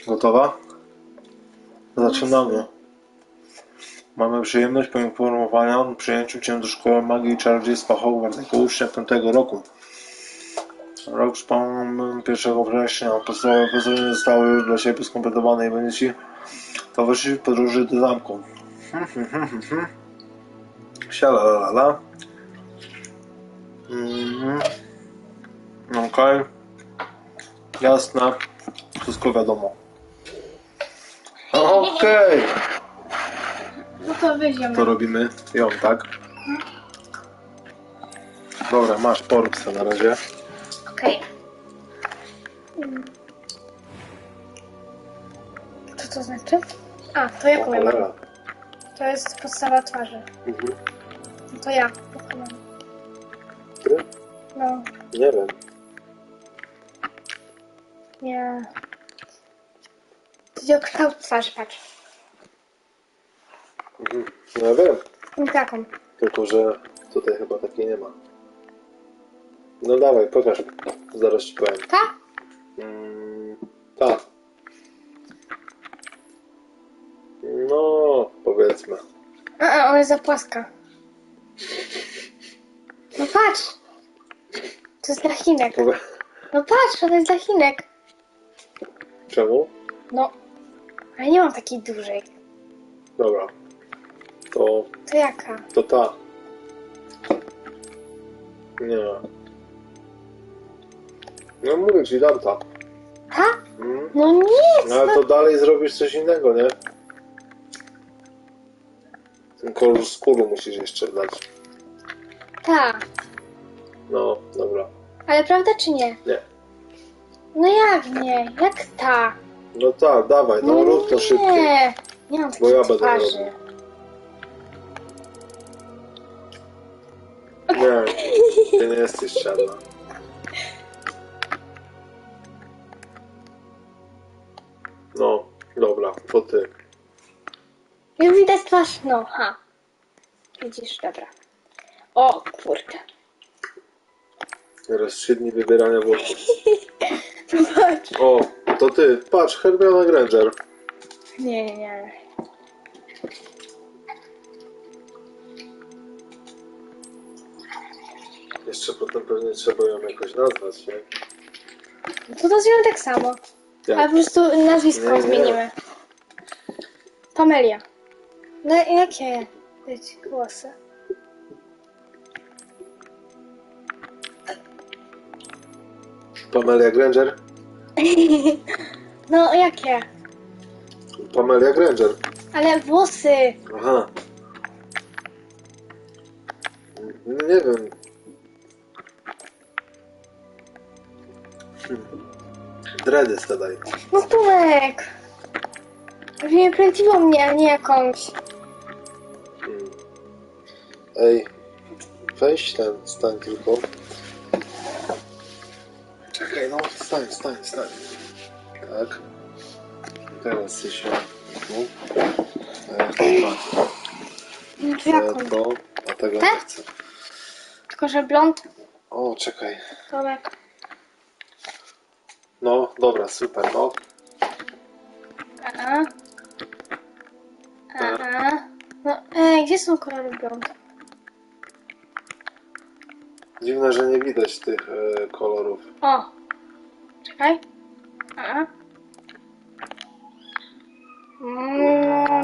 Gotowa? Zaczynamy. Mamy przyjemność poinformowania o przyjęciu Cię do Szkoły Magii i Czarodziejstwa Hogwartu jako ucznia 5. roku. Rok szpon 1 września. Podstawowe pozwolenia zostały już dla Ciebie skompletowane i będzie Ci towarzyszyć w podróży do zamku. Sialalala. Okej. Jasne. Wszystko wiadomo. Okej. No to weźmiemy. To robimy ją, tak? Dobra, masz, porób sobie na razie. Okej. Co to znaczy? A, to jaką ja mam? To jest podstawa twarzy. No to ja. Ty? No, Nie wiem. nie. To jest kształt twarzy, patrz. No ja wiem. No taką. Tylko, że tutaj chyba takiej nie ma. No dawaj, pokaż. Zaraz ci powiem. Ta? Tak. No, powiedzmy. Ona jest za płaska. No patrz. To jest dla Chinek. No patrz, ona jest dla Chinek. Czemu? No. Ale nie mam takiej dużej. Dobra. To To jaka? ta. Nie. No mówię ci, dam ta. Ta? No nic. No ale to dalej zrobisz coś innego, nie? Ten kolor skóry musisz jeszcze dać. Ta. No, dobra. Ale prawda czy nie? Nie. No jak nie? Jak ta? No tak, dawaj, no rób to szybciej. Nie. Nie mam Bo takiej ja będę twarzy. robił. Nie, ty nie jesteś czarna. No, dobra, to ty. Już widać twarz? No, ha. Widzisz, dobra. O, kurde. Teraz 3 dni wybierania włosów. Patrz. O, to ty, patrz, Hermiona Granger. Nie. Jeszcze potem pewnie trzeba ją jakoś nazwać, nie? To nazwiemy tak samo. Jak? A po prostu nazwisko Nie. zmienimy. Pamelia. No jakie być głosy? Pamelia Granger? No jakie? Pamelia Granger. Ale włosy. Aha. Nie wiem. Dredy zadaj. No Tomek. Wiem prawdziwą mnie, a nie jakąś. Ej, weź ten, stań tylko. Czekaj, no, stań. Tak. Teraz ty się tu. No to Chcę jaką? to, a tego Te? nie chcę. Tylko że blond. O, czekaj. Tomek. No, dobra, super, no. No, gdzie są kolory blond? Dziwne, że nie widać tych kolorów. O! Czekaj.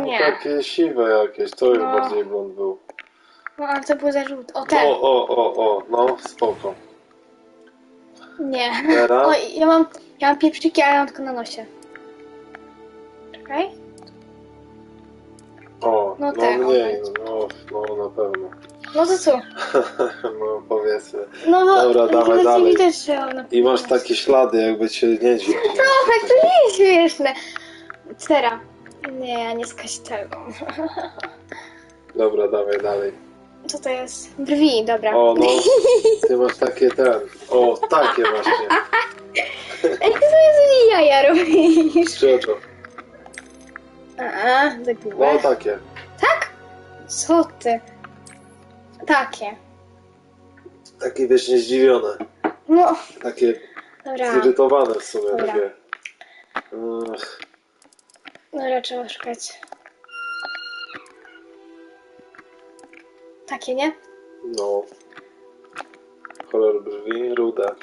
Nie. Takie siwe jakieś, to już No. bardziej blond był. No, ale to był za żółty. O, ten. O, no, spoko. Nie. Teraz? O, ja mam pieprzyki, ale mam tylko na nosie. Czekaj. O, No no te, mniej, no na pewno. No to co? No powiedzmy. No bo Dobra, dawaj nie dalej. widać, że ona... I masz takie ślady, jakby cię niedźwiedź. Trochę, to nie jest śmieszne. Cera. Nie, ja nie z kasztelą. Dobra, dawaj dalej. Co to jest? Brwi, dobra. O, no, ty masz takie o, takie właśnie. Ej, ty sobie z jaja robisz. Przy oczu. Za grube. No, takie. Tak? Co ty? Takie. Takie wiecznie zdziwione. No, Takie dobra. zirytowane w sumie. Dobra. Takie. Dobra, trzeba szukać. Takie, nie? No. Kolor brwi, ruda.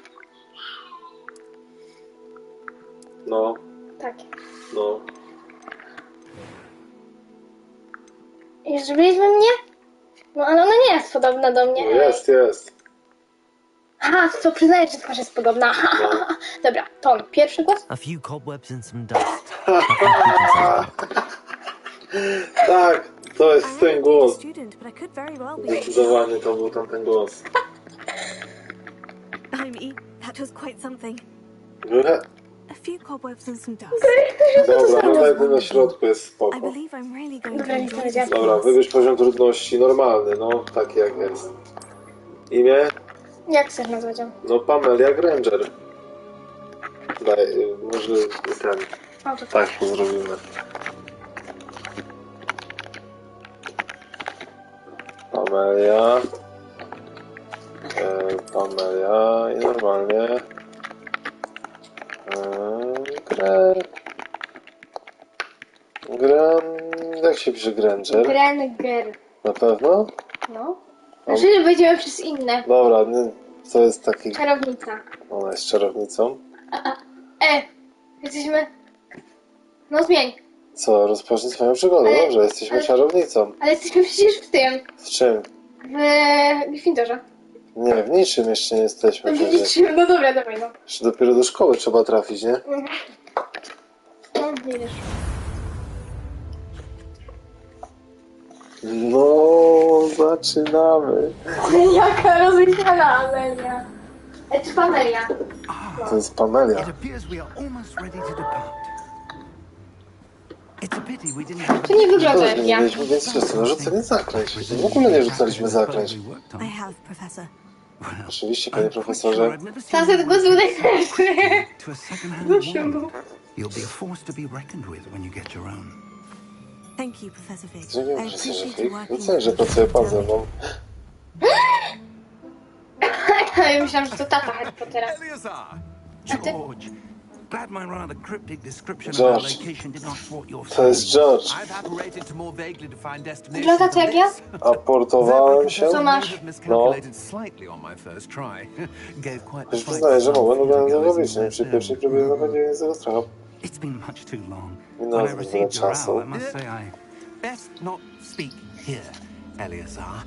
No, Takie. no. Już zrobiliśmy mnie? No ale ona nie jest podobna do mnie. No jest. Aha, to przyznaję, że twarz jest podobna. Dobra, to on. Pierwszy głos? A few cobwebs and some dust. Tak, to jest I ten am a głos. student, but I could very well be. Zdecydowanie to był tamten głos. I'm that was quite something. A few cobwebs and some dust. Dobra, no jeden na środku jest I spoko. believe I'm really going to Dobra, nie enjoy powiedziałam. this Dobra, class. wybierz poziom trudności normalny, no, taki jak jest. Imię? Jak chcesz nazwać ją? No, Pamelia Granger. Daj, może ten. O, to Tak, to zrobimy. Pamelia. Pamelia i normalnie. Jak się pisze Granger? Granger. Na pewno? No. Znaczy, będziemy przez inne. Dobra, to jest taki... Czarownica. Ona jest czarownicą. Jesteśmy... No zmień. Co, rozpocznij swoją przygodę. Ale- Dobrze, jesteśmy ale- czarownicą. Ale jesteśmy przecież w tym. W czym? W Gryffindorze. Nie, w niczym jeszcze nie jesteśmy przecież. Liczymy. No dobra, dawaj no. Jeszcze dopiero do szkoły trzeba trafić, nie? No, widzisz. No, zaczynamy. Jaka rozliczana Amelia. Czy Pamelia? To jest Pamelia. It appears we are almost ready to depart. It's a pity we didn't have To nie wygląda Dobrze, jak nie ja. mieliśmy więcej czasu na rzucenie zaklęć. W ogóle nie rzucaliśmy zaklęć. I have, Professor. Oczywiście, panie profesorze. Staset głosu najlepszy. To a second-hand Gościu. woman. You'll be a force to be reckoned with when you get your own. Thank you, Professor Fig. Dziękuję, I profesorze appreciate Fig. you working Docenię, że pracuje pan ze mną. Ja myślałam, że to tata Harry Pottera. Eleazar! ty? George! Glad my rather cryptic description of George. our location did not thwart your To jest George. I've operated to more vaguely defined destinations. Wygląda to jak ja? Aportowałem się. Co masz? Miscalculated slightly on my first try. Gave quite the Choć fight przyznaję, że mogłem some oglądać figures zarobić, and przy them. pierwszej próbie nachodziłem z tego strachu. It's been much too long. No, When I zbyt received wiele your czasu. owl, I must say I... Best not speak here, Eleazar.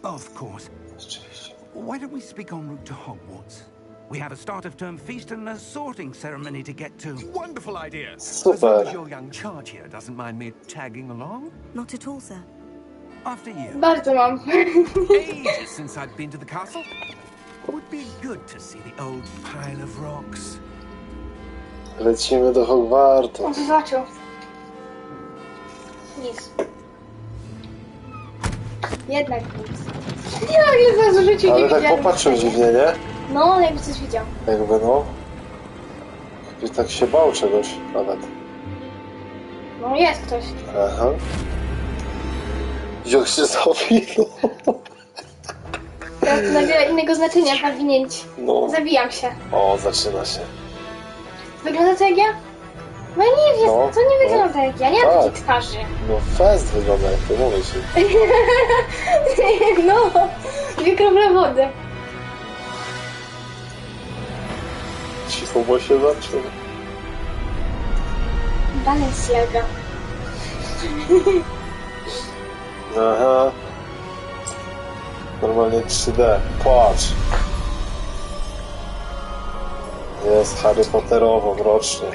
Of course. Rzeczywiście. Why don't we speak en route to Hogwarts? We have a start-of-term feast and a sorting ceremony to get to. Wonderful idea. Super. As long as your young charge here doesn't mind me tagging along. Not at all, sir. After you. Bardzo mam. Ages since I've been to the castle. Would be good to see the old pile of rocks. Lecimy do Hogwartu. On to zobaczył. Nic. Jednak nic. Ja za życiu nie Ale tak widziałem popatrzył nic, nie? dziwnie, nie? No, jakby coś widział. Jakby no. Jakby tak się bał czegoś nawet. No jest ktoś. Aha. Jak się zawinął. Teraz to nabiera innego znaczenia zawinięć. No. Zabijam się. O, zaczyna się. Wygląda to jak ja? No nie wiem, No, to nie no. wygląda jak ja. Nie mam Tak. takiej twarzy. No fest wygląda jak to mówię ci. No, dwie krople wody. Cicho, bo się zaczyna. Balenciaga. Aha. Normalnie 3D. Patrz. Jest Harry Potterowo, mrocznie.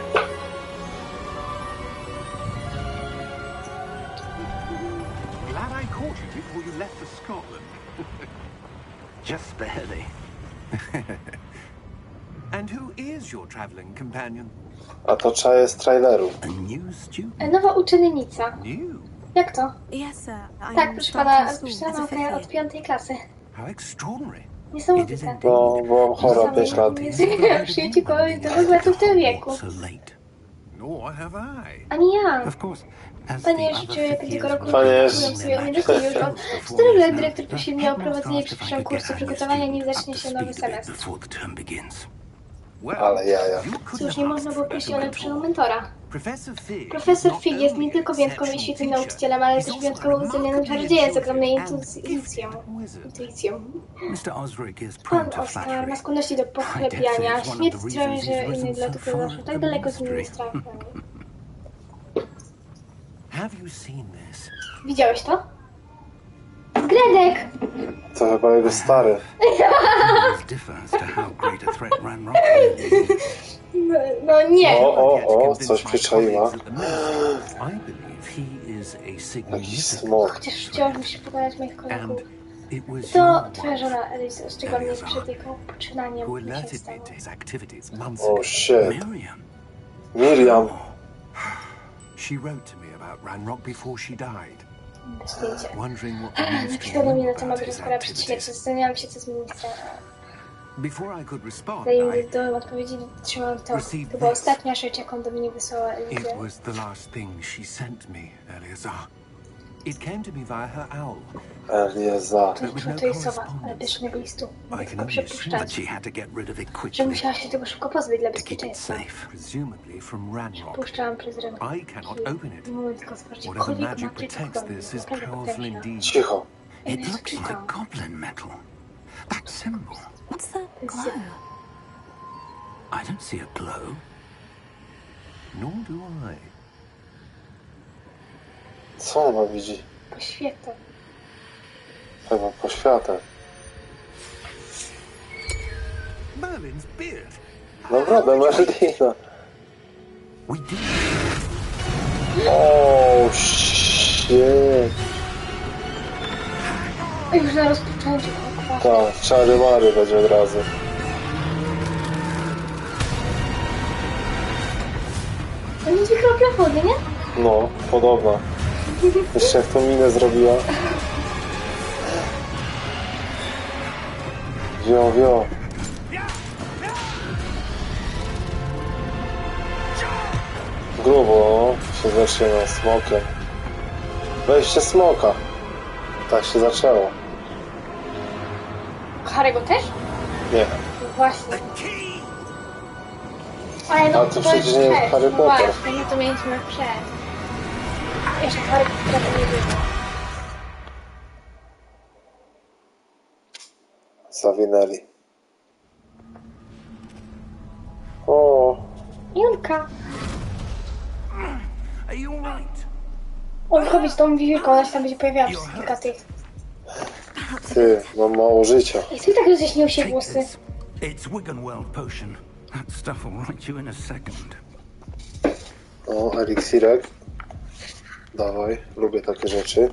Glad I caught you before you left for Scotland. Just barely. And who is your travelling companion? A to czaje z traileru. A new student. Nowa uczennica. You? Jak to? Yes, sir. I Tak, am proszę starting pana, school proszę as a pana fifth od year. 5. klasy. How extraordinary. Niesamowite. No, byłam chora 5 lat. Przyjęcie kolei do Hogwartu w tym wieku. So late. Nor have I. Ani ja. Of course, as Panie the życzę other fifth tego years roku were Panie wykonują sobie umiejętności już od 4 lat dyrektor prosił mnie o prowadzenie i przyspieszą kursy przygotowania, nim zacznie się nowy semestr. Before the term begins. Well, Ale jaja. you couldn't Cóż, have nie asked można for było a prosić o better lepszego mentor. mentora. Profesor Fig jest nie tylko wyjątkowym i świetnym nauczycielem, ale też wyjątkowo uzdolnionym czarodziejem z ogromną intuicją. Pan Oscar ma skłonności do pochlebiania. Śmierć sprawia, że inny dla tych zawsze tak daleko z nimi strachem. Widziałeś to? Gredek! To chyba jego stary. No nie. O, coś przyczaiła. Jakiś smok. Chociaż wciąż muszę pokonać moich kolegów. To twoja żona Elisa ostrzegła mnie przed jego poczynaniem. O, shit. Miriam. She wrote to me about Ranrock before she died. Zdjęcie. Wondering what the news Świadomie mnie na temat rozpora przed śmiercią. Zastanawiałam się, co z ministrem. Before I could respond, Zanim dałem odpowiedzi, trzymałam to. To była ostatnia rzecz, jaką do mnie wysłała Eliza. It was the last thing she sent me, Eleazar. It came to me via her owl. Eliza. To jest sowa, ale bez żadnego listu. Mogę tylko przypuszczać, że musiała się tego szybko pozbyć dla bezpieczeństwa. Presumably from Ranrock. Puszczałam przez rękę. I cannot open it. Moment tylko otwarcie. Whatever Kolwik magic ma protects this is powerful indeed. Cicho. It looks like goblin metal. That symbol. What's that glow? I don't see a glow. Nor do I. Co ona widzi? Poświetę. Chyba poświatę. Merlin's beard. Naprawdę, Merlina. We did. O, shit. Już na rozpoczęciu Hogwartu. Tak, czary mary będzie od razu. To nie dwie krople wody, nie? No, podobna. Jeszcze jak tą minę zrobiła. Wio. Grubo się zaczyna smokiem. Wejście smoka. Tak się zaczęło. Harry'ego też? Nie. No właśnie. Ale no, A to przecież nie jest Harry no Potter. właśnie, no to mieliśmy przed. Jeszcze Harry Potter nie było. Zawinęli. O, Julka. Are you all right? On robić tą wielką, ona się tam będzie pojawiała przez kilka tych. ty, mam mało życia. I ty tak rozjaśnił się Take włosy. this. It's Wiggenweld potion. That stuff will right you in a second. O, eliksirek. Dawaj, lubię takie rzeczy.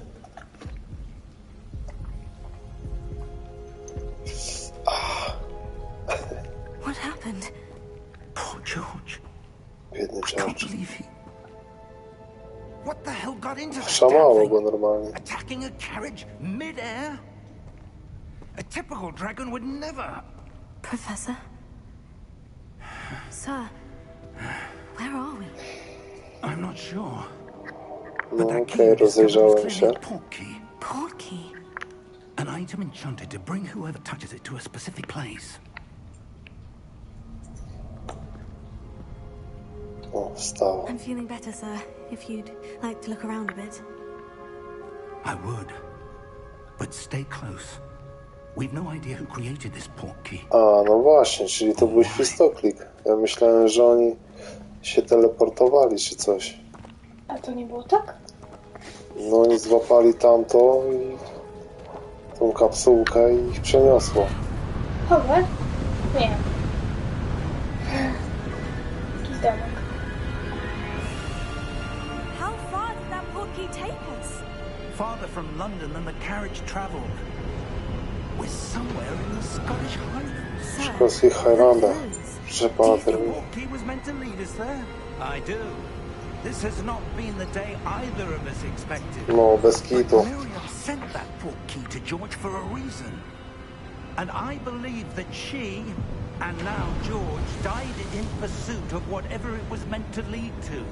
What happened? Poor George. Biedny I can't George. believe he... What the hell got into that Szamało damn go thing? normalnie. Attacking a carriage mid-air? A typical dragon would never... Professor? Sir, where are we? I'm not sure. No That okej, key was rozejrzałem się. clearly a portkey. Portkey? An item enchanted to bring whoever touches it to a specific place. O, wstała. I'm feeling better, sir. If you'd like to look around a bit. I would. But stay close. We've no idea who created this portkey. A, no właśnie, czyli to był świstoklik. Ja myślałem, że oni się teleportowali czy coś. A to nie było tak? No oni złapali tamto i tą kapsułkę i ich przeniosło. Hogwart? Nie. Jakiś domek. How far did that portkey take us? Farther from London than the carriage travelled. We're somewhere in the Scottish Highlands. W szkockich Highlandach. Proszę Do pana you think terminu. portkey was meant to lead us there? I do. This has not been the day either of us expected. No, bez kitu. Miriam sent that portkey to George for a reason. And I believe that she, and now George, died in pursuit of whatever it was meant to lead to.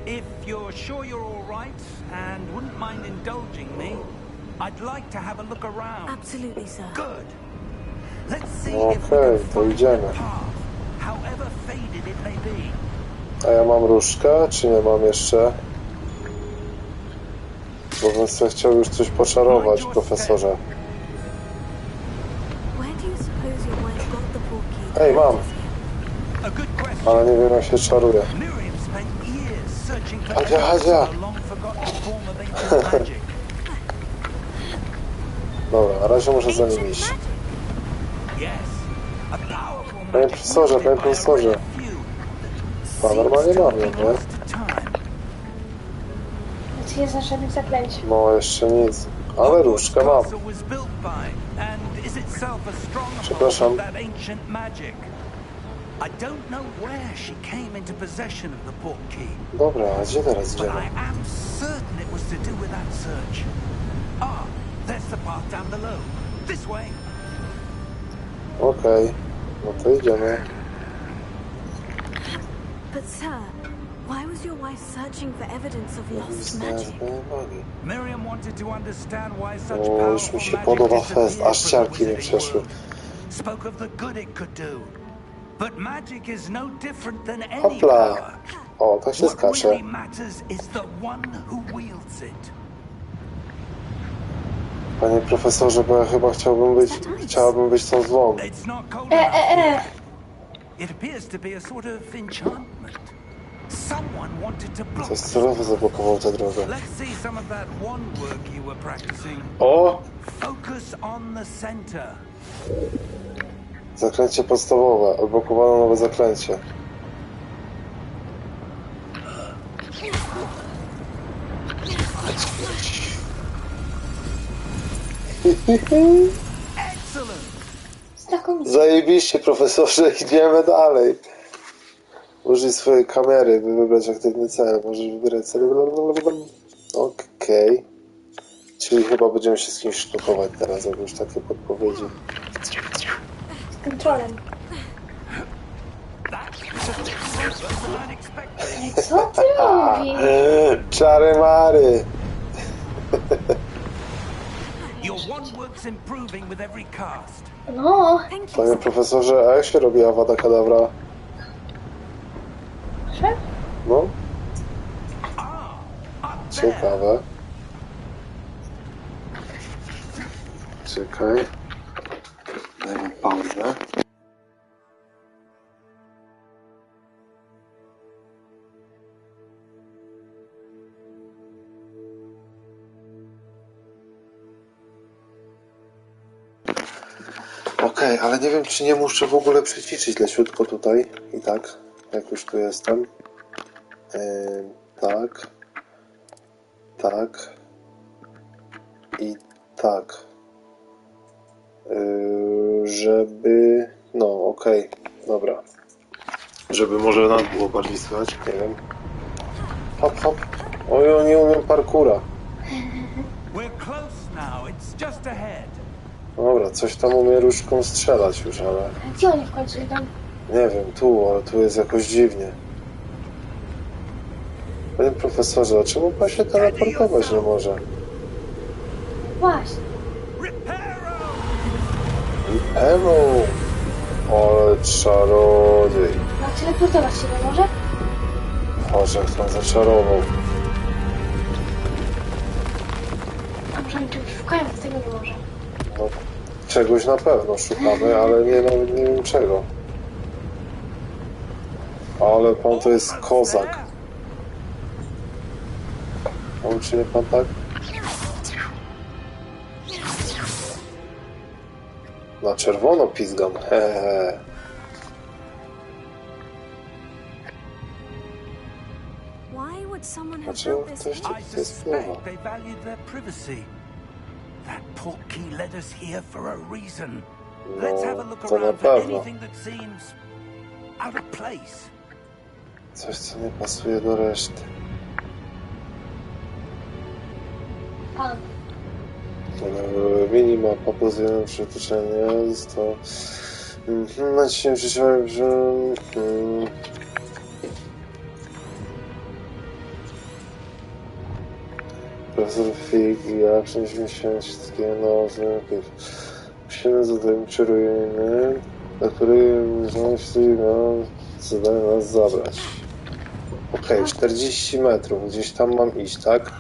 If you're sure you're all right and wouldn't mind indulging me, I'd like to have a look around. Absolutely, sir. Good. Let's see if we Okej, can to find idziemy. the path, however faded it may be. A ja mam różdżkę, czy nie mam jeszcze? Bo bym sobie chciał już coś poczarować, profesorze. Hej, mam! Ale nie wiem, jak się czaruje. Hadzia! Dobra, na razie muszę za nim iść. Panie profesorze. A normalnie mam ją, nie? Nic nie znasz żadnych zaklęć. No, jeszcze nic. Ale różdżkę mam. Przepraszam. I don't know where she came into possession of the portkey. Dobra, a gdzie teraz But idziemy? I am certain it was to do with that search. Ah, there's the path down below. This way. Okej, no to idziemy. But sir, why was your wife searching for evidence of lost magic? Miriam wanted to understand why such O, już mi powerful się magic podoba fest, disappeared aż from ciarki the mi wizarding przeszły. world. Spoke of the good it could do. But magic is no different than any Hopla! power. O, tak się What skacze. really matters is the one who wields it. Panie profesorze, bo ja chyba chciałabym być tą złą. It's not cold enough. It appears to be a sort of enchantment. Someone wanted to block Coś us. celowo zablokował tę drogę. Let's see some of that one work you were practicing. O! Focus on the center. Zaklęcie podstawowe. Odblokowano nowe zaklęcie. Excellent. Zajebiście, profesorze, idziemy dalej. Użyj swojej kamery, by wybrać aktywny cel. Możesz wybierać cel. Okej. Czyli chyba będziemy się z kimś sztukować teraz, jak już takie podpowiedzi. Z kontrolem. Ale co ty robisz? Czary mary! Your one work's improving with every cast. No, Panie profesorze, a jak się robi Avada Kedavra? proszę? No, Up there. ciekawe. Czekaj. Dajmy pauzę. Okej, ale nie wiem, czy nie muszę w ogóle przećwiczyć leciutko tutaj. I tak, jak już tu jestem. Tak. Tak. I tak. Żeby... No, okej. Dobra. Żeby może nas było bardziej słychać, nie wiem. Hop, hop. Oj, oni umiem parkura. We're close now. It's just ahead. Dobra, coś tam umie różdżką strzelać już, ale... A gdzie oni w końcu idą? Nie wiem, tu, ale tu jest jakoś dziwnie. Panie profesorze, dlaczego pan się teleportować nie może? Właśnie. Reparo! Emo! Ale czarodziej. A teleportować się nie może? Boże, jak tam zaczarował. A może oni czegoś szukają, z tego nie może. No, czegoś na pewno szukamy, ale nawet nie wiem czego. Ale pan to jest kozak. Nauczy mnie pan tak? Na czerwono pizgam. Hehehe. Why would someone have Dlaczego built this? ktoś tu I tutaj spływa? suspect they valued their privacy. That portkey led us here for a reason. Let's have a look to na around for pewno. anything that seems out of place. Coś, co nie pasuje do reszty. Pan. Minimapa pozycja przytoczenia to... Na dzisiaj przyszedłem, że... Profesor Fig i ja przenieśmy się wszystkie nowe... Musimy zadać ruiny, na której znaleźć zadanie nas zabrać. Okej, 40 metrów. Gdzieś tam mam iść, tak?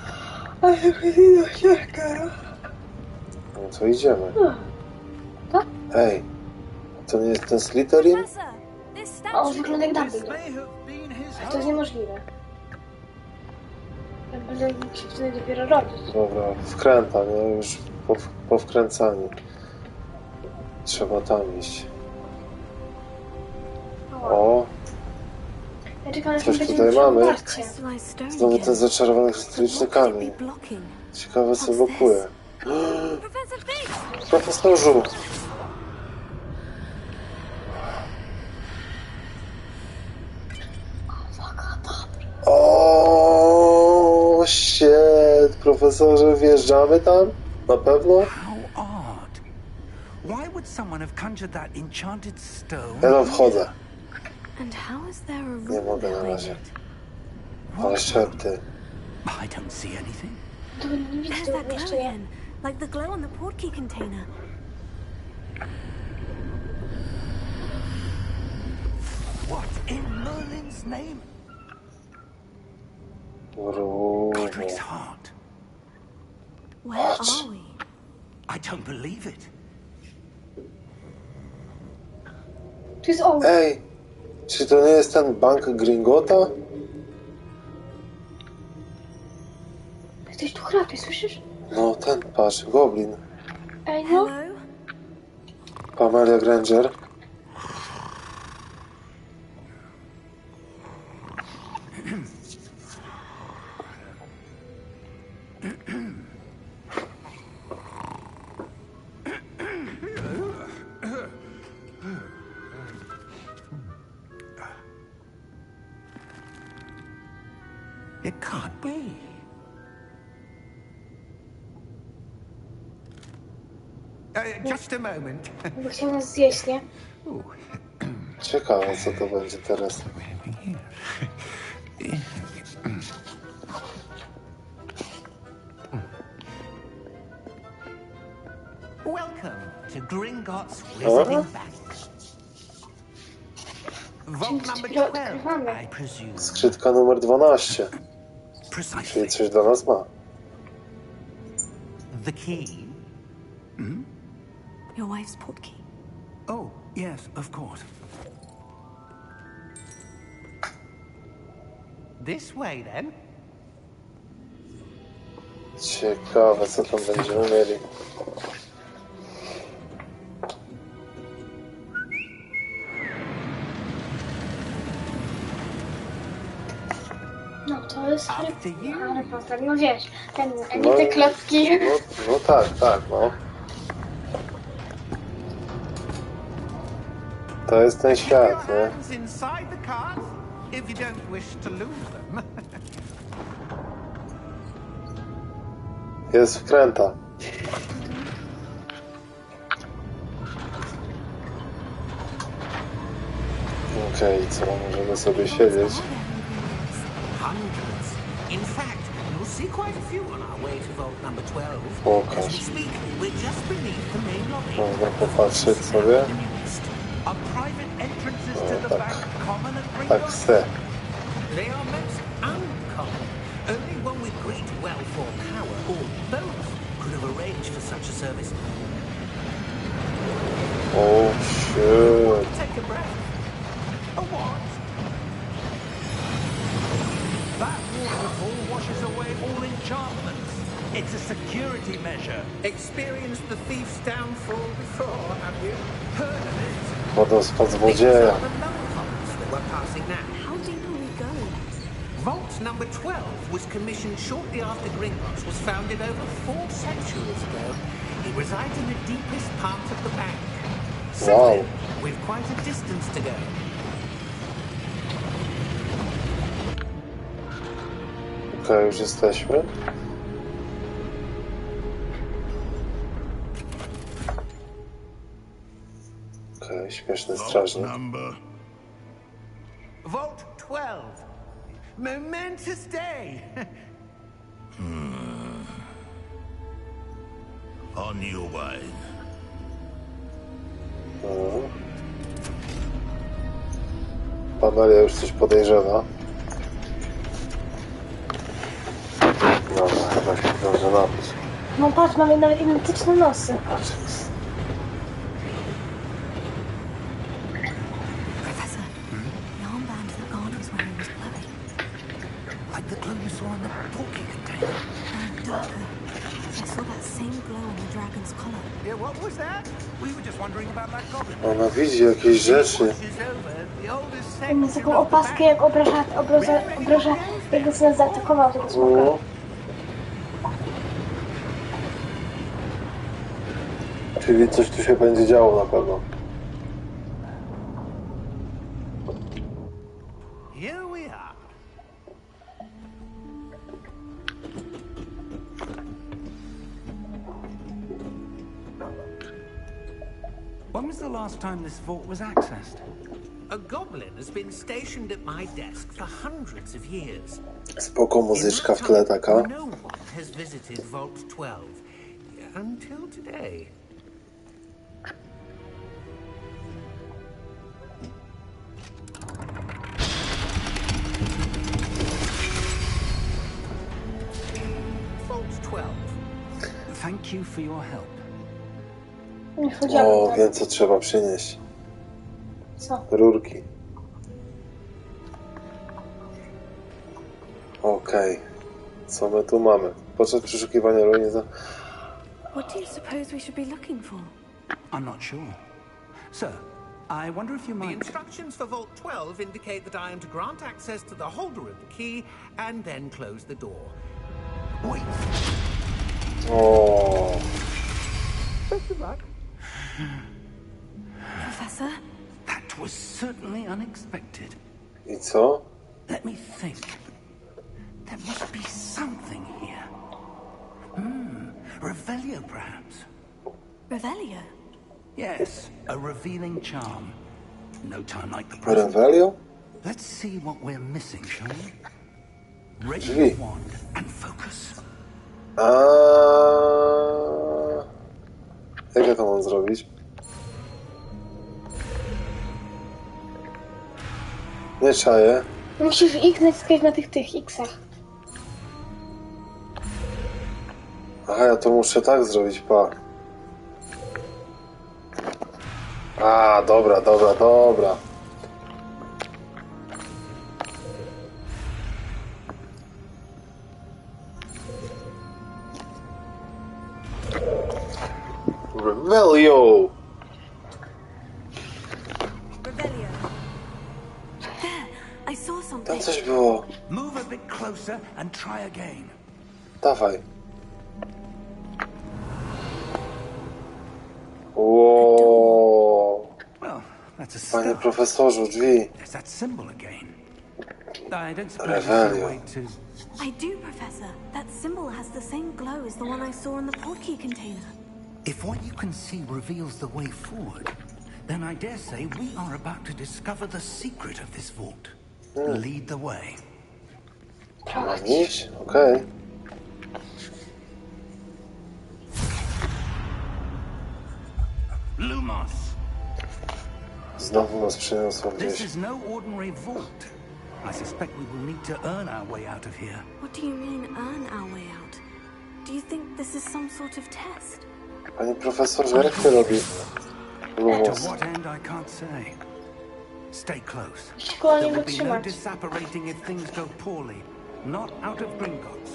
No to idziemy. To? Ej, to nie jest ten Slytherin? Professor, this A on statue. wygląda jak This Dumbledore. may have been his To jest home. niemożliwe. Ja będę się wtedy dopiero rodzić. Dobra, wkręta, nie? Już po wkręcaniu. Trzeba tam iść. O, Ja czekam, aż coś będzie tutaj w mamy. Hogwarcie. Crystallized stone Znowu again. ten zaczarowany But krystaliczny what could it kamień. be blocking? Ciekawe co blokuje. Professor Fig! Profesorzu! O, shit! Profesorze, wjeżdżamy tam? Na pewno? How odd. Why would someone have conjured that enchanted stone? Ja tam wchodzę. And how is there a room Nie mogę na behind razie. it? Ale szepty. I don't see anything. To nie widzę, There's to that glow jeszcze nie. again, like the glow on the portkey container. What in Merlin's name? Godric's heart. Where What? are we? I don't believe it. To jest on. Ej! Czy to nie jest ten bank Gringota? Ktoś tu chrapie, słyszysz? No, ten, patrz, Goblin. Ej, no. Hello? Pamela Granger. It can't be. Just a moment. Bo chciał nas zjeść, nie? Ciekawe, co to będzie teraz. Welcome to Gringotts Wizarding Bank. Vault number 12, I presume. Skrzytka numer 12. Precisely. Czyli coś dla nas ma. The key. Your wife's portkey. Oh, yes, of course. This way, then. Ciekawe, co tam będziemy mieli. No, to jest After you. Harry Potter, no wiesz, nie te klocki. No tak, no. To jest ten świat, nie? Hands inside the cards, if you don't wish to lose them. Jest wkręta. Okej, co? Możemy sobie siedzieć. Hundreds. In fact, you'll see quite a few on our way to vault number 12. Pokaż. As we speak, we're just beneath the main lobby. Można popatrzeć sobie. Are private entrances to the tak. bank common at Tak Gringotts? chcę. They are most uncommon. Only one with great wealth or power, or both, could have arranged for such a service. Oh shit. Take a breath. A what? That waterfall washes away all enchantments. It's a security measure. Experienced the thief's downfall before, have you? Heard of it? Wodospad These złodzieja. are the lower halls that we're passing now. How deep are we going? Vault number 12 was commissioned shortly after Gringotts was founded over 4 centuries ago. It resides in the deepest part of the bank. So Wow. we've quite a distance to go. Okej, już jesteśmy. Okej, śmieszny strażnik. Vault 12. Momentous day. On your way. Mhm. Pamelia już coś podejrzewa. można napić. No patrz, mamy nawet identyczne nosy. Professor, the armband that guard was wearing was glowing. Like the glow you saw in the porky container. Darker. I saw that same glow on the dragon's collar. Yeah, what was that? We were just wondering about that goblin. Ona widzi jakieś rzeczy. Watches over the oldest Ma section taką of the opaskę, bank. jak obraża jego syna zaatakował tego smoka. No. Czyli coś tu się będzie działo na pewno. Here we are. When was the last time this vault was accessed? A goblin has been stationed at my desk for hundreds of years. Spoko muzyczka w tle taka. No one has visited Vault 12 until today. Vault 12. Thank you for your help. Nie chodziłam O, tam. wiem co trzeba przynieść. Co? Rurki. Okej. Co my tu mamy? Podczas przeszukiwania ruin za... What do you suppose we should be looking for? I'm not sure. Sir, I wonder if you The might... instructions for Vault 12 indicate that I am to grant access to the holder of the key and then close the door. Wait. O, Professor? That was certainly unexpected. i co? Let me think. There must be something here. Revelio, perhaps. Revelio? Yes, a revealing charm. No time like the present. Revelio? Let's see what we're missing, shall we? Raise Drzwi. your wand and focus. Jak ja to mam zrobić? Nie czaję. Musisz X naciskać na tych X-ach. Aha, ja to muszę tak zrobić, pa. A, dobra. Revelio! Revelio. There! I saw Tam something. coś było. Move a bit closer and try again. Dawaj. Wow. Well, that's a Panie start. profesorzu, drzwi. There's that symbol again. I don't suppose Revelio. there's a way to... I do, Professor. That symbol has the same glow as the one I saw in the portkey container. If what you can see reveals the way forward, then I dare say we are about to discover the secret of this vault. Lead the way. Mam iść? Okej. Lumos, Znowu nas przeniosło this gdzieś. is no ordinary vault. I suspect we will need to earn our way out of here. What do you mean, earn our way out? Do you think this is some sort of test? Panie profesorze, jak to robi? To Lumos. what end, I can't say. Stay close. Szkoła There nie will be no wytrzymać. disapparating if things go poorly. Not out of Gringotts.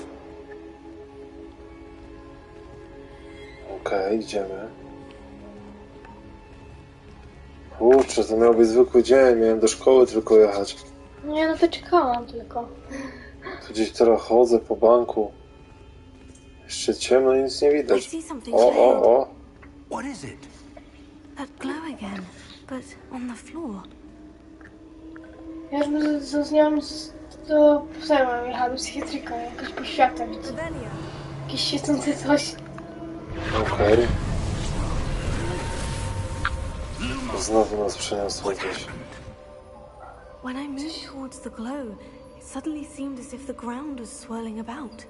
Okej, idziemy. Kurczę, to miał być zwykły dzień, miałem do szkoły tylko jechać. Nie, no to czekałam tylko. Tu gdzieś teraz chodzę po banku. Jeszcze ciemno, nic nie I widać. see something O. What is it? That glow again, but on the floor. Ja już z nią do psa jechałam, psychiatryka, jakaś poświata widzę. Revelio. Jakieś świecące coś. Okej. Znowu nas przeniosło gdzieś. When I moved towards the glow, it suddenly seemed as if the ground was swirling about.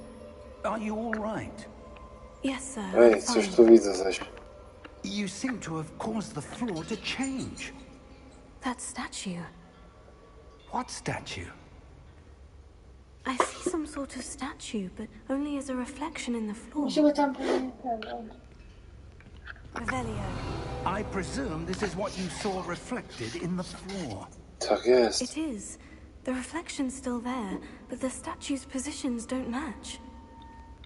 Are you all right? Yes, sir. Ej, I'm coś fine. tu widzę zaś. You seem to have caused the floor to change. That statue. What statue? I see some sort of statue, but only as a reflection in the floor. Musimy tam powiedzieć pewno. Revelio. I presume this is what you saw reflected in the floor. Tak jest. It is. The reflection's still there, but the statue's positions don't match.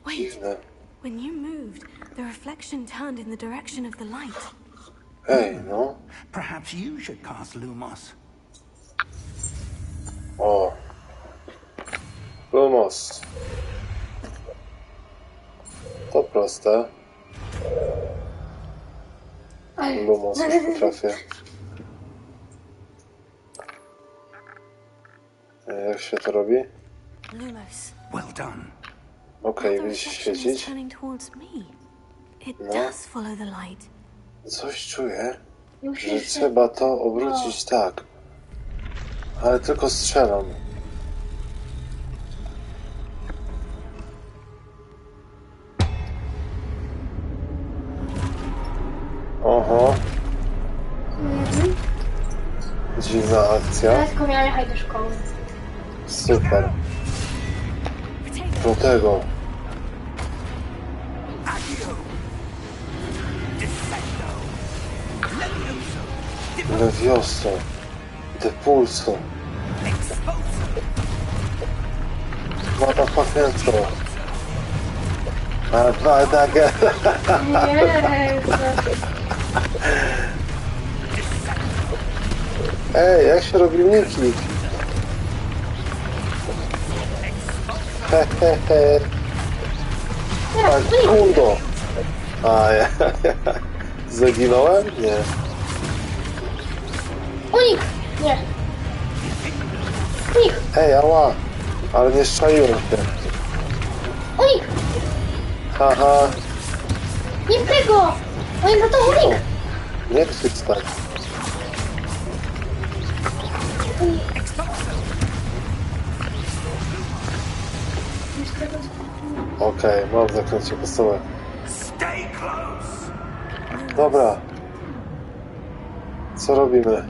Wait. Dziwne. When you moved, the reflection turned in the direction of the light. Hej, no. Perhaps you should cast Lumos. O. Lumos. To proste. Lumos już potrafię. Jak się to robi? Lumos. Well done. Okej, The widzisz reflection is świecić? turning towards me. It No. does follow the light. Coś czuję, że Musisz się... trzeba to obrócić tak. Ale tylko strzelam. Oho. Dziwna akcja. Ja tylko miałam jechać do szkoły. Super. Do tego. Levioso. Depulso. Mata pachętro. A dwa dagger. Ej, jak się robi uniknik? Hehehe. Tak, kundo. A ja. Zaginąłem? Nie. Unik! Nie. Unik! Ej, ała. Ale nie strzeliłem się. Unik! Haha. Nie tego! Unik za to unik! Nie krzycz tak. Okej, mam zakręcie postołek. Stay close. Dobra. Co robimy?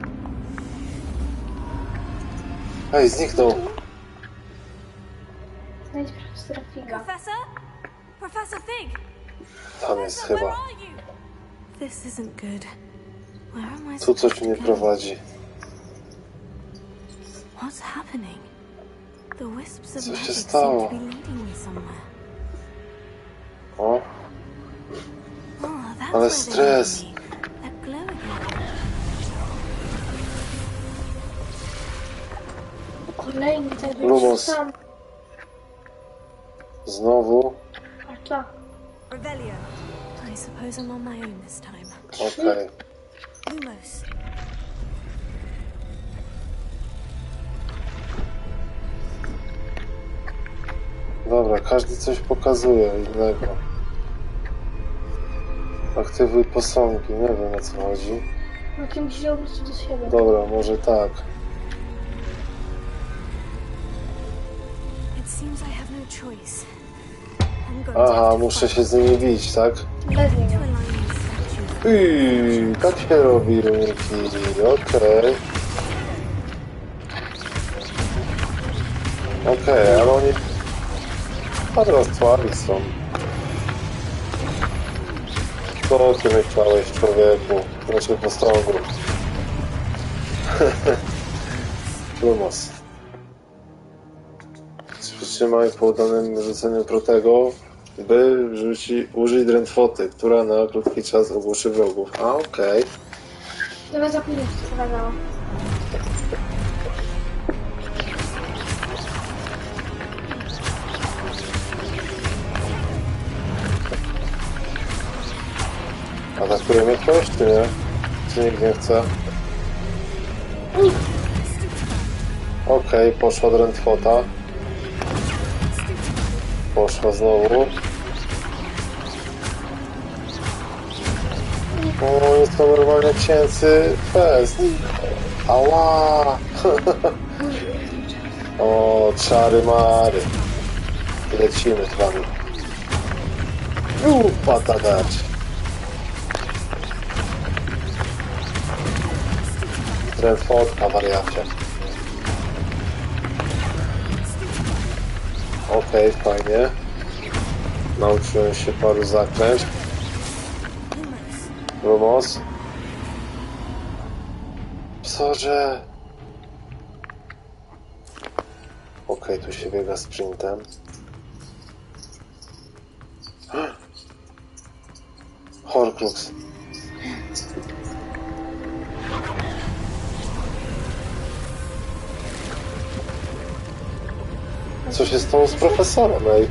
Ej, zniknął. Znajdź profesora Figa. Professor? Professor Fig? Tam jest Professor, where chyba. are you? This isn't good. Where am I Tu supposed coś to mnie go? prowadzi. What's happening? The wisps of Co się magic stało? seem to be leading me somewhere. O, Oh, that's ale where they stres. lead me. That glow again. Kolejny ten Lumos. sam. Znowu. Karta. Revelio. I suppose I'm on my own this time. Okej. Lumos. Dobra, każdy coś pokazuje innego. Aktywuj posągi, nie wiem o co chodzi. No ty musisz obrócić do siebie. Dobra, może tak. It seems I have no choice. I'm going to have Aha, to muszę fight się z nimi bić, tak? Bez to niego. align these statues. Tak się robi runiki, okej. Okej, ale oni bardzo słabi są. Co ty myślałeś, człowieku? Znaczy posągu. Lumos. Przytrzymaj po udanym rzuceniu protego, by użyć drętwoty, która na krótki czas ogłuszy wrogów. A, okej. Dobra, za późno się pokazało. Atakuje mnie ktoś, czy nie? Czy nikt nie chce? Okej, poszła drętwota. Poszła znowu. O, jest to normalnie cięcy fest. Ała! O, czary mary. Lecimy z wami. Patadacz. Drętwotka, wariacie. Okej, fajnie. Nauczyłem się paru zaklęć. Lumos. Psorze. Okej, tu się biega sprintem. Horcrux. Co się stało z profesorem, ej?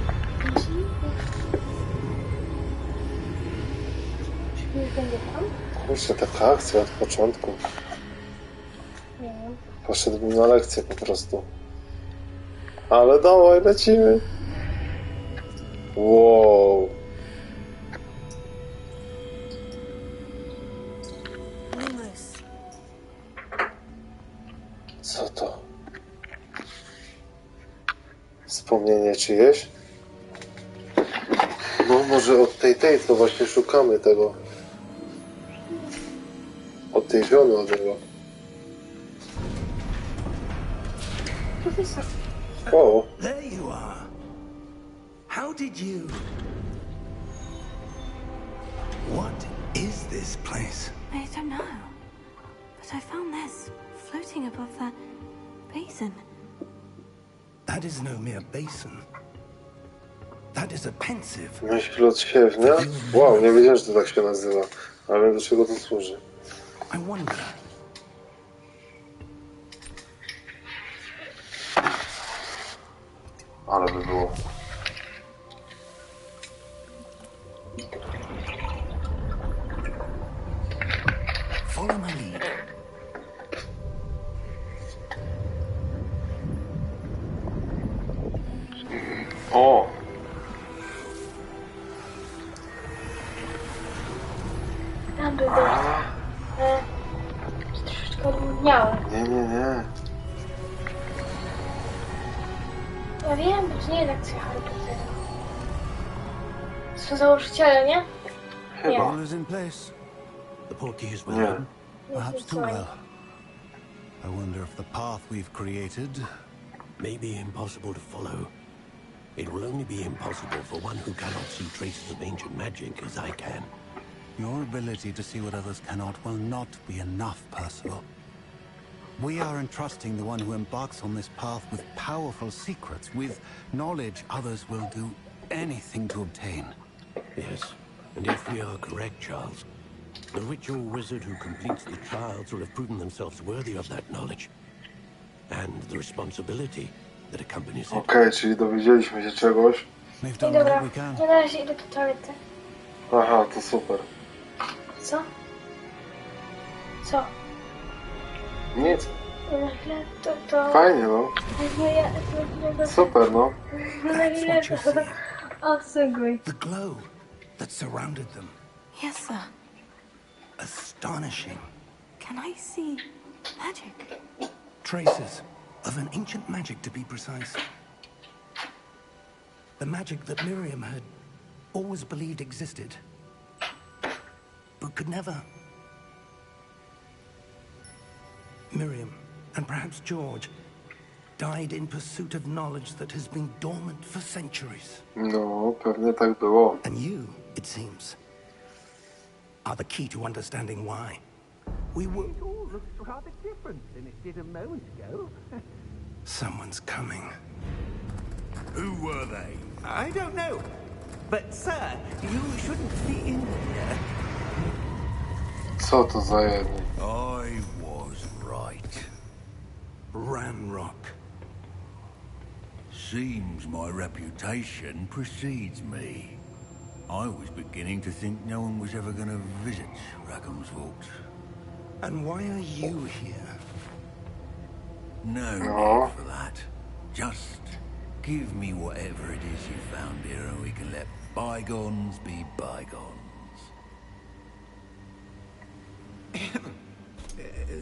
Kurczę, taka akcja od początku. Nie wiem. Poszedłbym na lekcję po prostu. Ale dawaj, lecimy. Wow. Co to? Wspomnienie czyjeś? No może od tej to właśnie szukamy tego. Od tej żony od niego. Profesor. O, There you are. How did you... What is this place? I don't know. But I found this floating above that basin. That is no mere basin. That is a pensive. myśl odsiewnia? Wow, nie wiedziałem, że to tak się nazywa. Ale do czego to służy? I wonder. Ale by było. Follow my lead. O! Tam by był. Troszeczkę odmówniały. Nie. Ja wiem, bo to nie jest akcja Harry Pottera. Są założyciele, nie? Nie. All is in place. The portkey is with Yeah. them. Perhaps too well. I wonder if the path we've created may be impossible to follow. It will only be impossible for one who cannot see traces of ancient magic as I can. Your ability to see what others cannot will not be enough, Percival. We are entrusting the one who embarks on this path with powerful secrets, with knowledge others will do anything to obtain. Yes, and if we are correct, Charles, the ritual wizard who completes the trials will have proven themselves worthy of that knowledge. And the responsibility that accompanies it. Okej, czyli dowiedzieliśmy się czegoś. We've I done dobra, what we can. ja na razie idę do toalety. Aha, to super. Co? Co? Nic. Na chwilę to... Fajnie, no. Super, no. Na chwilę to... Obsługuj. The glow that surrounded them. Yes, sir. Astonishing. Can I see magic? Traces of an ancient magic, to be precise. The magic that Miriam had always believed existed, but could never. Miriam, and perhaps George, died in pursuit of knowledge that has been dormant for centuries. No, pewnie tak było. And you, it seems, are the key to understanding why. We were... It all looks rather different than it did a moment ago. Someone's coming. Who were they? I don't know. But, sir, you shouldn't be in here. Co to za jedni? I was right. Ranrock. Seems my reputation precedes me. I was beginning to think no one was ever going to visit Rackham's Vault. And why are you here? No No. need for that. Just give me whatever it is you found here and we can let bygones be bygones.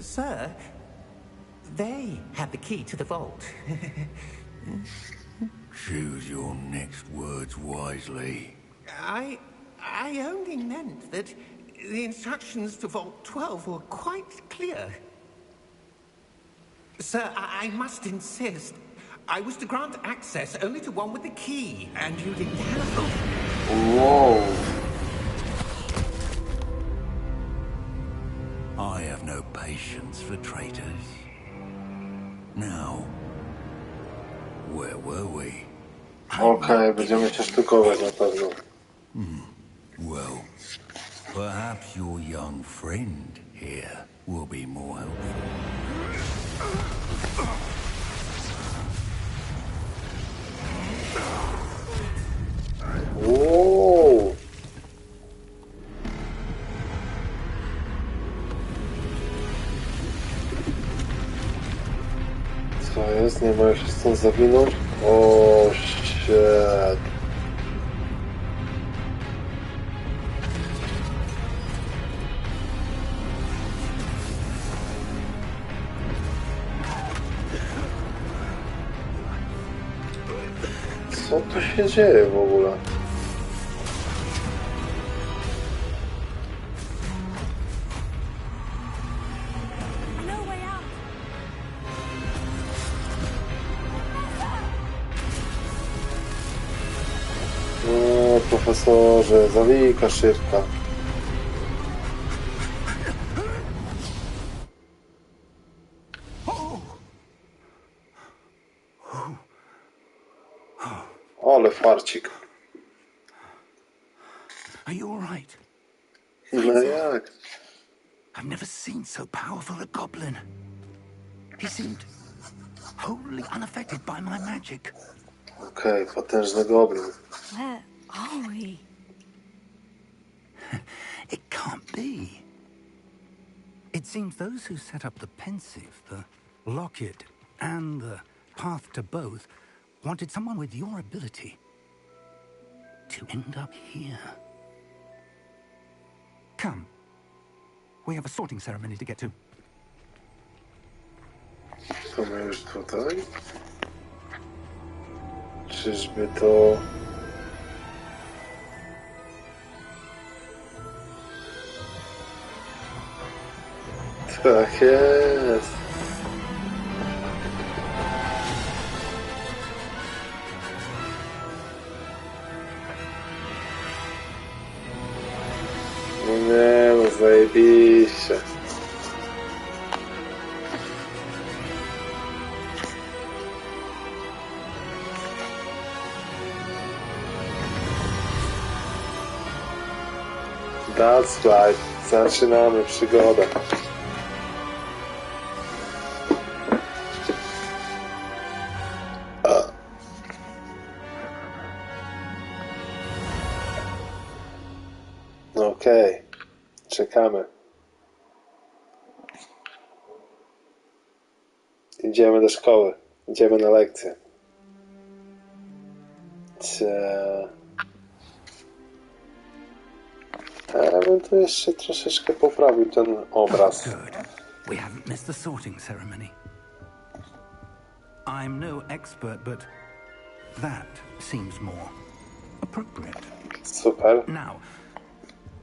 Sir, they have the key to the vault. Choose your next words wisely. I only meant that the instructions to Vault 12 were quite clear. Sir, I must insist. I was to grant access only to one with the key, and you didn't have... Wow. I have no patience for traitors. Now, where were we? Okej, będziemy się sztukować na pewno. Well, perhaps your young friend here will be more helpful. Wow. Co jest? Nie ma się stąd zawinąć? O, shit. Co tu się dzieje w ogóle? No way out. No, profesorze, zawika szybka. Ale farcik. Are you all right? No jak? I've never seen so powerful a goblin. He seemed wholly unaffected by my magic. Okej, potężny goblin. Where are we? It can't be. It seems those who set up the pensive, the locket, and the path to both wanted someone with your ability to end up here. Come. We have a sorting ceremony to get to. To my już tutaj? Czyżby to... Tak jest. No nie, no zajebiście. That's right. Zaczynamy przygodę. Okej. Czekamy. Idziemy do szkoły. Idziemy na lekcję. Ja bym tu jeszcze troszeczkę poprawił ten obraz. Good. We haven't missed the sorting ceremony. I'm no expert, but that seems more appropriate. Super. Now,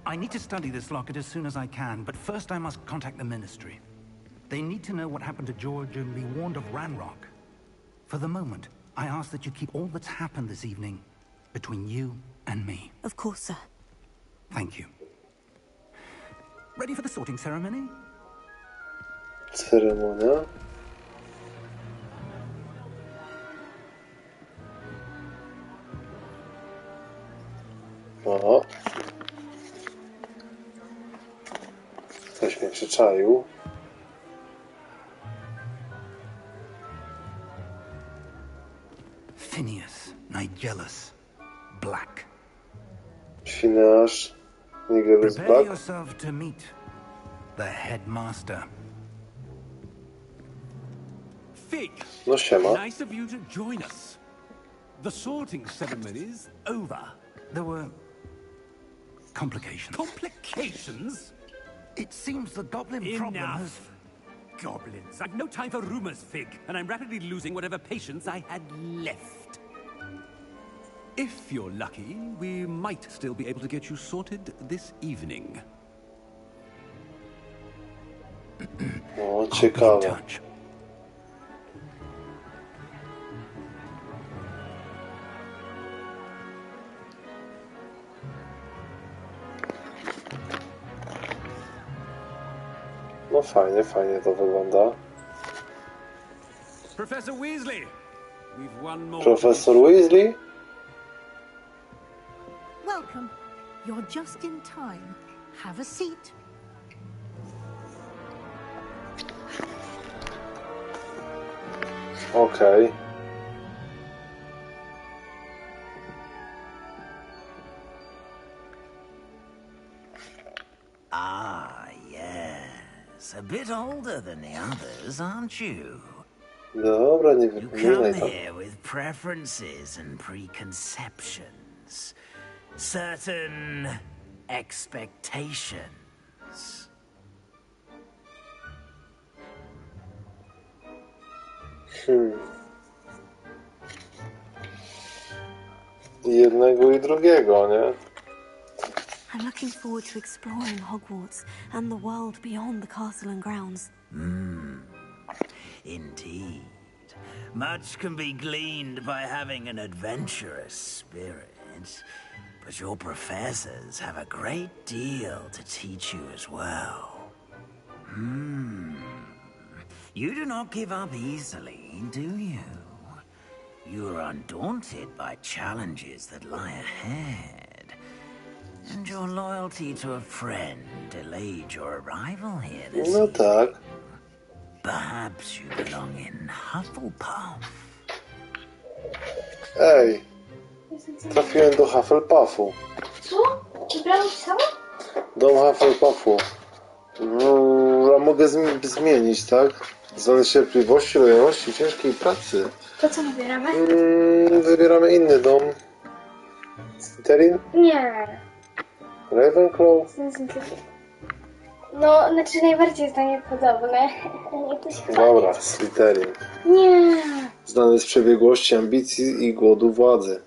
I need to study this locket as soon as I can, but first I must contact the Ministry. They need to know what happened to George and be warned of Ranrock. For the moment, I ask that you keep all that's happened this evening between you and me. Of course, sir. Thank you. Ready for the sorting ceremony? Ceremonia. O. Ktoś mnie przyczaił. Phineas, Nigellus, Black. Finasz. Nigelus Prepare Black. yourself to meet the headmaster. Fig, No siema. nice of you to join us. The sorting ceremony's over. There were complications. Complications? It seems the goblin problem has... Enough. Goblins. I've no time for rumors, Fig, and I'm rapidly losing whatever patience I had left. If you're lucky, we might still be able to get you sorted this evening. O, I'll be in ciekawe. touch. No fajnie, fajnie to wygląda. Professor Weasley, we've one more. Profesor Weasley? Welcome. You're just in time. Have a seat. Okej. Ah, yes. A bit older than the others, aren't you? Dobra, nie You wypominaj come tam. here with preferences and preconceptions. Certain expectations. Jednego i drugiego, nie? I'm looking forward to exploring Hogwarts and the world beyond the castle and grounds. Indeed. Much can be gleaned by having an adventurous spirit, but your professors have a great deal to teach you as well. You do not give up easily, do you? You are undaunted by challenges that lie ahead, and your loyalty to a friend delayed your arrival here this No evening. tak. Perhaps you belong in Hufflepuff. Ej, trafiłem do Hufflepuffu. Co? Wybrałam samo? Dom Hufflepuffu. A mogę zmienić, tak? Znany cierpliwości, lojalności, ciężkiej pracy. To co wybieramy? Wybieramy inny dom. Slytherin? Nie. Ravenclaw? No, znaczy najbardziej jest to niepodobne. Nie to się Dobra, Slytherin. Nie. Znany z przebiegłości, ambicji i głodu władzy.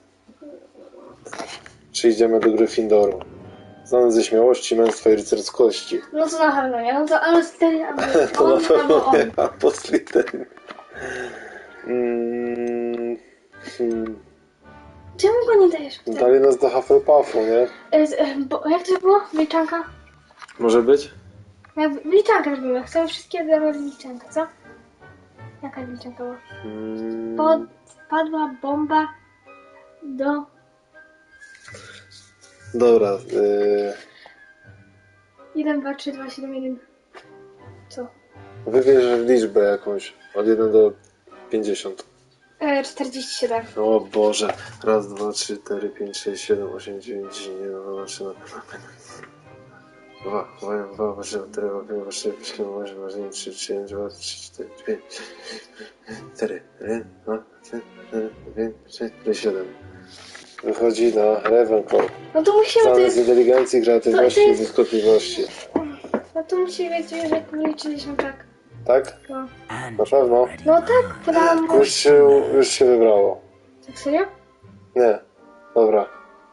Czy idziemy do Gryffindoru? Znany ze śmiałości, męstwa i rycerskości. No to na pewno nie. No to albo Slytherin, albo To na on, pewno albo on. nie, a po Slytherin. Czemu go nie dajesz? Dali nas do Hufflepuffu, nie? Jak to było? Wliczanka? Może być? Wliczankę robimy. Chcemy wszystkie dla wliczanka, co? Jaka wliczanka była? Padła bomba do... Dobra. 1, 2, 3, 2, 7, 1. Co? Wybierz liczbę jakąś. Od 1 do 50. 47. O Boże. 1, 2, 3, 4, 5, 6, 7, 8, 9, 10, 1, 2, 3, 2, 2, 3, 4, 5, 6, 7, 8, 9, 3, 3, 2, 3, 4, 5, 4, 1, 2, 3, 4, 5, 6, 7. Wychodzi na Ravenclaw. No to musimy... Znany z inteligencji, kreatywności i błyskotliwości. No to musi wiedzieć, że policzyliśmy tak. Tak? No, Na pewno. no tak, podałam mu... Już się wybrało. Tak serio? Nie. Dobra.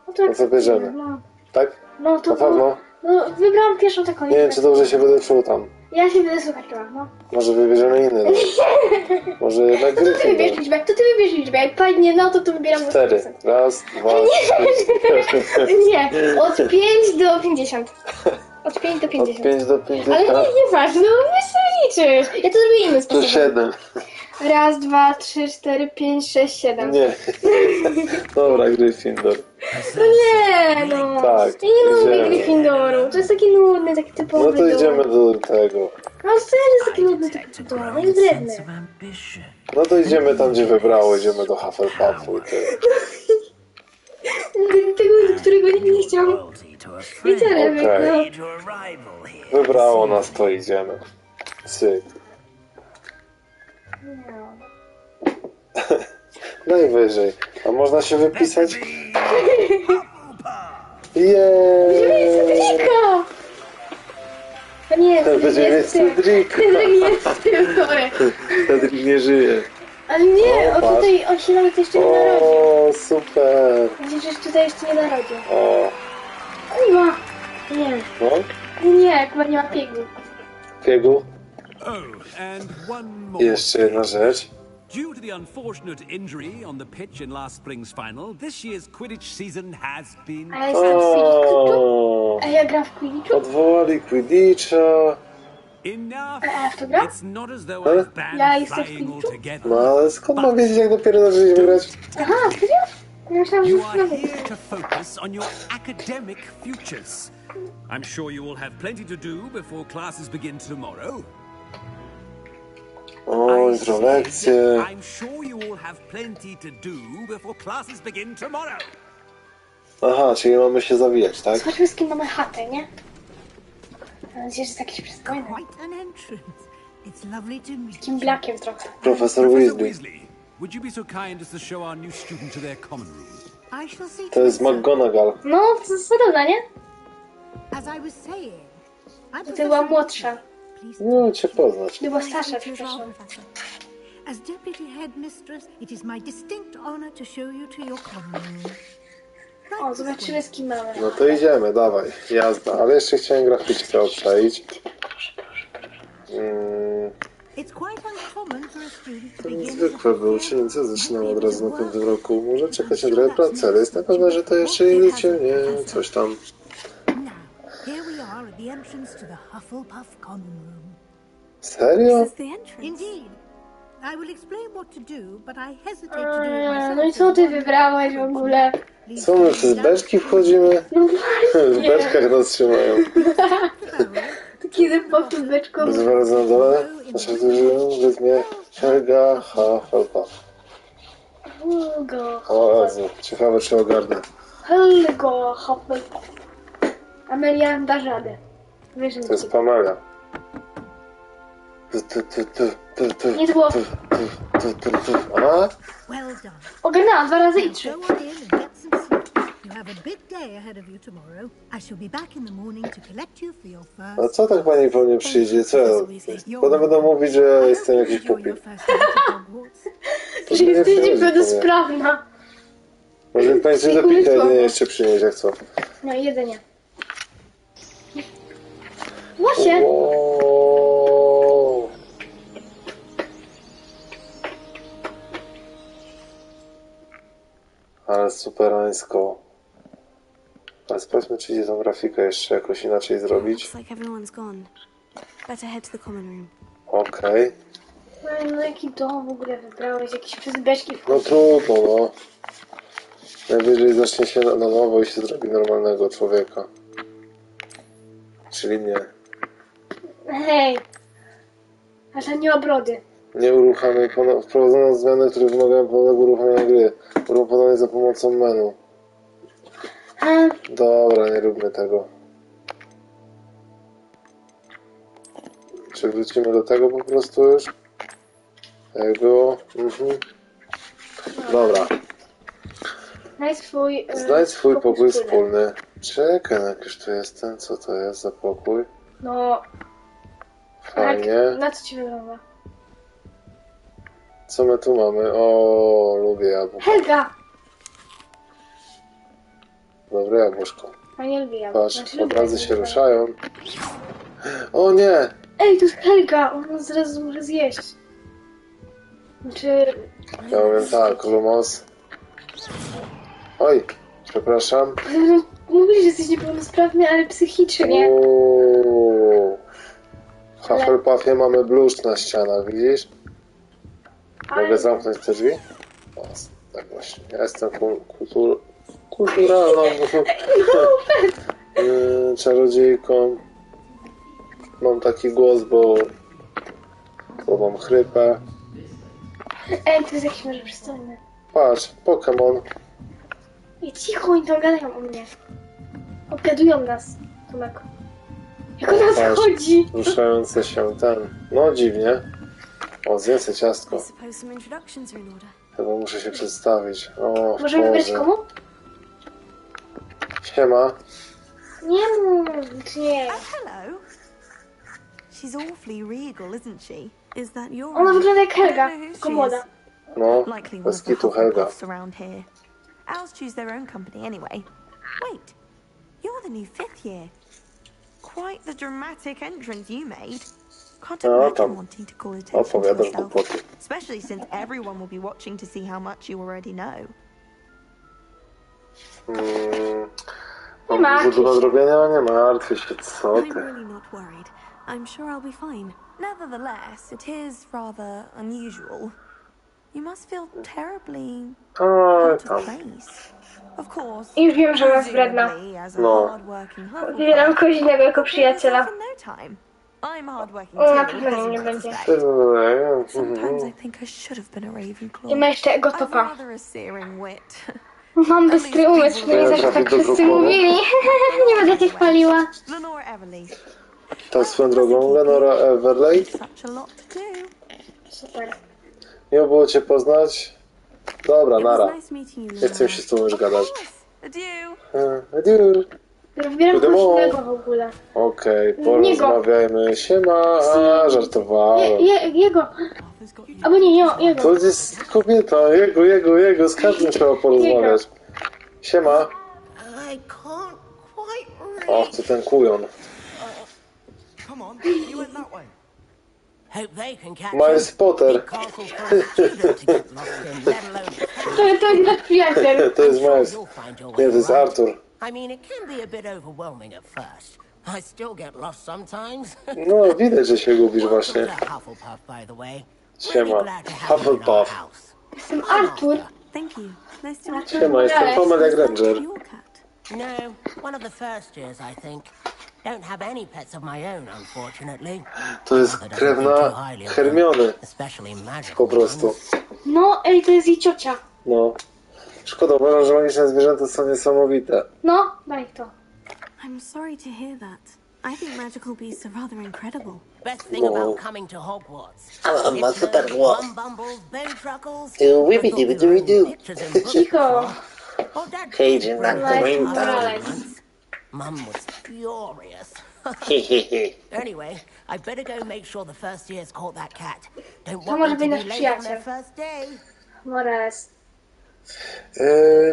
No to No to bierzemy. No, Tak? no to... Na pewno? No wybrałam pierwszą taką. Nie wiem, czy dobrze się będę czuł tam. Ja się będę słuchać chyba, no. Może wybierzemy inny. No. Może jednak No to ty wybierz Gryffindor. liczbę, to ty wybierz liczbę. Jak padnie no, to wybieram 4. 100%. Raz, dwa, trzy. Nie, od 5 do 50. Od 5 do Od 50. 5 do 50. Ale nie ważne, no wiesz co liczysz. Ja to zrobię inny To sposób. 7. Raz, 2, 3, 4, 5, 6, 7. Nie. Dobra, Gryffindor. No nie, no. Tak, Ja nie lubię idziemy. Gryffindoru. To jest taki nudny, taki typowy No to dom. idziemy do tego. No to jest taki nudny typowy dom. Jest wredny. No to idziemy tam, gdzie wybrało. Idziemy do Hufflepuffu i tyle. Tego, którego nikt nie chciał. I tyle, Okej. no. Wybrało nas, to idziemy. Cyk. Najwyżej. A można się wypisać? Jeee! Cedrika! To nie jest, Będziemy mieć jest tym. Cedrika. Cedric jest w tym, sorry. Cedric nie żyje. Ale nie, O, o tutaj on się nawet jeszcze nie narodził. O, super. Widzisz, że tutaj jeszcze nie narodził. O, Nie ma. Nie. no? Nie, chyba nie ma piegu. Piegu. Oh, and one more. Jeszcze jedna rzecz. Due to the unfortunate injury on the pitch in last spring's final, this year's Quidditch season has been... A ja jestem w Quidditchu? O, A ja gram w Quidditchu? odwołali Quidditcha. Enough. W to gra? It's not as though Ale? I've Ja banned jestem w flying Twitchu? altogether. No ale skąd mam wiedzieć, jak dopiero zaczęliśmy grać? Aha, serio? Ja myślałam, że You już are nawet. here to focus on your academic futures. I'm sure you will have plenty to do before classes begin tomorrow. O, I jutro said, lekcje. I'm sure you will have plenty to do before classes begin tomorrow. Aha, czyli mamy się zawijać, tak? Zobaczmy, z kim mamy chatę, nie? Mam nadzieję, że jest jakiś przystojny. Quite an entrance. It's lovely to meet Takim you. blakiem trochę. Profesor Professor Weasley. Weasley, would you be so kind as to show our new student to their common room? I shall see To jest McGonagall. No, to jest podobna, nie? As I was saying, I'm To była Professor młodsza. Please No, cię poznać. Była starsza, przepraszam. As deputy headmistress, it is my distinct honor to show you to your common room. O, zobaczymy, z kim mamy. No to idziemy, dawaj, jazda. Ale jeszcze chciałem graficzkę obczaić. It's quite uncommon for a student to begin Zwykłe by uczennica zaczynała od razu na 5. roku. Może czekać na trochę pracy, ale jest na pewno, że to jeszcze jej życie, nie? Coś tam. Now, here we are at the entrance to the Hufflepuff common room. Serio? This is the entrance. Indeed. I will explain what to do, but I hesitate to do it myself. No i co ty wybrałeś w ogóle? Co, my przez beczki wchodzimy? No W właśnie. beczkach nas trzymają. Kiedy po tym beczką... Zaraz na dole. Nasza drużyna weźmie Helga Hufflepuff. Helgo. O Jezu, ciekawe czy ogarnę. Helgo Hufflepuff. Amelia da radę. Wiesz, że To jest Pamela. Nie to było... A? Well done. Ogarnęłam 2 razy i Now 3. go on in and get some sleep. You have a big day ahead of you tomorrow. I shall be back in the morning to collect you for your A first... co tak pani po mnie przyjdzie? Co? Potem będą mówić, że jestem jakiś Enjoy pupil. your first night at Hogwarts. Że jesteś niepełnosprawna. Może mi pani coś do pika jedynie jeszcze przynieść, jak co? No i jedzenie. Właśnie. Wow. Ale superańsko. Ale sprawdźmy, czy idzie tą grafikę jeszcze jakoś inaczej zrobić. Looks like everyone's gone. Better head to the common room. Okej. No jaki dom w ogóle wybrałeś? Jakieś przez beczki No trudno, no. Najwyżej zacznie się na nowo i się zrobi normalnego człowieka. Czyli mnie. Hej. A to nie obrody. Nie uruchamiaj wprowadzono zmiany, które wymagają ponownego uruchamiania gry. Uruchomione za pomocą menu. Dobra, nie róbmy tego. Czy wrócimy do tego po prostu już? Jak było? Dobra. Znajdź swój pokój wspólny. Czekaj, no jak już tu jestem. Co to jest za pokój? No... Fajnie. Na co ci wygląda? Co my tu mamy? O, lubię jabłko. Helga! Dobre jabłuszko. A nie lubię jabłka. Patrz, obrazy się ruszają. O nie! Ej, to jest Helga! Ona zaraz może zjeść. Znaczy... Ja mówię tak, Lumos. Oj, przepraszam. Mówisz, że jesteś niepełnosprawny, ale psychicznie. W Hufflepuffie mamy bluszcz na ścianach, widzisz? Mogę zamknąć te drzwi? O, tak właśnie. Ja jestem kulturalną czarodziejką. Mam taki głos, bo mam chrypę. Ej, to jest jakiś może przystojny. Patrz, Pokémon. I cicho, oni tam gadają o mnie. Obgadują nas, Tomek. Jak o nas Patrz, chodzi? ruszające się ten. No dziwnie. O, zjedzę ciastko. I suppose some introductions are in order. Chyba muszę się przedstawić. O, Możemy wybrać komu? Siema. Nie mów, nie. Hello. She's awfully regal, isn't she? Is that your... Ona wygląda jak Helga, I don't know who tylko she młoda. is. No, Likely one bez of the kitu Helga. Hufflepuffs around here. Owls choose their own company anyway. Wait, you're the new 5th year. Quite the dramatic entrance you made. Can't No, imagine tam wanting to call attention to opowiadasz yourself. głupoty. Especially since everyone will be watching to see how much you already know. Mam dużo do nadrobienia, nie martwię się, co I'm ty. really not worried. I'm sure I'll be fine. Nevertheless, it is rather unusual. You must feel terribly out of place. Of course, Już wiem, że ona jest wredna. presumably as a hardworking Wybieram Hufflepuff, kogoś innego jako you'll prove przyjaciela. yourself in no time. I'm hardworking Na too, pewno as nie you might będzie. suspect. Sometimes I think I should have been a Ravenclaw. I ma jeszcze ego I've topa. rather a searing wit. Mam bystry umysł, nie zawsze tak wszyscy mówili. Nie będę cię chwaliła. Lenore Everly. Tak swoją drogą, Lenora Everley. Such a lot to do. Super. Miło było cię poznać. Dobra, It was nara. nice meeting you, Nie chcę się z tobą już gadać. Adieu. Adieu. Wybieram kogoś innego w ogóle. Okej, porozmawiajmy. Siema, a żartowałem. Jego. Albo nie, jego. To jest kobieta, jego, z każdym trzeba porozmawiać. Siema. O, co ten kujon. Miles Potter. To jest nasz przyjaciel. To jest Miles. Nie, to jest Arthur. I mean, it can be a bit overwhelming at first. I still get lost sometimes. No, widać, że się gubisz właśnie. Hufflepuff, by the way. Siema. Hufflepuff. Jestem Arthur. Thank you. Nice to meet Siema, jestem Pamela Granger. No, one of the first years, I think. Don't have any pets of my own, unfortunately. To jest krewna Hermiony. Especially magical Po prostu. No, ej, to jest jej ciocia. No. Szkoda, uważam, że magiczne zwierzęta są niesamowite. No, daj to. I'm sorry to hear that. I think magical beasts are rather incredible. Best thing about coming to Hogwarts. Ma super głos. Bumbles, bone truckles. Cicho. Cajun na Mum was furious. Anyway, I better go make sure the first years caught that cat. Don't To want może them być to nasz be late on przyjaciel. their first day. Morales.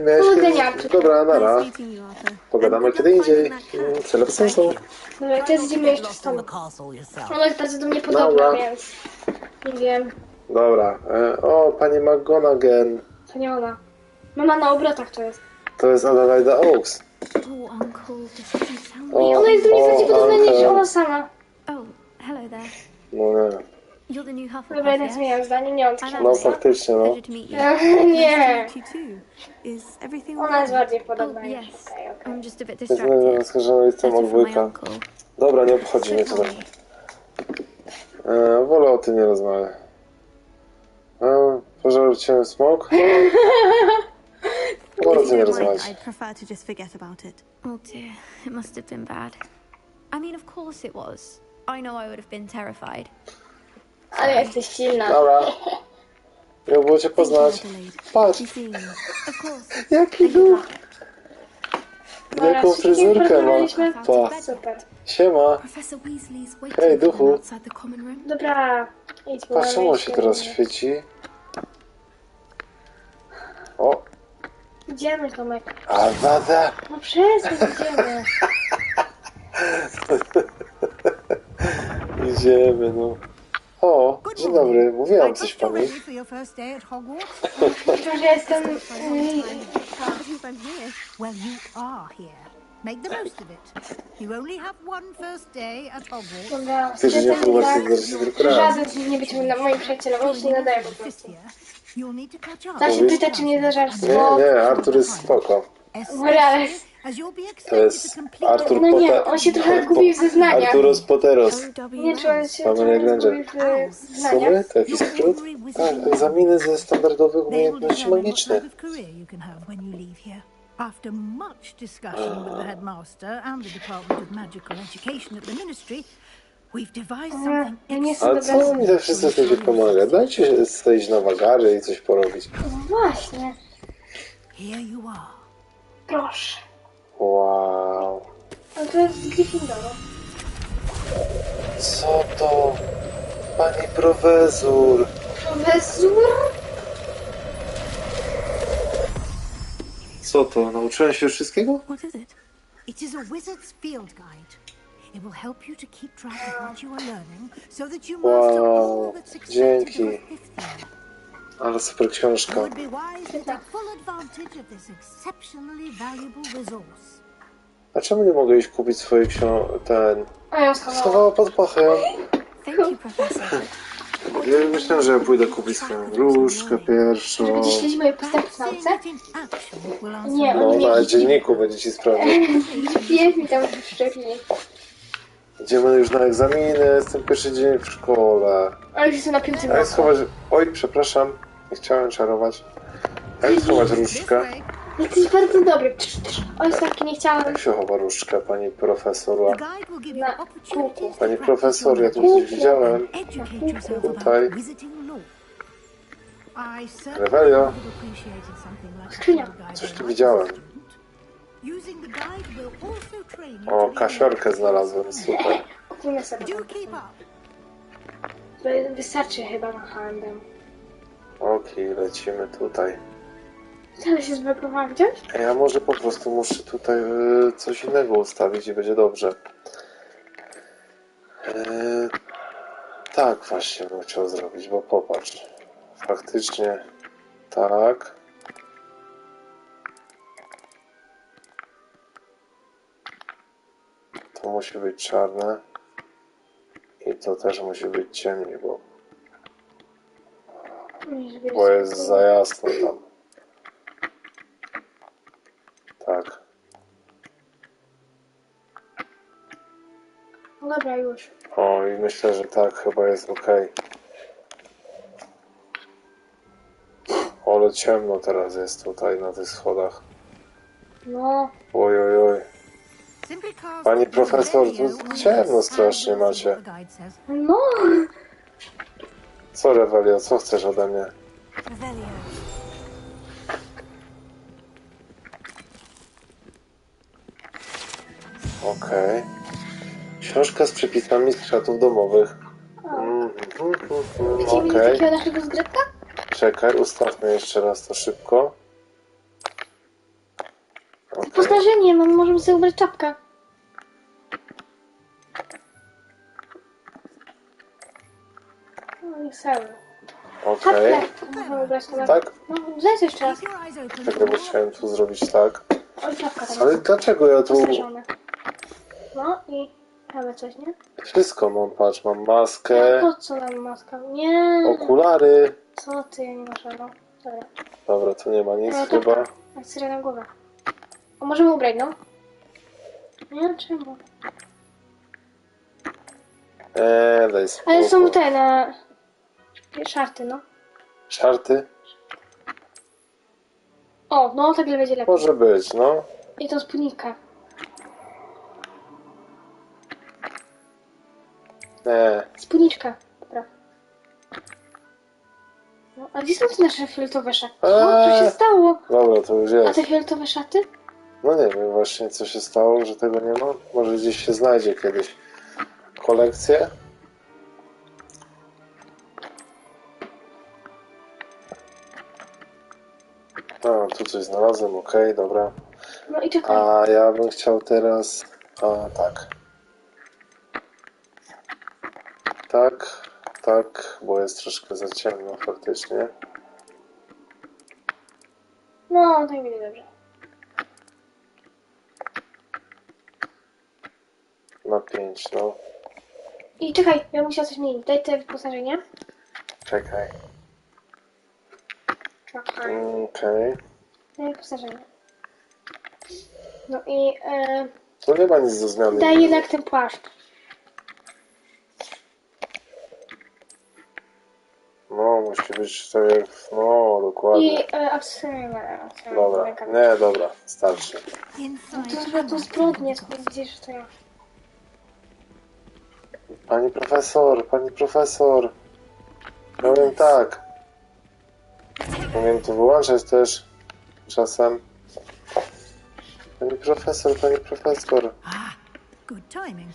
Miałeś kiedyś... Dobra, nara. Nice meeting you, Arthur. Pogadamy kiedy indziej. Cele w sensu. Dobra, teraz idziemy jeszcze z tobą. Ona jest bardzo do mnie podobna, Dobra. więc... Nie wiem. Dobra. O, pani McGonagall. To nie ona. Mama na obrotach to jest. To jest Adelaida Oaks. Oh, uncle, this doesn't sound O, I ona jest do mnie bardziej podobna niż Uncle. ona sama. Oh, hello there. No nie. You're the new Hufflepuff, Dobra, jednak yes? zmieniam zdanie, nie on takie. No faktycznie, no. Pleasure to meet you. Nie. Nice to meet you too. Is everything Ona jest alright? bardziej podobna. Oh, niż- yes. Okej, okej. I'm just a bit Jest distracted. skarżona jestem od Letter from my wujka. uncle. Dobra, nie obchodzi mnie to tak. Wolę o tym nie rozmawiać. Pożarł cię smok? Wolę o tym nie rozmawiać. I'd prefer to just forget about it. Oh dear, it must have been bad. I mean, of course it was. I know I would have been terrified. Ale jesteś silna. Dobra. Miło było cię Thank you, poznać. Adelaide. Patrz, Be seeing you. Of course. jaki duch. Jaką fryzurkę ma. Pa. Super. Siema. Professor Weasley's waiting Hej, for them duchu. outside the common room. Dobra, idź, bo Patrz, czemu mamy się teraz jeszcze- świeci? O, Idziemy, Tomek. Awada. No przestań, idziemy. Idziemy, no. O, dzień dobry. Mówiłam coś You're pani. ready for your first day at Hogwarts? To, że jestem... I'm here. Well, you are here. Make the most of it. You only have one first day at Hogwarts. Dobra, Ty, że nie próbować się tylko raz. żaden z nich nie być moim przyjacielem, on się nie nadaje po prostu. You'll need to catch up. Zawsze pyta, czy nie zażarstwo. Nie, Artur jest spoko. Morales. As you'll be To expected jest to complete Artur No nie, Potter. on się trochę gubi w zeznaniach. Arturos Poteros. Nie, czy on się Pamela trochę Granger. gubi w Sumy? zeznaniach. To jakiś skrót? Tak, egzaminy ze standardowych They will umiejętności determine what magicznych. type of career you can have when you leave here. After much discussion with the headmaster and the Department of Magical Education at the Ministry, we've devised something Ja nie jestem Ale dobra. co mi tak wszyscy chcecie pomagać? Dajcie się stać na wagary i coś porobić. No właśnie, Here you are. proszę. Wow. Ale to jest z Gryffindoru. Co to? Pani profesor. Profesor? Co to? Nauczyłem się wszystkiego? What is it? It is a wizard's field guide. It will help you to keep track of what you are learning so that you master Wow, all that's expected dzięki. of a fifth year. Ale super książka. It would be wise to take full advantage of this exceptionally valuable resource. A czemu nie mogę iść kupić swojej ten... A ja Schowała pod pachę. Thank you, Professor. Ja myślałem, że ja pójdę kupić swoją różdżkę pierwszą. Że będzie śledzić moje postępy w nauce? Nie, No, oni na mnie dzienniku będzie ci sprawdzać. GPS mi tam wszczepili. Idziemy już na egzaminy, jestem pierwszy dzień w szkole. Ale już jestem na 5 Jak roku. schować... Oj, przepraszam, nie chciałem czarować. Jak schować różdżkę? Jesteś bardzo dobry. Oj, sorki, nie chciałam. Jak się chowa różdżkę, pani profesor? Na kółku. Pani profesor, ja tu coś widziałem. Tutaj. Rewelio. Skrzynia. Coś tu widziałem. O, kasiorkę znalazłem, super. Kupujmy sobie. Wystarczy chyba na handel. Okej, lecimy tutaj. Ale się zblokowała gdzieś? Ja może po prostu muszę tutaj coś innego ustawić i będzie dobrze. Tak właśnie bym chciał zrobić, bo popatrz. Faktycznie tak. To musi być czarne. I to też musi być ciemniej, bo jest za jasno tam. Tak. No dobra, już. O, i myślę, że tak chyba jest ok. Ale ciemno teraz jest tutaj na tych schodach. No. Oj, oj, oj. Pani profesor, tu ciemno strasznie macie. No. Co, Revelio, co chcesz ode mnie? Okej. Książka z przepisami z kwiatów domowych. Chcecie mi takiego naszego zgrypka? Czekaj, ustawmy jeszcze raz to szybko. Wyposażenie, no możemy sobie ubrać czapkę. No i sobie. Okej. Możemy ubrać to. Tak? No, zlecę jeszcze raz. Czekaj, bo chciałem tu zrobić tak. Oj, czapka tam Ale jest. dlaczego ja tu... Wyposażone. No i mamy coś, nie? Wszystko mam, patrz, mam maskę, Po co nam maska? Nie. okulary. Co ty, ja nie masz żadną. Dobra. Dobra, tu nie ma nic Ale chyba. czapka. Jak syria na głowę. O, możemy ubrać, no? Nie, czemu? Daj spokój. Ale są te na... szarty, no. Szarty? O, no tak będzie lepiej. Może być, no. I to spódnika. Spódniczka. Dobra. No, a gdzie są te nasze fioletowe szaty? Co się stało? Dobra, to już A jest. te fioletowe szaty? No nie wiem właśnie co się stało, że tego nie ma. Może gdzieś się znajdzie kiedyś kolekcję. A, tu coś znalazłem, okej, dobra. No i czekaj. A ja bym chciał teraz... A, tak. Tak, bo jest troszkę za ciemno faktycznie. No, tak będzie dobrze. Na 5, no. I czekaj, ja musiała coś zmienić. Daj te wyposażenie. Czekaj. Czekaj. Okej. Daj wyposażenie. No i... Tu nie ma nic do zmiany. daj jednak ten płaszcz. No, musi być tak jak... No, dokładnie. I akcesoria. Dobra, nie, dobra, starczy. No to zbrodnie, skoro widzisz, że to ja. Pani profesor. Powiem tak. Umiem tu wyłączać też czasem. Pani profesor. Good timing.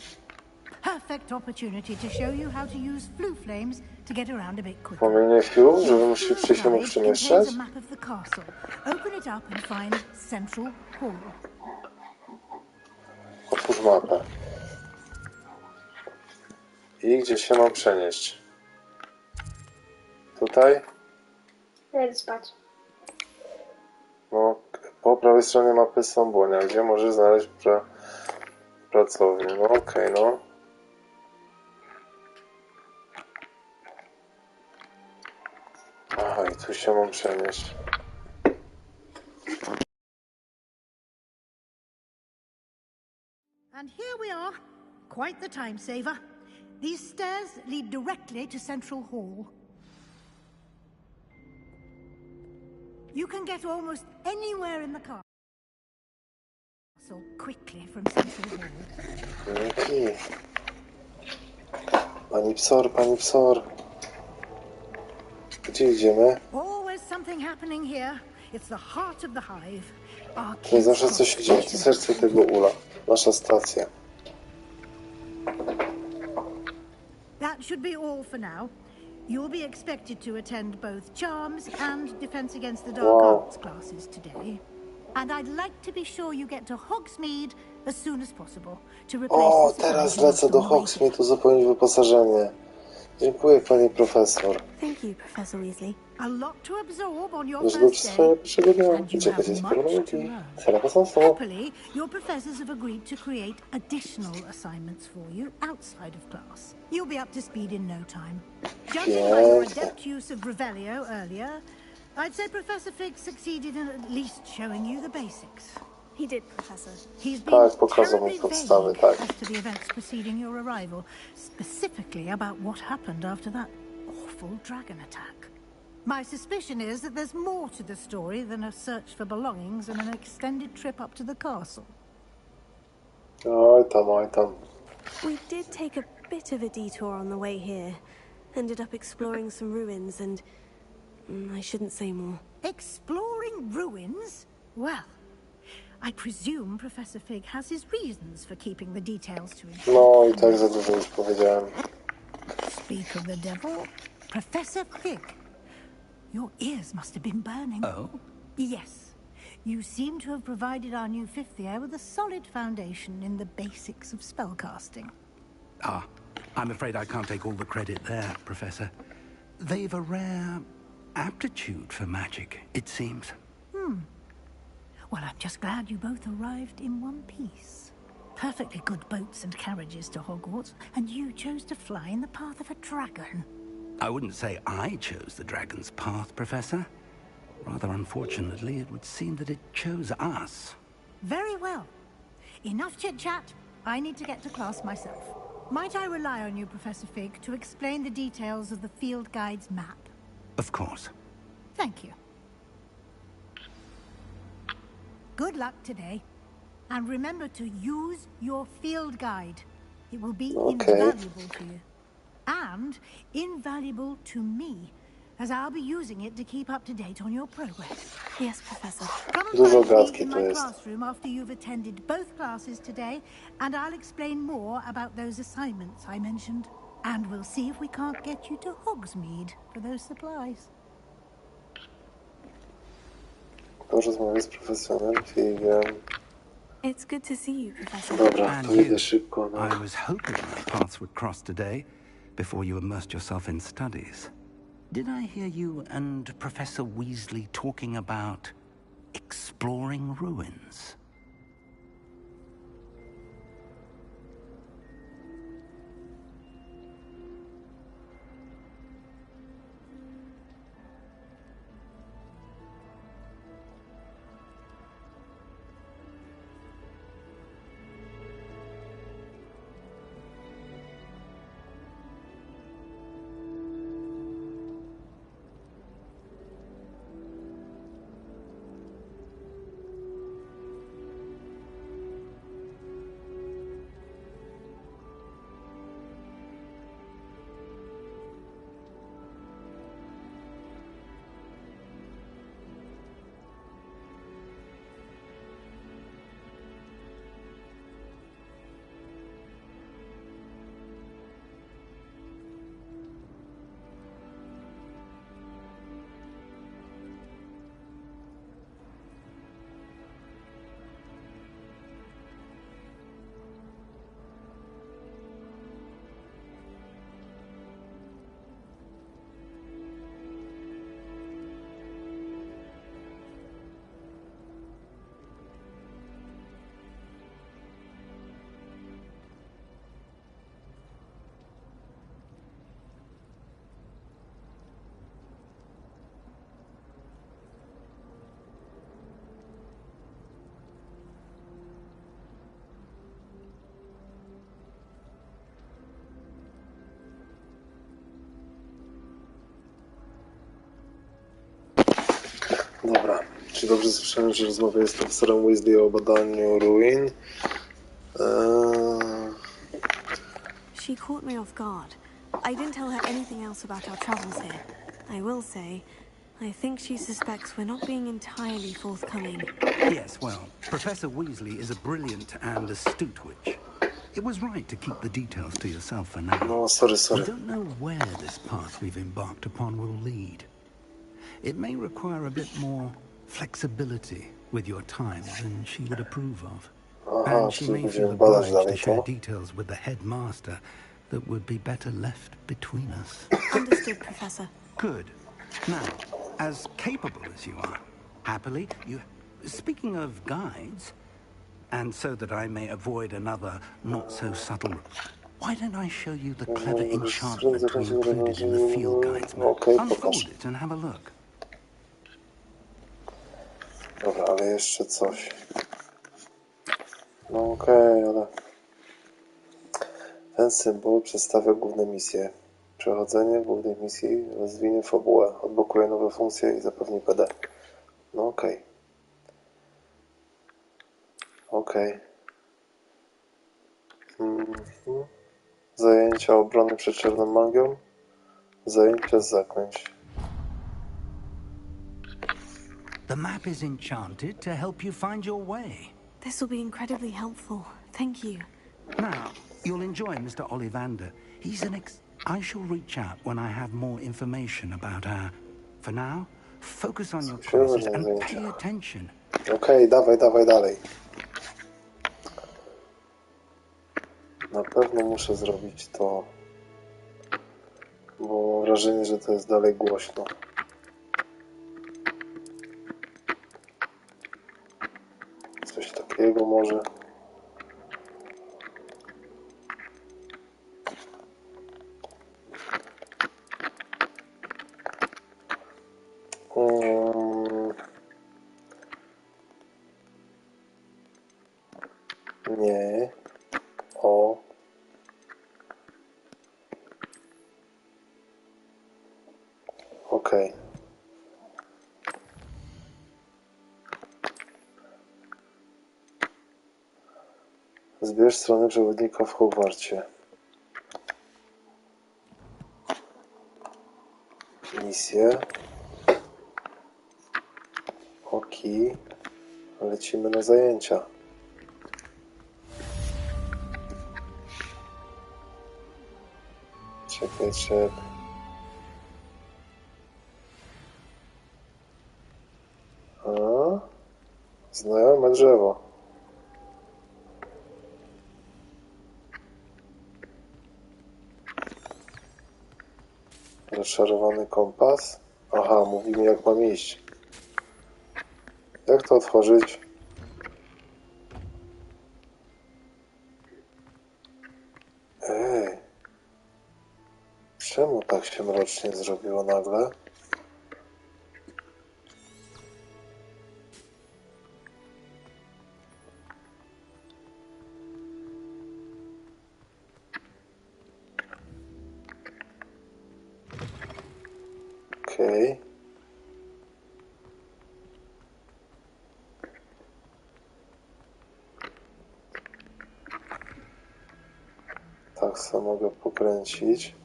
Perfect opportunity to show you how to use flue flames to get around a bit quicker. Płomienie fiu, żebym się mógł przemieszczać? Contains a map of the castle. Open it up and find Central Hall. Otwórz mapę. I gdzie się mam przenieść? Tutaj? Ja idę spać. No, po prawej stronie mapy są błonia, gdzie możesz znaleźć pracownię. No okej, no. Aha, i tu się mam przenieść. And here we are. Quite the time saver. These stairs lead directly to Central Hall. You can get almost anywhere in the castle quickly from Central Hall. Dzięki. Pani Psor. Gdzie idziemy? Always something happening here. It's the heart of the hive. Our Tu zawsze coś się dzieje. To serce tego ula. Nasza stacja. That should be all for now. You'll be expected to attend both Charms and Defense Against the Dark Arts classes today. And I'd like to be sure you get to Hogsmeade as soon as possible to replace O, the teraz survivors lecę do from the Hogsmeade uzupełnić wyposażenie. Dziękuję, pani profesor. Thank you, Professor Weasley. A lot to absorb on your Już first przez day. swoje pierwszego dnia. And you Czekać have jest much pełno to ludzi. learn. Seraka są. Happily, your professors have agreed to create additional assignments for you outside of class. You'll be up to speed in no time. Judging by your adept use of Revelio earlier, I'd say Professor Fig succeeded in at least showing you the basics. He did, Professor. He's been Tak, pokazał mi terribly podstawy, vague tak. as to the events preceding your arrival, specifically about what happened after that awful dragon attack. My suspicion is that there's more to the story than a search for belongings and an extended trip up to the castle. Oj tam. We did take a bit of a detour on the way here. Ended up exploring some ruins and... I shouldn't say more. Exploring ruins? Well, I presume Professor Fig has his reasons for keeping the details to himself. No i tak za dużo już powiedziałem. Speak of the devil, Professor Fig. Your ears must have been burning. Oh? Yes. You seem to have provided our new fifth year with a solid foundation in the basics of spellcasting. Ah, I'm afraid I can't take all the credit there, Professor. They've a rare aptitude for magic, it seems. Well, I'm just glad you both arrived in one piece. Perfectly good boats and carriages to Hogwarts, and you chose to fly in the path of a dragon. I wouldn't say I chose the dragon's path, Professor. Rather unfortunately, it would seem that it chose us. Very well. Enough chit-chat. I need to get to class myself. Might I rely on you, Professor Fig, to explain the details of the field guide's map? Of course. Thank you. Good luck today. And remember to use your field guide. It will be invaluable to you. And invaluable to me, as I'll be using it to keep up to date on your progress. Yes, Professor. Come and Dużo find me gadki in tu my jest. classroom after you've attended both classes today, and I'll explain more about those assignments I mentioned. And we'll see if we can't get you to Hogsmeade for those supplies. Porozmawiać z profesorem Figiem. It's good to see you, Professor. Dobra, And to idę you. szybko, no. I was hoping our paths would cross today, before you immersed yourself in studies. Did I hear you and Professor Weasley talking about exploring ruins? Dobra. Czy dobrze słyszałem, że rozmawiałeś z profesorem Weasley o badaniu ruin? She caught me off guard. I didn't tell her anything else about our travels here. I will say, I think she suspects we're not being entirely forthcoming. Yes, well, Professor Weasley is a brilliant and astute witch. It was right to keep the details to yourself for now. No, sorry. We don't know where this path we've embarked upon will lead. It may require a bit more flexibility with your time than she would approve of. And she may feel obliged to share details with the headmaster that would be better left between us. Understood, Professor. Good. Now, as capable as you are, happily, you... Speaking of guides, and so that I may avoid another not-so-subtle... Why don't I show you the clever enchantment we included in the field guides map? Unfold it and have a look. Dobra, ale jeszcze coś. No okej, ale... Ten symbol przedstawia główne misje. Przechodzenie głównej misji rozwinie fabułę, odblokuje nowe funkcje i zapewni PD. No okej. Zajęcia obrony przed czarną magią. Zajęcia z zaklęć. The map is enchanted to help you find your way. This will be incredibly helpful. Thank you. Now, you'll enjoy Mr. Ollivander. He's an I shall reach out when I have more information about her. For now, focus on your classes and pay attention. Okej, dawaj dalej. Na pewno muszę zrobić to, bo mam wrażenie, że to jest dalej głośno. Coś takiego może. Nie. O. Okej. Zbierz stronę przewodnika w Hogwarcie. Misje. Okej. Lecimy na zajęcia. Czekaj. Znajome drzewo. Rozczarowany kompas. Aha, mówi mi jak mam iść. Jak to otworzyć? Czemu tak się mrocznie zrobiło nagle? Okej. Tak samo mogę pokręcić.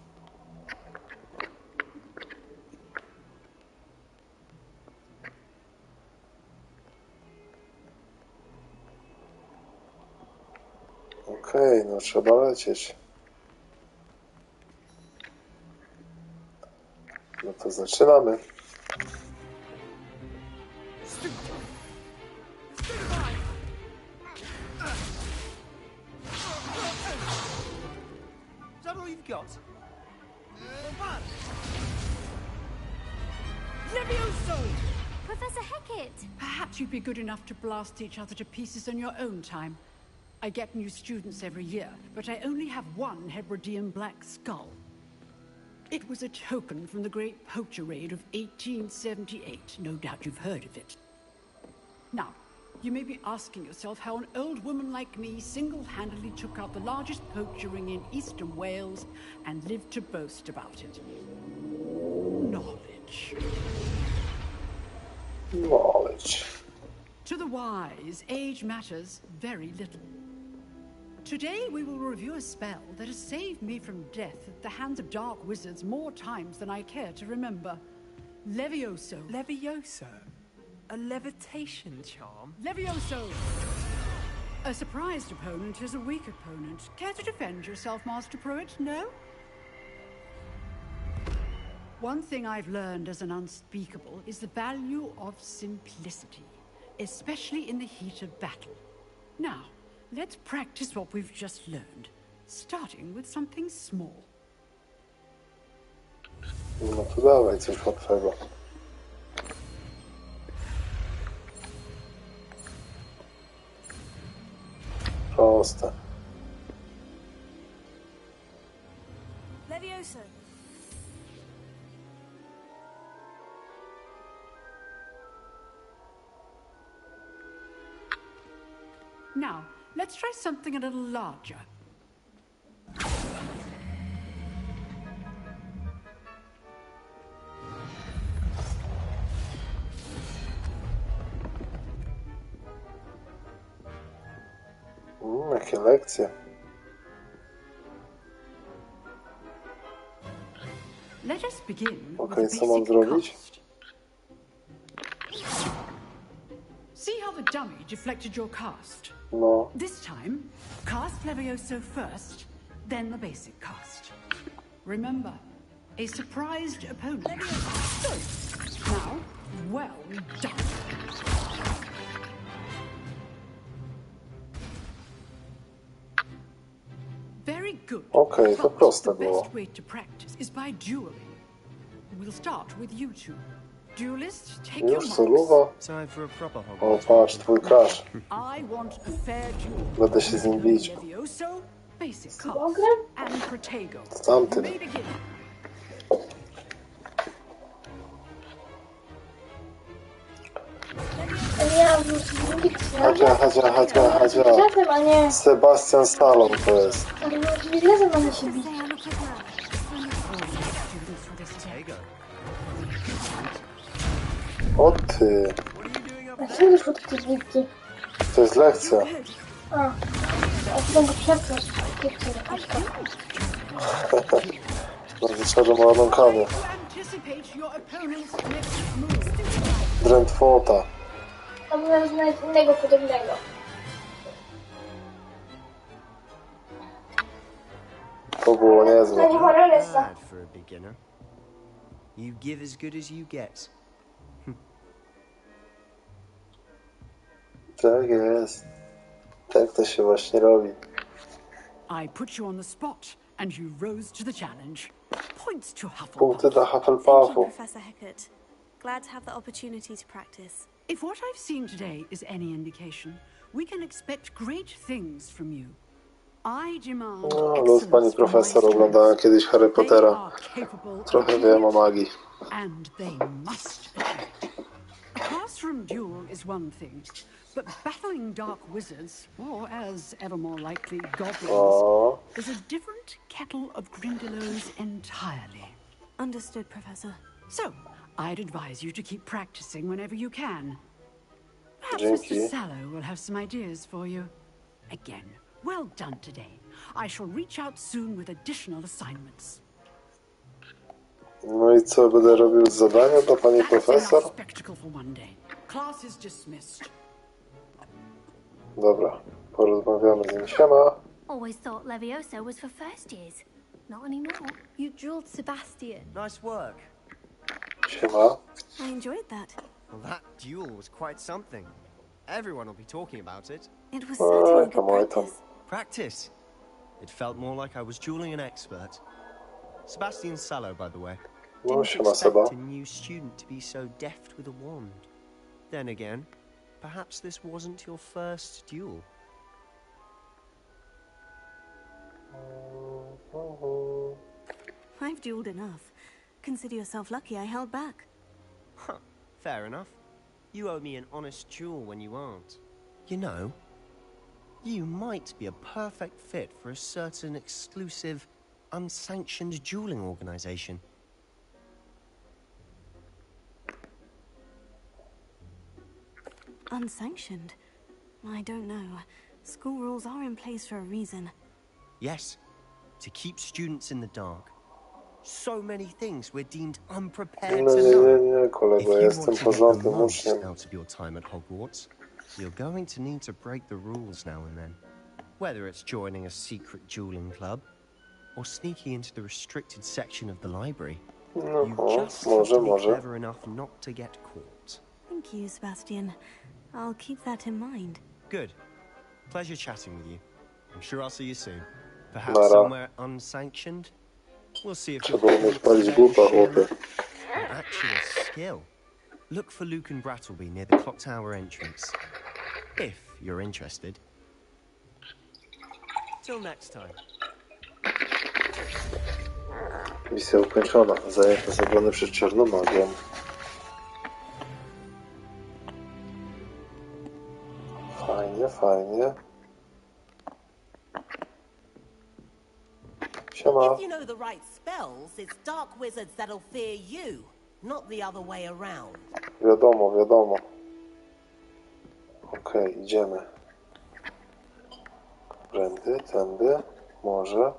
Okej, no trzeba lecieć. No to zaczynamy. Is that all you've got? Levioso! Professor Hecat! Perhaps you'd be good enough to blast each other to pieces on your own time. I get new students every year, but I only have one Hebridean black skull. It was a token from the Great Poacher Raid of 1878. No doubt you've heard of it. Now, you may be asking yourself how an old woman like me single-handedly took out the largest poacher ring in eastern Wales and lived to boast about it. Knowledge. Knowledge. To the wise, age matters very little. Today we will review a spell that has saved me from death at the hands of dark wizards more times than I care to remember. Levioso. Levioso? A levitation charm? Levioso! A surprised opponent is a weak opponent. Care to defend yourself, Master Pruitt? No? One thing I've learned as an unspeakable is the value of simplicity, especially in the heat of battle. Now, let's practice what we've just learned, starting with something small. No to dawaj coś łatwego. Proste. Levioso. Now, let's try something a little larger. Jakie lekcje. Let us begin with Okej, the co mam basic zrobić? cast. See how the dummy deflected your cast? No. This time, cast Levioso first, then the basic cast. Remember, a surprised opponent. Good. Now, well done. Very good. Okej, to But proste the było. best way to practice is by dueling. We'll start with you two. Duelists, take your Już marks. soluwa? Time for a proper O, Hogwarts. patrz, twój crash. I want a fair duel. Będę się z nim bić. Levioso, basic cast, Ogrem? and Protego. Z tamtym. You may begin. Ja w Hadzia. razem, a nie... Sebastian Salon to jest. Ale razem, a nie się bić. O ty. Dlaczego doszło do tej bitki? To jest lekcja. A, będę przepłać. Bardzo czarnomalowaną kawę. Anticipate your opponent's next move. Drętwota. Albo znaleźć innego podobnego. To było To niezłe. nie ma relesa. Bad for a beginner. You give as good as you get. Tak jest. Tak to się właśnie robi. I put you on the spot, and you rose to the challenge. Points to Punkty Hufflepuff. dla Thank you, Hufflepuffu. Professor Hecat. Glad to have the opportunity to practice. If what I've seen today is any indication, we can expect great things from you. I demand No, luz pani excellence from my profesor oglądała students. kiedyś Harry They Pottera. are capable Trochę of wiem o magii. and they must achieve. A classroom duel is one thing, but battling dark wizards, or as ever more likely goblins, O, is a different kettle of Grindylows entirely. Understood, Professor. So, I'd advise you to keep practicing whenever you can. Perhaps Dzięki. Mr. Sallow will have some ideas for you. Again, well done today. I shall reach out soon with additional assignments. no i co, będę robił zadania dla pani That's profesor? enough spectacle for one day. Class is dismissed. Dobra, porozmawiamy z nim. Siema. Always thought Levioso was for first years. Not anymore. You dueled Sebastian. Nice work. Siema. I enjoyed that. Well, that duel was quite something. Everyone will be talking about it. It was certainly good come on, practice. Practice. It felt more like I was dueling an expert. Sebastian Sallow, by the way. No, Didn't siema, expect Seba. a new student to be so deft with a wand. Then again, perhaps this wasn't your first duel. I've dueled enough. Consider yourself lucky I held back. Huh, fair enough. You owe me an honest duel when you aren't. You know, you might be a perfect fit for a certain exclusive, unsanctioned dueling organization. Unsanctioned? I don't know. School rules are in place for a reason. Yes, to keep students in the dark. So many things we're deemed unprepared No to nie, know. nie, kolego, If you jestem want to get the porządnym most uczniem. out of your time at Hogwarts, you're going to need to break the rules now and then. Whether it's joining a secret dueling club, or sneaking into the restricted section of the library, you just have to be clever enough not to get caught. Thank you, Sebastian. I'll keep that in mind. Good. Pleasure chatting with you. I'm sure I'll see you soon. Perhaps somewhere unsanctioned? We'll see if you're an actual skill. Look for Luke and Brattleby near the clock tower entrance. If you're interested. Till next time. Misja ukończona. Zajęte zabrane przez czarnomagię. Fajnie, fajnie. Siema. If you know the right spells, it's dark wizards that'll fear you, not the other way around. Wiadomo, wiadomo. Okej, idziemy. Prędy, tędy, może.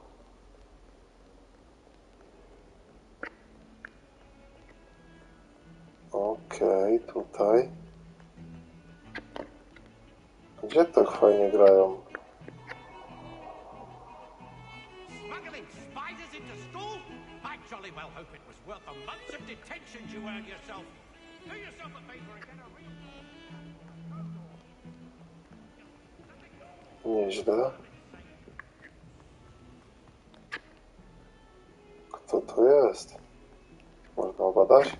Okej, tutaj. Gdzie tak fajnie grają? Smuggling spiders into school? I jolly well hope it was worth the months of detention you earned yourself. Do yourself a favor and get a real... Nieźle. Kto to jest? Można obadać?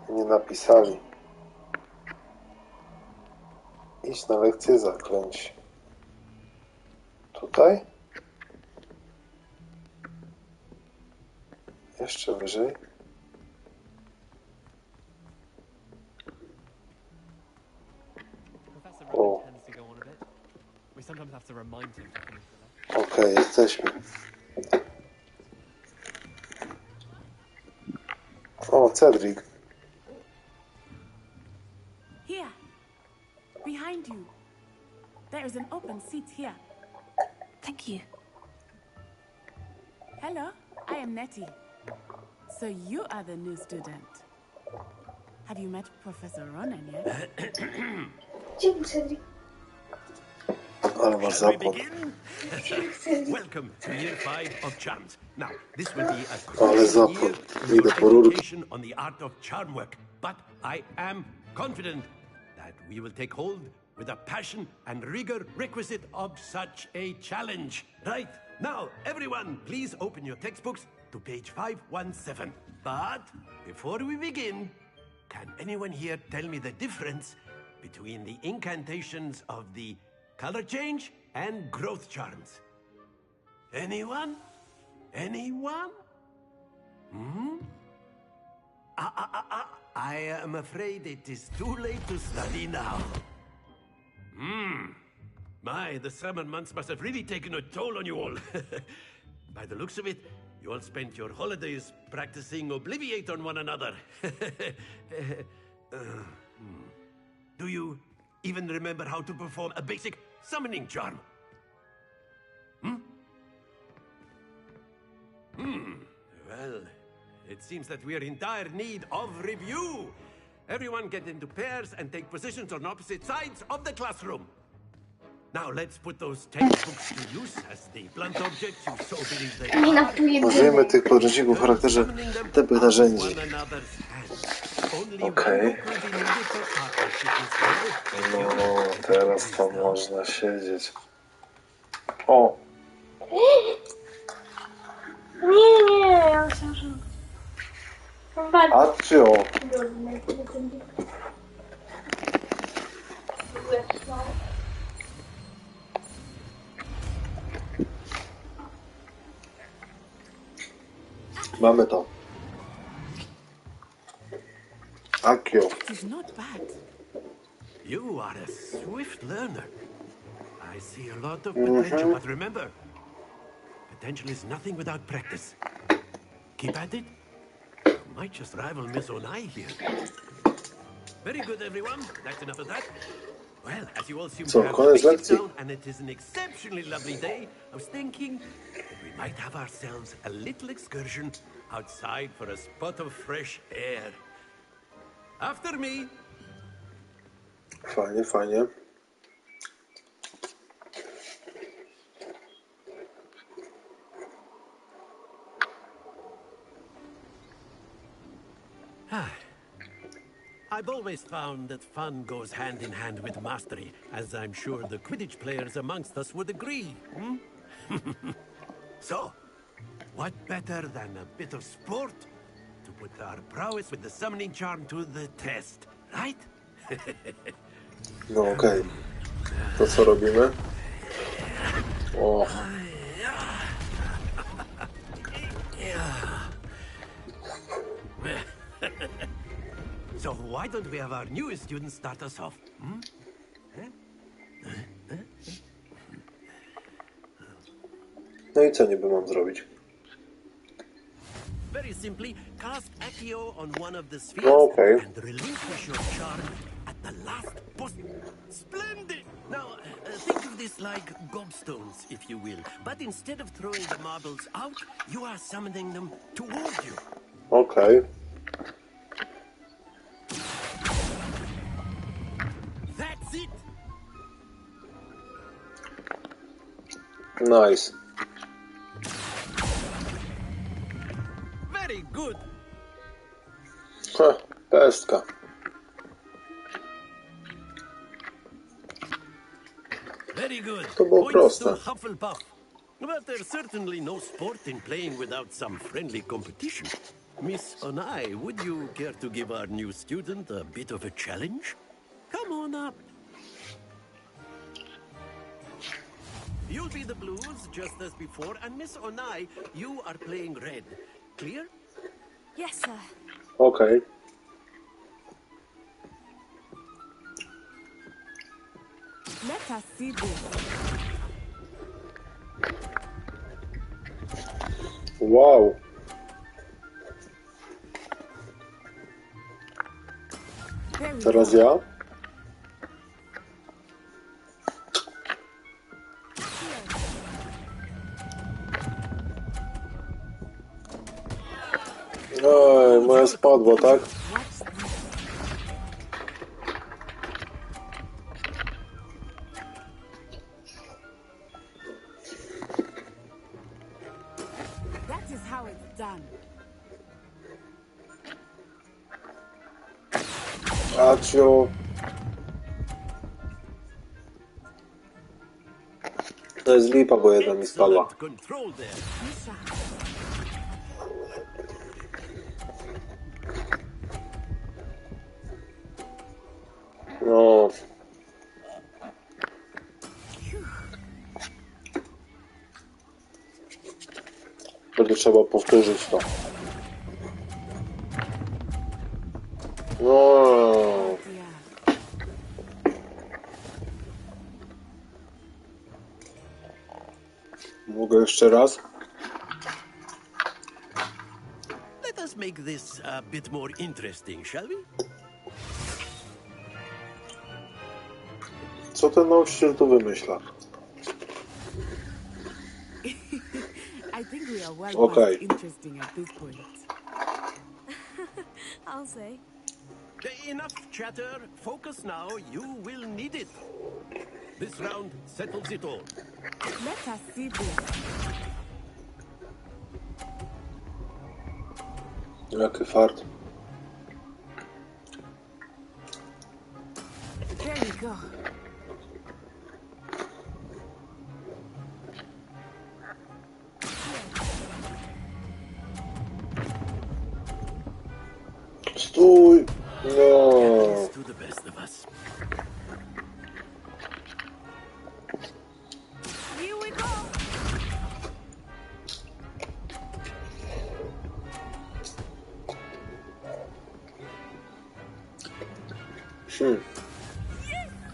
Nie napisali. Idź na lekcję zaklęć. Tutaj? Jeszcze wyżej. O. Okej, jesteśmy. O, Cedric. Here, behind you. There is an open seat here. Thank you. Hello, I am Nettie. So you are the new student. Have you met Professor Ronan yet? Ale masz zapłon. Welcome to Year 5 of Charms. Now, this will be a Ale crucial zapłon. year Idę for po rurkę. education on the art of charm work. But I am confident that we will take hold with the passion and rigor requisite of such a challenge. Right, now, everyone, please open your textbooks to page 517. But before we begin, can anyone here tell me the difference between the incantations of the color change and growth charms? Anyone? Anyone? I am afraid it is too late to study now. My, the summer months must have really taken a toll on you all. By the looks of it, you all spent your holidays practicing Obliviate on one another. Do you even remember how to perform a basic summoning charm? Well, it seems that we are in dire need of review. Everyone get into pairs and take positions on opposite sides of the classroom. Now let's put those textbooks to use as the blunt objects you so believe they are. Użyjmy tych podręczników w charakterze tępych narzędzi. Okej. No, teraz to można siedzieć. O! Nie, ja myślałam, że... Accio! Mamy to. Accio. It is not bad. You are a swift learner. I see a lot of potential, but remember, potential is nothing without practice. Keep at it. might just rival Miss Onai here. Very good, everyone. That's enough of that. Well, as you all seem to have the basics down, and it is an exceptionally lovely day, I was thinking that we might have ourselves a little excursion outside for a spot of fresh air. After me. Fajnie, fajnie. I've always found that fun goes hand in hand with mastery, as I'm sure the Quidditch players amongst us would agree. So, what better than a bit of sport to put our prowess with the summoning charm to the test, right? No okej. To co robimy? O. So why don't we have our newest student start us off? No i co niby mam zrobić? Very simply, cast Accio on one of the spheres and relinquish your charm at the last post. Splendid! Now, think of this like gobstones, if you will. But instead of throwing the marbles out, you are summoning them toward you. Okay. That's it! Nice. Very good. Pestka. Very good. To było proste. Hufflepuff. But there's certainly no sport in playing without some friendly competition. Miss Onai, would you care to give our new student a bit of a challenge? Come on up. You'll be the blues, just as before, and Miss Onai, you are playing red. Clear? Yes, sir. Okay. Let us see this. Wow. Teraz ja? Ej, moja spadła, tak? That is how it's done. Acio. To jest lipa, bo jedna mi spadła. No. Będzie trzeba powtórzyć to. No. Mogę jeszcze raz? Let us make this a bit more interesting, shall we? Co ten nauczyciel tu wymyśla? I think we are well Okay. past interesting at this point. I'll say. Enough chatter. Focus now. You will need it. This round settles it all. Let us see this. Jaki fart. There we go. Stój! No. To the best of us. Here we go.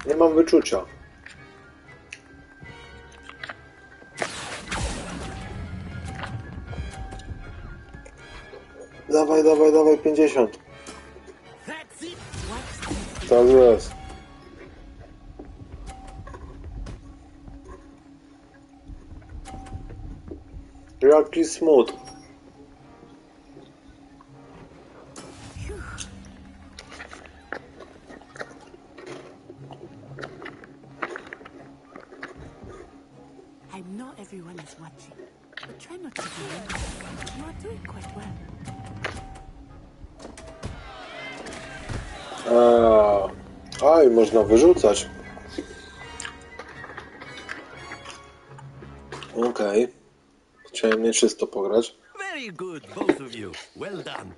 Nie mam wyczucia. Dawaj, dawaj, dawaj, 50. Tak jest. Jaki smut. I know everyone is watching, but try not to be angry. You are doing quite well. Aj, można wyrzucać. Okej. Chciałem nieczysto pograć. Very good, both of you. Well done.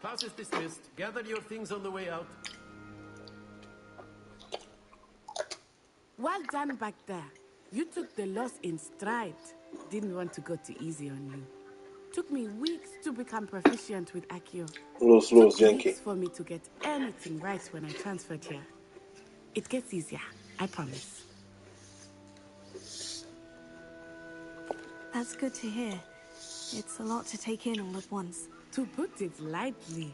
Class is dismissed. Gather your things on the way out. Well done back there. You took the loss in stride. Didn't want to go too easy on you. Took me weeks to become proficient with Accio. Luz, Took dzięki. weeks for me to get anything right when I transferred here. It gets easier, I promise. That's good to hear. It's a lot to take in all at once. To put it lightly,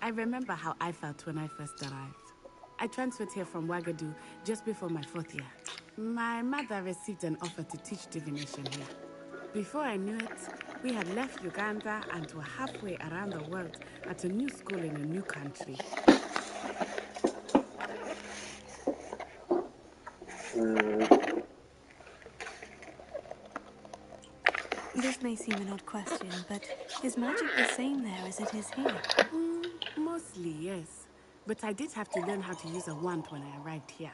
I remember how I felt when I first arrived. I transferred here from Ouagadougou just before my 4th year. My mother received an offer to teach divination here. Before I knew it, we had left Uganda and were halfway around the world at a new school in a new country. This may seem an odd question, but is magic the same there as it is here? Mostly, yes. But I did have to learn how to use a wand when I arrived here.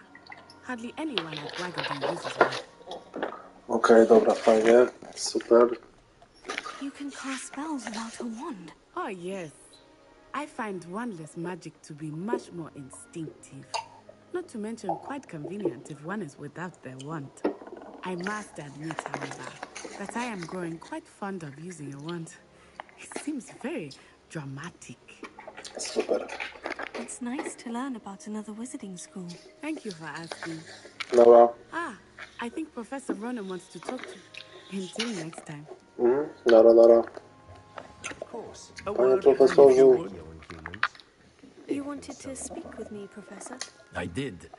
Hardly anyone at Ouagadougou uses one. Okej, dobra, fajnie. Super. You can cast spells without a wand. Oh, yes. I find wandless magic to be much more instinctive. Not to mention quite convenient if one is without their wand. I must admit, however, that I am growing quite fond of using a wand. It seems very dramatic. Super. It's nice to learn about another wizarding school. Thank you for asking. Dobra. I think Professor Ronan wants to talk to you. Until next time. Nara, nara. Panie profesorzu. You wanted to speak with me, Professor? I did.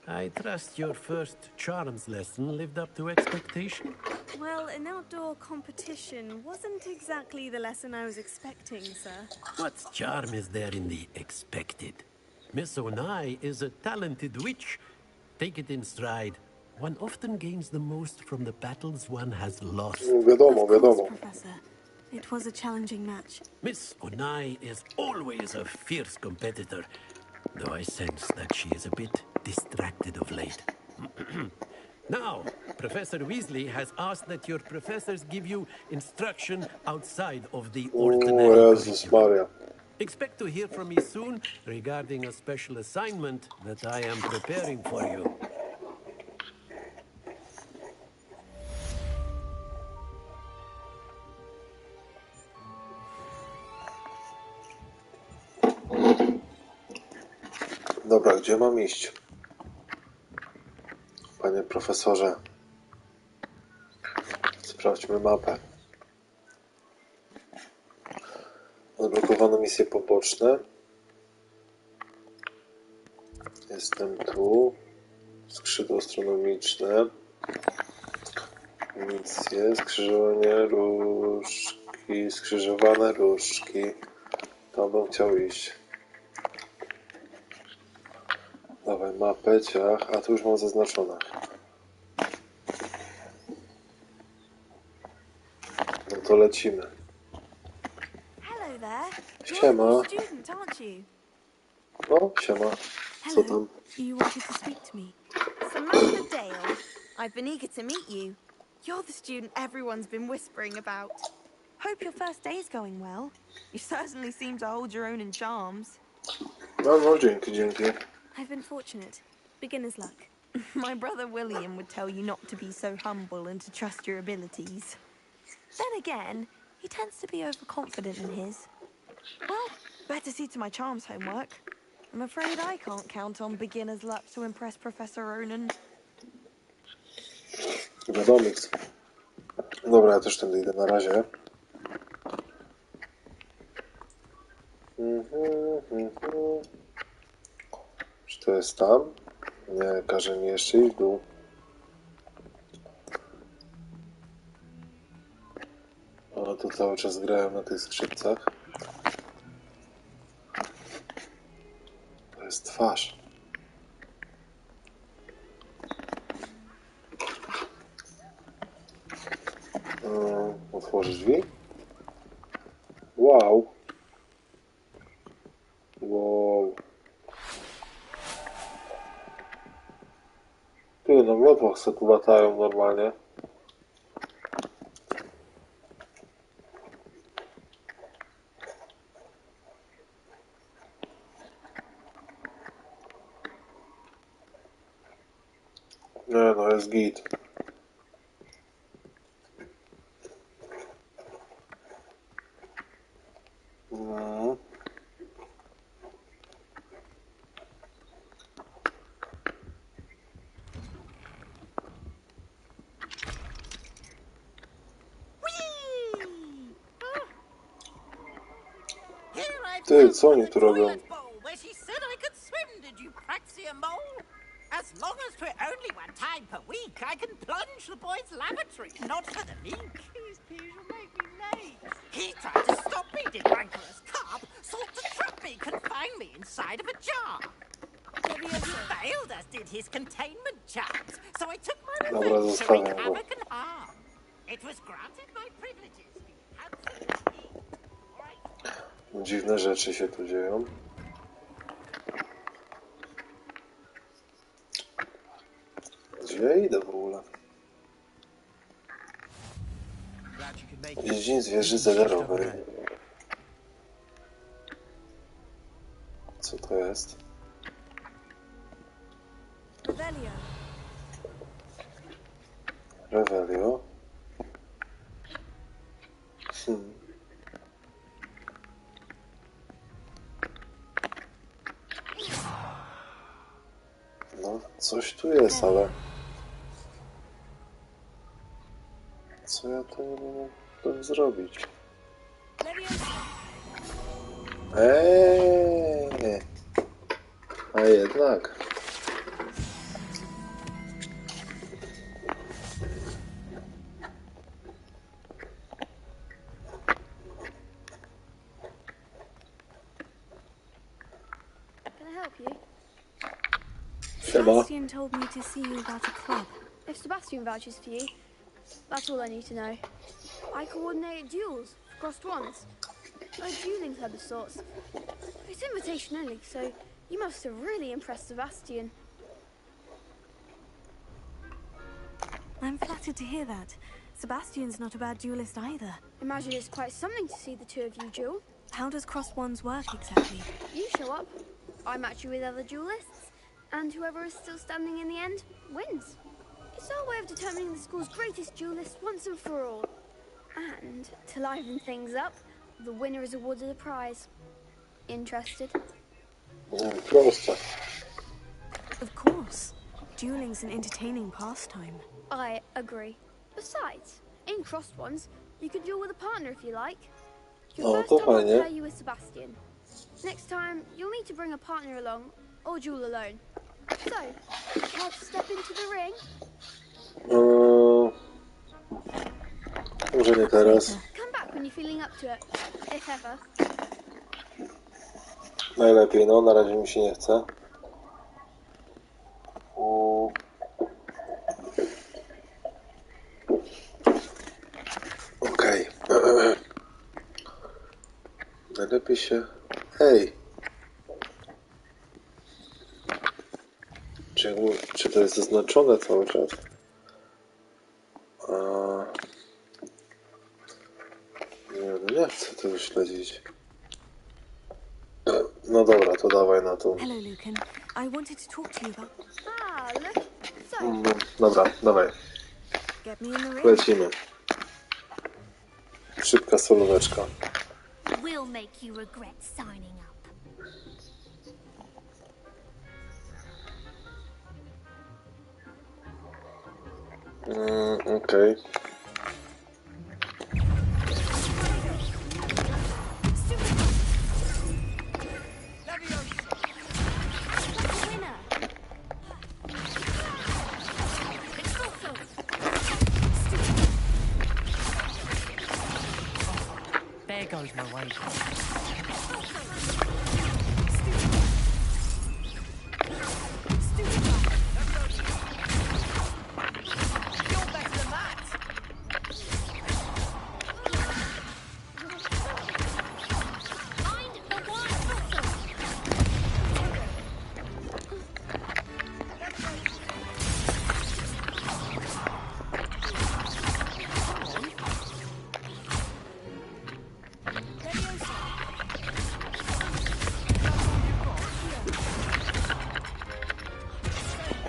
I trust your first charms lesson lived up to expectation? Well, an outdoor competition wasn't exactly the lesson I was expecting, sir. What charm is there in the expected? Miss Onai is a talented witch. Take it in stride. One often gains the most from the battles one has lost. Wiadomo, wiadomo. Professor. It was a challenging match. Miss Onai is always a fierce competitor, though I sense that she is a bit distracted of late. Now, Professor Weasley has asked that your professors give you instruction outside of the ordinary Jezus Maria. Expect to hear from me soon regarding a special assignment that I am preparing for you. Dobra, gdzie mam iść? Panie profesorze. Sprawdźmy mapę. Odblokowano misje poboczne. Jestem tu. Skrzydło astronomiczne. Misje, skrzyżowanie różki, skrzyżowane różki. Tam bym chciał iść. Dawaj mapę, ciach, a tu już mam zaznaczone. No to lecimy. Hello there. Siema. You're a student, aren't you? No, siema. Co tam? You wanted to speak to me. Samantha Dale. I've been eager to meet you. You're the student everyone's been whispering about. Hope your first day is going well. You certainly seem to hold your own in charms. No, dzięki, dzięki. I've been fortunate. Beginner's luck. My brother William would tell you not to be so humble and to trust your abilities. Then again, he tends to be overconfident in his. Well, better see to my charms homework. I'm afraid I can't count on beginner's luck to impress Professor Ronan. Wiadomiks. Dobra, ja też tędy idę na razie. Czy to jest tam? Nie, każe mi jeszcze iść w dół. Ale to cały czas grałem na tych skrzypcach. To jest twarz. Otworzyć drzwi? Wow. Wow. Ty, na miotłach se tu latają normalnie. Nie no, jest git. Ty, co oni tu robią? Where she said I could swim, did you praxia mole? As long as 'twere only one time per week, I can plunge the boy's lavatory, not for the meek. These peas will make me late. He tried to stop me, did rancorous carp, sought to trap me, confine me inside of a jar. He failed, as did his containment charms, so I took my revenge to wreak havoc and harm. It was granted my privileges. Dziwne rzeczy się tu dzieją. Gdzie ja idę w ogóle? Dziedzin wieży zegarowej. Co to jest? Revelio. No, coś tu jest, ale... Co ja tu nie mogłem zrobić? A jednak... Sebastian told me to see you about a club. If Sebastian vouches for you, that's all I need to know. I coordinate duels for crossed ones. A dueling club of sorts. It's invitation only, so you must have really impressed Sebastian. I'm flattered to hear that. Sebastian's not a bad duelist either. Imagine it's quite something to see the two of you duel. How does crossed ones work exactly? You show up, I match you with other duelists, and whoever is still standing in the end wins. It's our way of determining the school's greatest duelist once and for all. And to liven things up, the winner is awarded a prize. Interested? Of course. Dueling's an entertaining pastime. I agree. Besides, in crossed ones, you can duel with a partner if you like. Your first time I'll pair you with Sebastian. Next time, you'll need to bring a partner along, or duel alone. So, care to step into the ring? Może nie teraz. Come back when you're feeling up to it, if ever. Najlepiej, no, na razie mi się nie chce. Okej. Najlepiej się... Hej! Czy to jest zaznaczone cały czas? Nie chcę tego śledzić. No dobra, to dawaj na to. Hello, Lucan. I wanted to talk to you about... look. So... Dobra, dawaj. Get me in the ring. Lecimy. Szybka solóweczka. We'll make you regret signing up. Okej. There goes my way.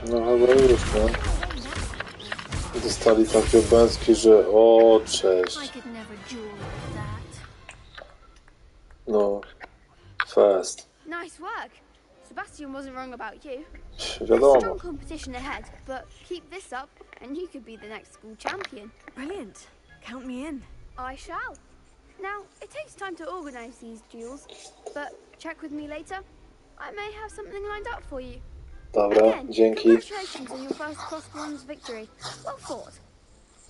No chyba już, no. Dostali takie obęski, że o, cześć. No, fest. Nice work. Sebastian wasn't wrong about you. There's Wiadomo. strong competition ahead, but keep this up and you could be the next school champion. Brilliant. Count me in. I shall. Now, it takes time to organize these duels, but check with me later. I may have something lined up for you. Dobra, Again, dzięki. congratulations on your first cross-bronze victory. Well fought.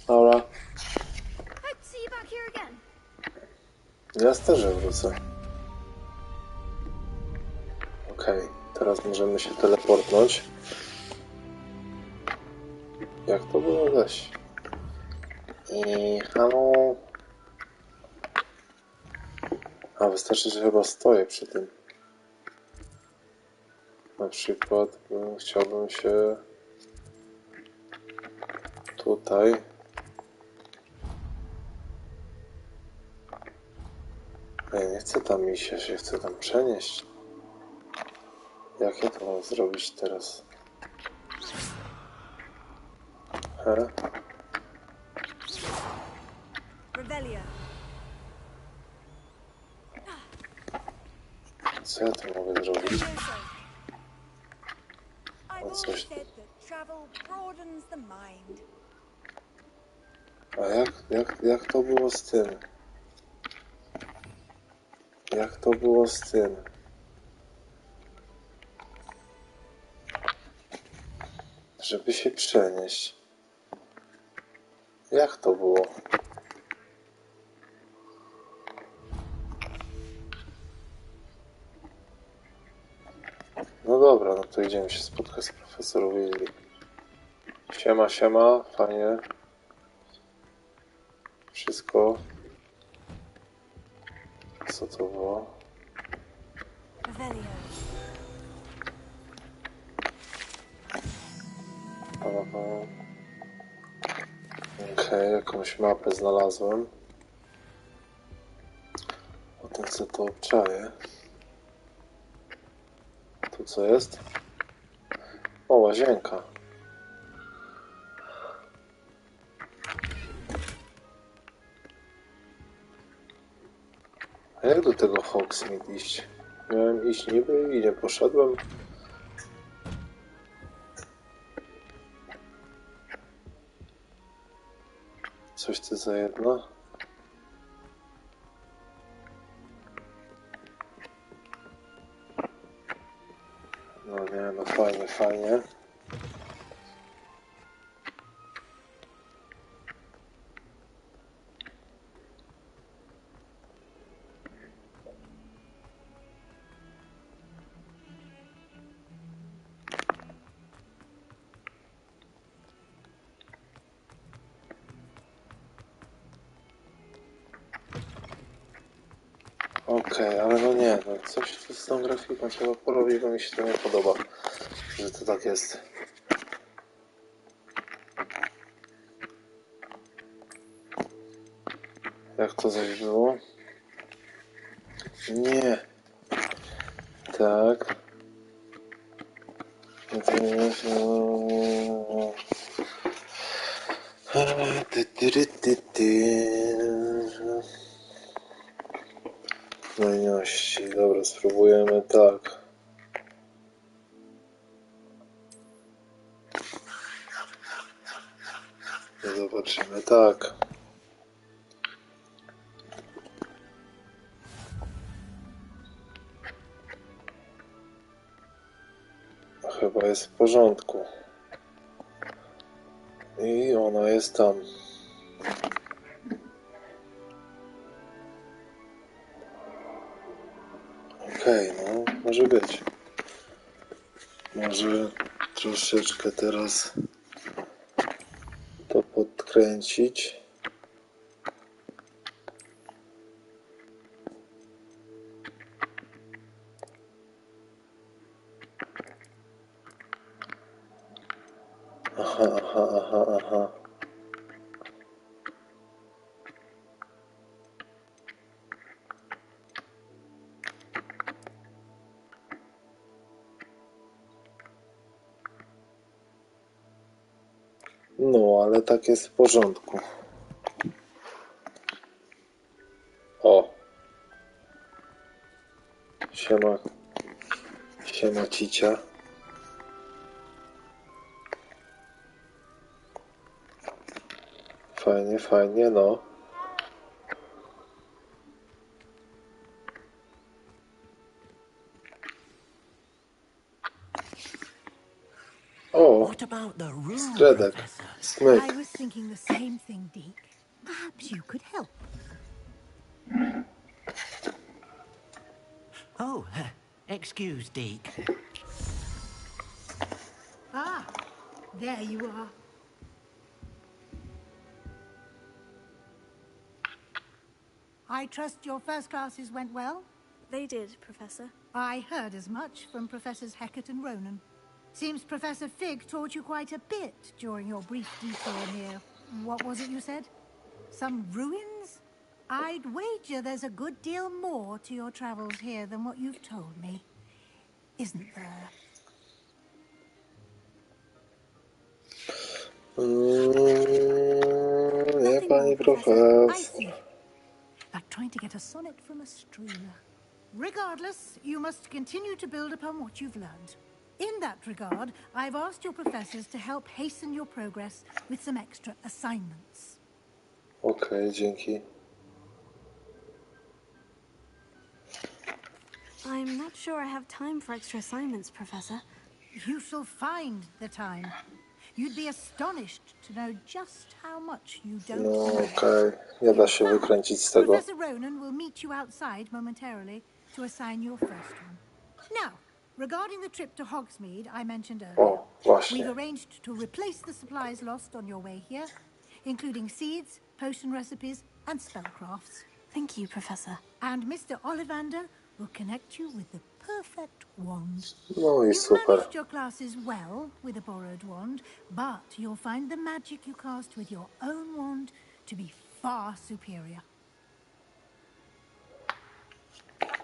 Dobra, Hope to see you back here again. jasne, że wrócę. Okej, teraz możemy się teleportnąć. Jak to było weź? I halo. A wystarczy, że chyba stoję przy tym. Na przykład chciałbym się tutaj. Ja nie chcę tam iść, ja się chcę tam przenieść. Jak ja to mam zrobić teraz? He? Co ja tu mogę zrobić? O coś. A jak to było z tym? Jak to było z tym? Żeby się przenieść. Jak to było? No dobra, no to idziemy się spotkać z profesorem Weasley. Siema, siema, fajnie. Wszystko. Co to było? Okej, jakąś mapę znalazłem. Potem co to obczaję. Tu co jest? O, łazienka. A jak do tego Hogsmeade iść? Miałem iść niby i nie poszedłem. Coś ty za jedno? No nie, no fajnie, fajnie. Okej, ale no nie, no coś tu z tą grafiką trzeba porobić, bo mi się to nie podoba, że to tak jest. Jak to coś było? Nie. Tak. Znajomości. Dobra, spróbujemy tak. Zobaczymy, tak. Chyba jest w porządku. I ona jest tam. Okej, no, może być. Może troszeczkę teraz to podkręcić. Aha. No, ale tak jest w porządku. O. Siema cicia. Fajnie, no. O, What about the room, skredek, Professor? smyk. I was thinking the same thing, Deke. Perhaps you could help. Oh, excuse, Deke. Ah, there you are. I trust your first classes went well? They did, Professor. I heard as much from Professors Hecat and Ronan. Seems Professor Fig taught you quite a bit during your brief detour near... what was it you said? Some ruins? I'd wager there's a good deal more to your travels here than what you've told me. Isn't there? Nie, pani Professor. I profesor. see. Like trying to get a sonnet from a streamer. Regardless, you must continue to build upon what you've learned. In that regard, I've asked your professors to help hasten your progress with some extra assignments. Okej, dzięki. I'm not sure I have time for extra assignments, Professor. You shall find the time. You'd be astonished to know just how much you don't No know. okej, nie da się wykręcić z tego. Professor Ronan will meet you outside momentarily to assign your first one. Now, regarding the trip to Hogsmeade I mentioned earlier, O, właśnie. we've arranged to replace the supplies lost on your way here, including seeds, potion recipes, and spellcrafts. Thank you, Professor. And Mr. Ollivander will connect you with the perfect wand. No i You've super. managed your classes well with a borrowed wand, but you'll find the magic you cast with your own wand to be far superior.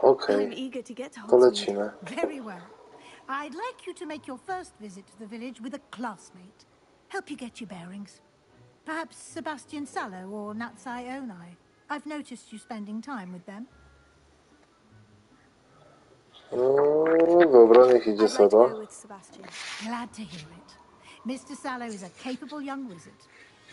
Okej, I'm eager to get to to Hogsmeade. lecimy. Very well. I'd like you to make your first visit to the village with a classmate. Help you get your bearings. Perhaps Sebastian Sallow or Natsai Onai. I've noticed you spending time with them. No, dobra, niech idzie I'd like to Seba. go with Sebastian. Glad to hear it. Mr. Sallow is a capable young wizard,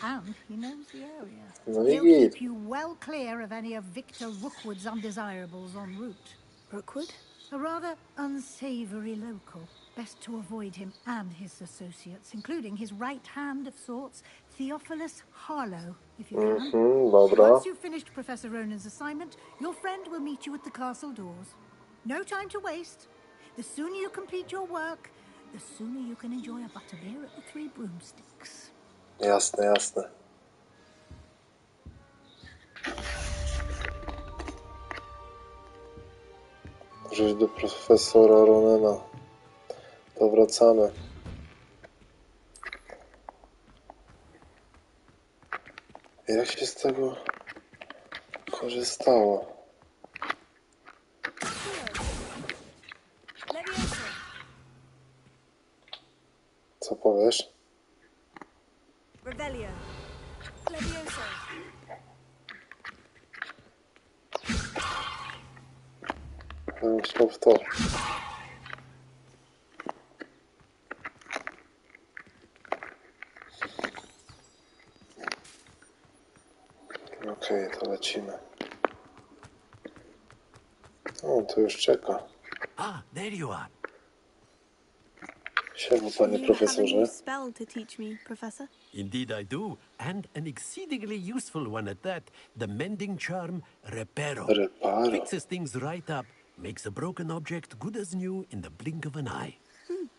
and he knows the area. No i He'll git. keep you well clear of any of Victor Rookwood's undesirables en route. Rookwood? A rather unsavory local. Best to avoid him and his associates, including his right hand of sorts, Theophilus Harlow, if you can. Dobra. Once you've finished Professor Ronan's assignment, your friend will meet you at the castle doors. No time to waste. The sooner you complete your work, the sooner you can enjoy a butterbeer at the Three Broomsticks. Jasne, jasne. Możesz do profesora Ronena. To wracamy. Jak się z tego korzystało? Co powiesz? Revelio. Levioso. Bym chciał w to. Okej, to lecimy. O, to już czeka. Ah, there you are. Siema, panie You have a profesorze. new spell to teach me, Professor? Indeed I do, and an exceedingly useful one at that. The mending charm, Reparo. Reparo. Fixes things right up, makes a broken object good as new in the blink of an eye.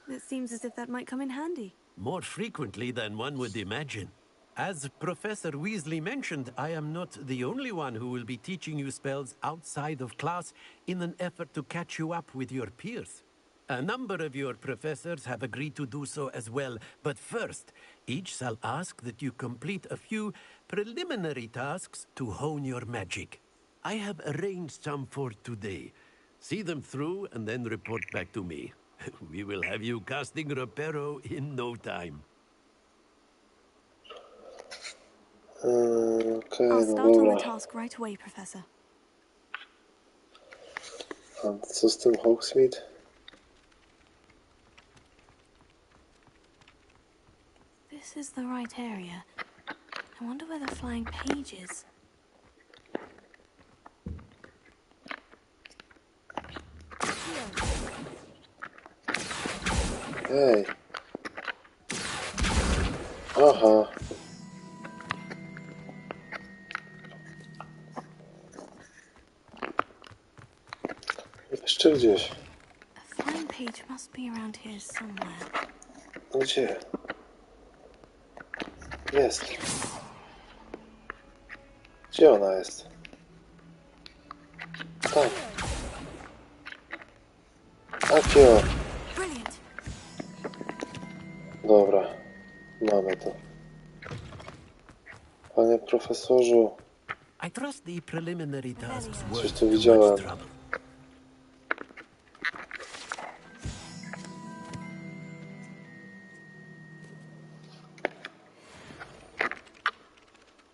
It seems as if that might come in handy. More frequently than one would imagine. As Professor Weasley mentioned, I am not the only one who will be teaching you spells outside of class in an effort to catch you up with your peers. A number of your professors have agreed to do so as well, but first, each shall ask that you complete a few preliminary tasks to hone your magic. I have arranged some for today. See them through and then report back to me. We will have you casting Reparo in no time. Okej, I'll no start on dobra. the task right away, Professor. A co z tym Hogsmeade? This is the right area. I wonder where the flying page is. Ej. Aha. Jeszcze gdzieś. A flying page must be around here somewhere. Gdzie? Jest. Gdzie ona jest? Tam. Akio. Dobra. Mamy to. Panie profesorzu. I trust the preliminary tasks Coś worth tu too widziałem. much trouble.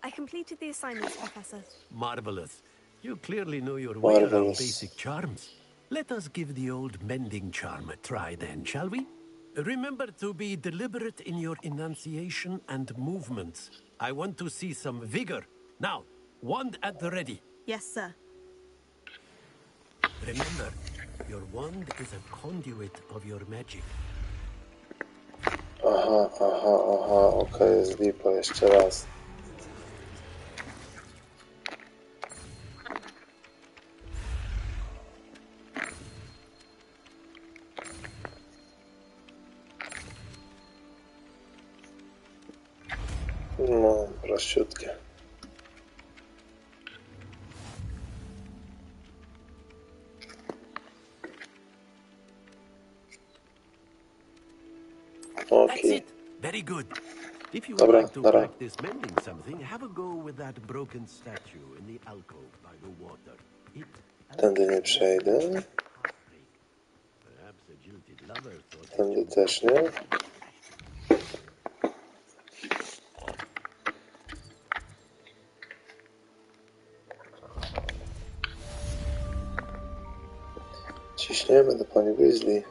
I completed the assignments, Professor. Marvelous. You clearly know your way around Marvelous. basic charms. Let us give the old mending charm a try then, shall we? Remember to be deliberate in your enunciation and movements. I want to see some vigor. Now, wand at the ready. Yes, sir. Remember, your wand is a conduit of your magic. Aha, okej, jest lipa, jeszcze raz. No, prościutkie. That's it. Very good. If you would Dobra, like to dobra. practice mending something, have a go with that broken statue in the alcove by the water. Tędy nie przejdę. Perhaps a jilted lover thought Tędy też nie. Ciśniemy do pani Weasley.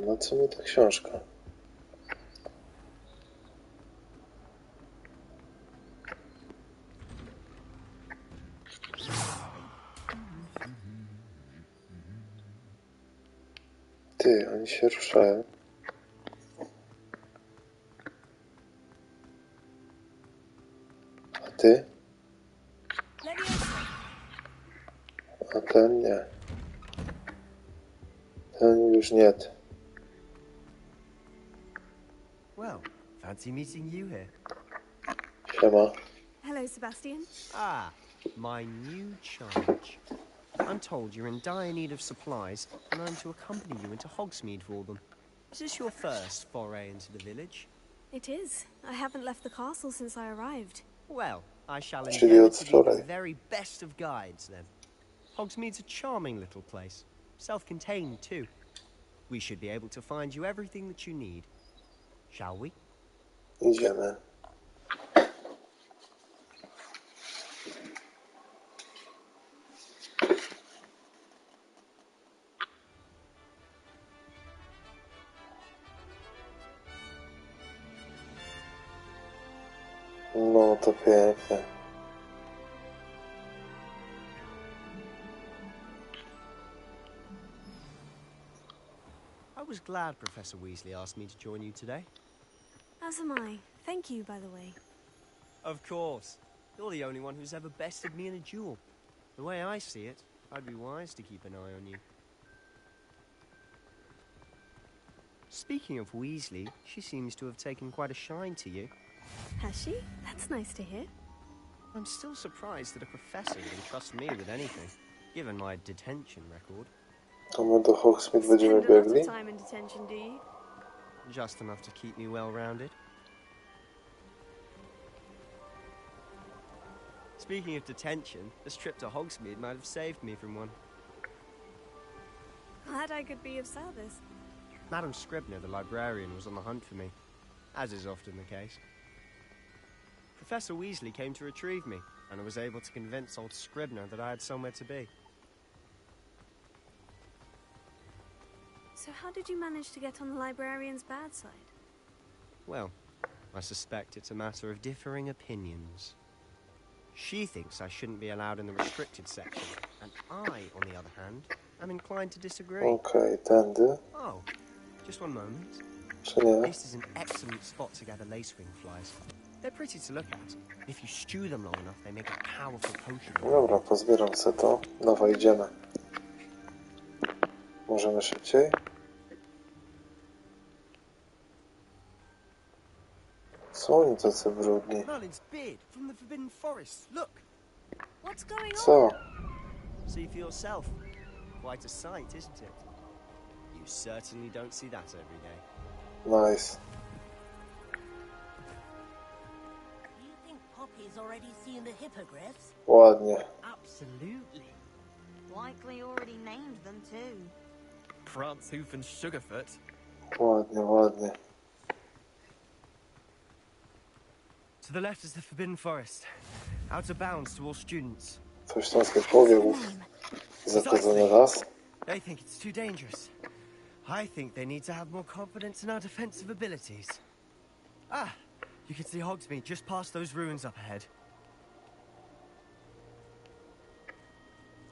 Na co mi ta książka? Ty, oni się ruszają. A ty? A ten nie. Ten już nie. Well, fancy meeting you here. Siema. Hello, Sebastian. Ah, my new charge. I'm told you're in dire need of supplies, and I'm to accompany you into Hogsmeade for them. Is this your first foray into the village? It is. I haven't left the castle since I arrived. Well, I shall Czyli endeavour od to be wczoraj. the very best of guides, then. Hogsmeade's a charming little place. Self-contained, too. We should be able to find you everything that you need. Shall we? Idziemy. No to pięknie. I was glad Professor Weasley asked me to join you today. As am I. Thank you, by the way. Of course. You're the only one who's ever bested me in a duel. The way I see it, I'd be wise to keep an eye on you. Speaking of Weasley, she seems to have taken quite a shine to you. Has she? That's nice to hear. I'm still surprised that a professor would entrust me with anything, given my detention record. To my do Hogsmeade będziemy Spend a lot biegli? of time in detention, do you? Just enough to keep me well-rounded. Speaking of detention, this trip to Hogsmeade might have saved me from one. Glad I could be of service. Madam Scribner, the librarian, was on the hunt for me, as is often the case. Professor Weasley came to retrieve me, and I was able to convince old Scribner that I had somewhere to be. So how did you manage to get on the librarian's bad side? Well, I suspect it's a matter of differing opinions. She thinks I shouldn't be allowed in the restricted section, and I, on the other hand, am inclined to disagree. Okej, tędy. Oh, just one moment. Czy nie? This is an excellent spot to gather lacewing flies. They're pretty to look at. If you stew them long enough, they make a powerful potion. Dobra, pozbieram sobie to. Dawaj, idziemy. Możemy szybciej? Co oni tacy brudni? Merlin's beard from the Forbidden Forest. Look. What's going on? Co? See for yourself. Quite a sight, isn't it? You certainly don't see that every day. Nice. You think Poppy's already seen the hippogriffs? Ładnie. Absolutely. Likely already named them too. Prance, Hoof and Sugarfoot. Ładnie, ładnie. To the left is the Forbidden Forest. Out of bounds to all students. Coś tam z powiegów. Zatodzony las. They think it's too dangerous. I think they need to have more confidence in our defensive abilities. Ah, you can see Hogsmeade just past those ruins up ahead.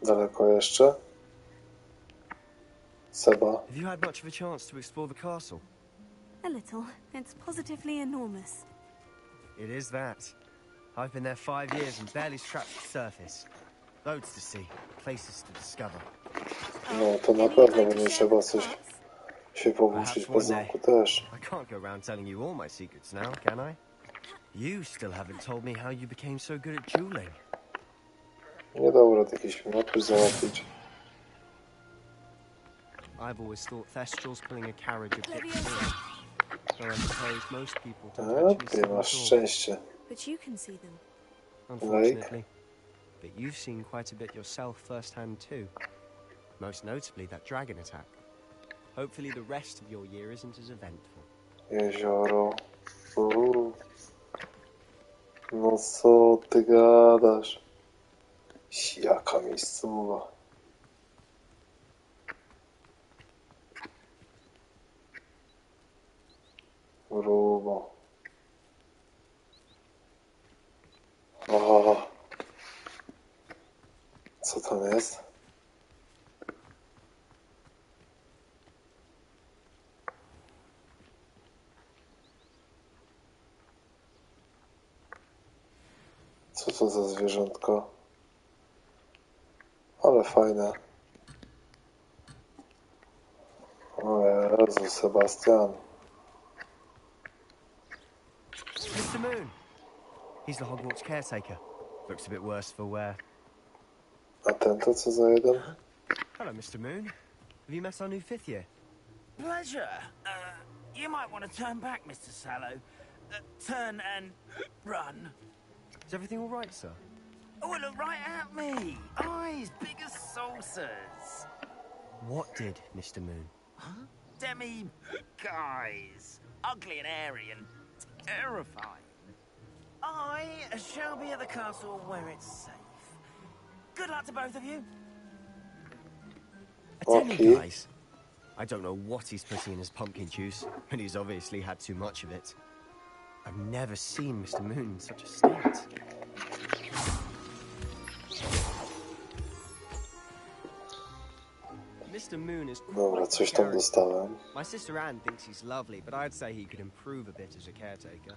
Daleko jeszcze? Seba. Have you had much of a chance to explore the castle? A little. It's positively enormous. It is that. I've been there 5 years and barely scratched the surface. Loads to see, places to discover. No, to na pewno będzie trzeba coś się powłóczyć po zamku też. I can't go around telling you all my secrets now, can I? You still haven't told me how you became so good at dueling. Nie dało rady jakiś mapy załatwić. I've always thought Thestral's pulling a carriage a bit silly. Though I suppose most people don't actually see Ty them masz at all. szczęście. But you can see them. Unfortunately. But you've seen quite a bit yourself firsthand too. Most notably that dragon attack. Hopefully the rest of your year isn't as eventful. Jezioro. No co ty gadasz? Jaka miejscowa. Grubo. O, co tam jest? Co to za zwierzątko? Ale fajne. O Jezu, Sebastian. Mr. Moon! He's the Hogwarts caretaker. Looks a bit worse for wear. A ten to co za jeden? Hello, Mr. Moon. Have you met our new 5th year? Pleasure. You might want to turn back, Mr. Sallow. Turn and run. Is everything all right, sir? Oh, look right at me. Eyes big as saucers. What did, Mr. Moon? Huh? Demi, guys, ugly and airy and terrifying. I shall be at the castle where it's safe. Good luck to both of you. Attending, guys. I don't know what he's putting in his pumpkin juice, and he's obviously had too much of it. I've never seen Mr. Moon in such a state. Mr. Moon is Dobra, coś tam dostałem. My sister Anne thinks he's lovely, but I'd say he could improve a bit as a caretaker.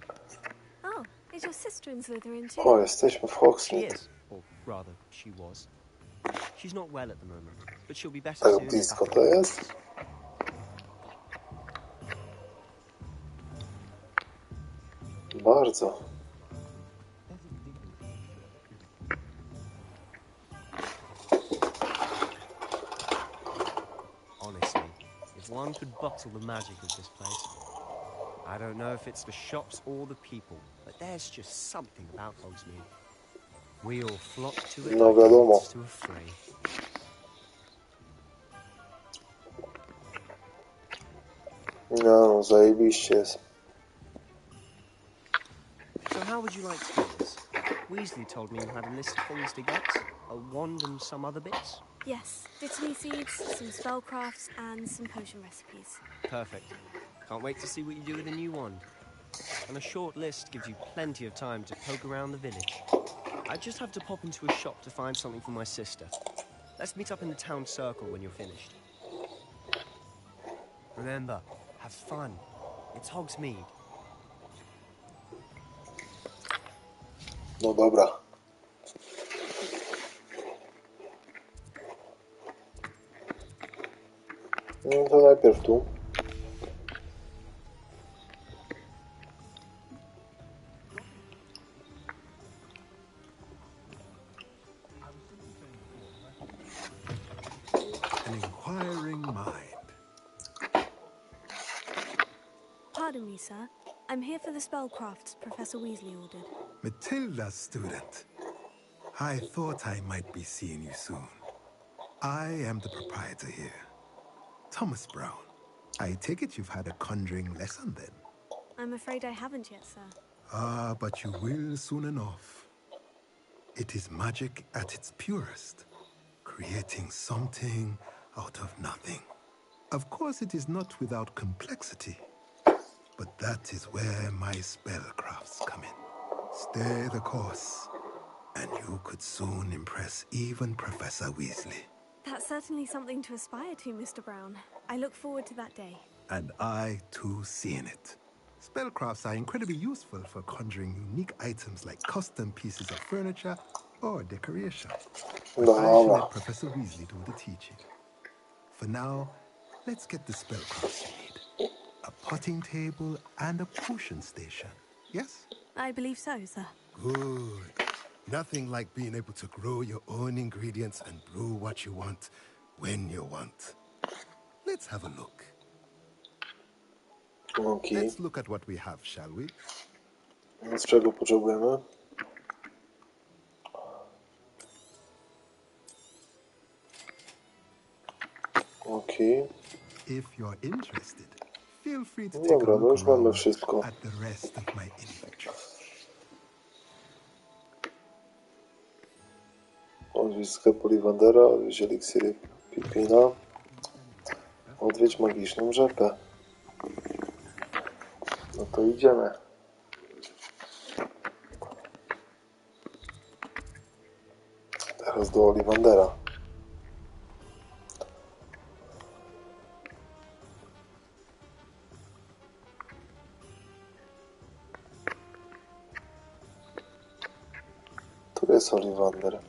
Oh, is your sister in Slytherin too? O, jesteśmy w She Hogsmeade. is, or rather, she was. She's not well at the moment, but she'll be better Tak soon. blisko to jest? Bardzo. Honestly, if one could bottle the magic of this place. I don't know if it's the shops or the people, but there's just something about Hogsmeade. We all flock to it No like wiadomo. moths to a flame. No, zajebiście jest. So how would you like to do this? Weasley told me you had a list of things to get. A wand and some other bits. Yes, dittany seeds, some spellcrafts, and some potion recipes. Perfect. Can't wait to see what you do with the new wand. And a short list gives you plenty of time to poke around the village. I just have to pop into a shop to find something for my sister. Let's meet up in the town circle when you're finished. Remember, have fun. It's Hogsmeade. No dobra. No to najpierw tu. An inquiring mind. Pardon me, sir. I'm here for the spellcrafts Professor Weasley ordered. Matilda, student. I thought I might be seeing you soon. I am the proprietor here. Thomas Brown. I take it you've had a conjuring lesson then? I'm afraid I haven't yet, sir. Ah, but you will soon enough. It is magic at its purest, creating something out of nothing. Of course, it is not without complexity, but that is where my spellcrafts come in. Stay the course, and you could soon impress even Professor Weasley. That's certainly something to aspire to, Mr. Brown. I look forward to that day. And I, too, seeing it. Spellcrafts are incredibly useful for conjuring unique items like custom pieces of furniture or decoration. But I shall let Professor Weasley do the teaching. For now, let's get the spellcrafts you need. A potting table and a potion station, yes? I believe so, sir. Good. Nothing like being able to grow your own ingredients and brew what you want when you want. Let's have a look. Okay. Let's look at what we have, shall we? Z czego potrzebujemy? Okay. If you're interested, feel free to take Dobra, a no look już mamy around wszystko. at the rest of my inventory. Odwiedź sklep Ollivandera, odwiedź eliksiry Pipina, odwiedź magiczną rzepę. No to idziemy. Teraz do Ollivandera. Tu jest Ollivander.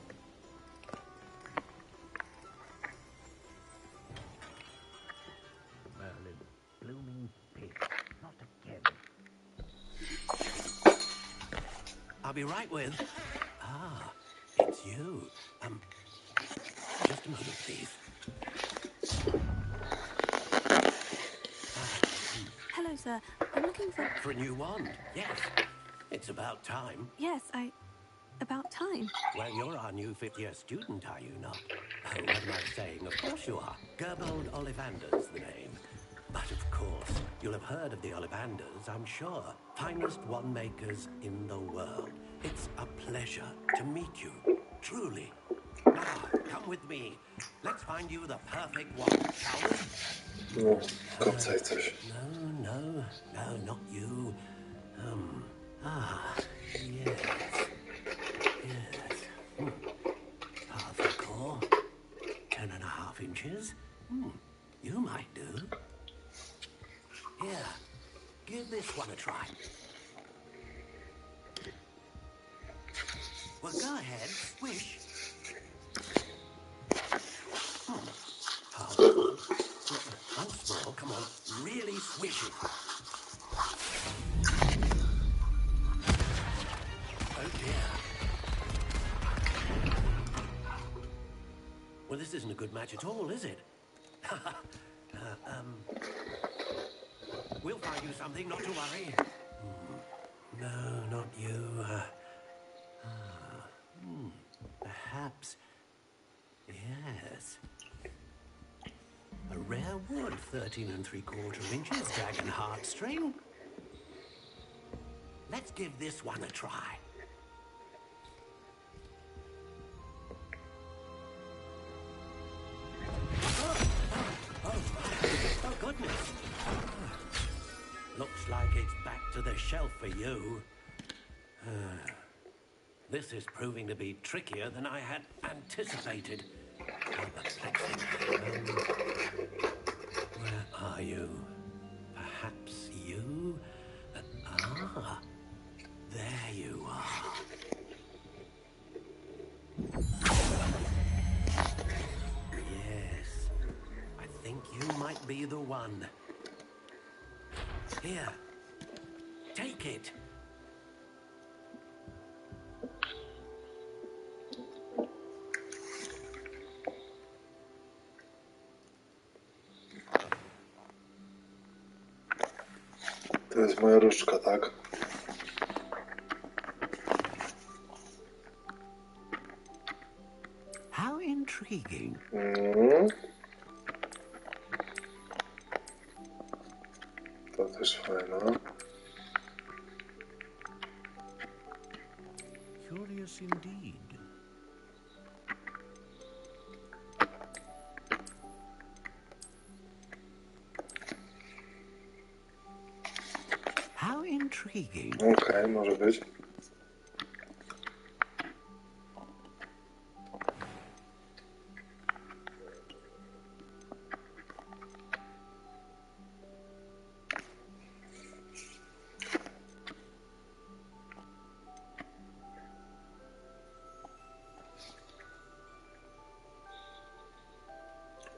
I'll be right with. Ah, it's you. Just a moment, please. Hello, sir. I'm looking for... For a new wand, yes. It's about time. Yes, About time. Well, you're our new fifth-year student, are you not? Oh, what am I saying? Of course you are. Gerbold Ollivander's the name. But of course, you'll have heard of the Ollivanders, I'm sure. Finest wand makers in the world. It's a pleasure to meet you, truly. Now, come with me. Let's find you the perfect wand, shall we? No, kopcaj coś. No, not you. Yes. Half a core. 10.5 inches. You might do. Here, give this one a try. Well, go ahead, swish. Once more, come on, really swish it. Oh dear. Well, this isn't a good match at all, is it? We'll find you something, not to worry. No, not you. Perhaps. Yes. A rare wood, 13 3/4 inches, dragon heartstring. Let's give this one a try. Oh, goodness. Looks like it's back to the shelf for you. This is proving to be trickier than I had anticipated. How perplexing. Where are you? Perhaps you? There you are. Yes, I think you might be the one. Here, take it. To jest moja różdżka, tak? How intriguing. To też fajne. Curious indeed. How intriguing. Okej, może być.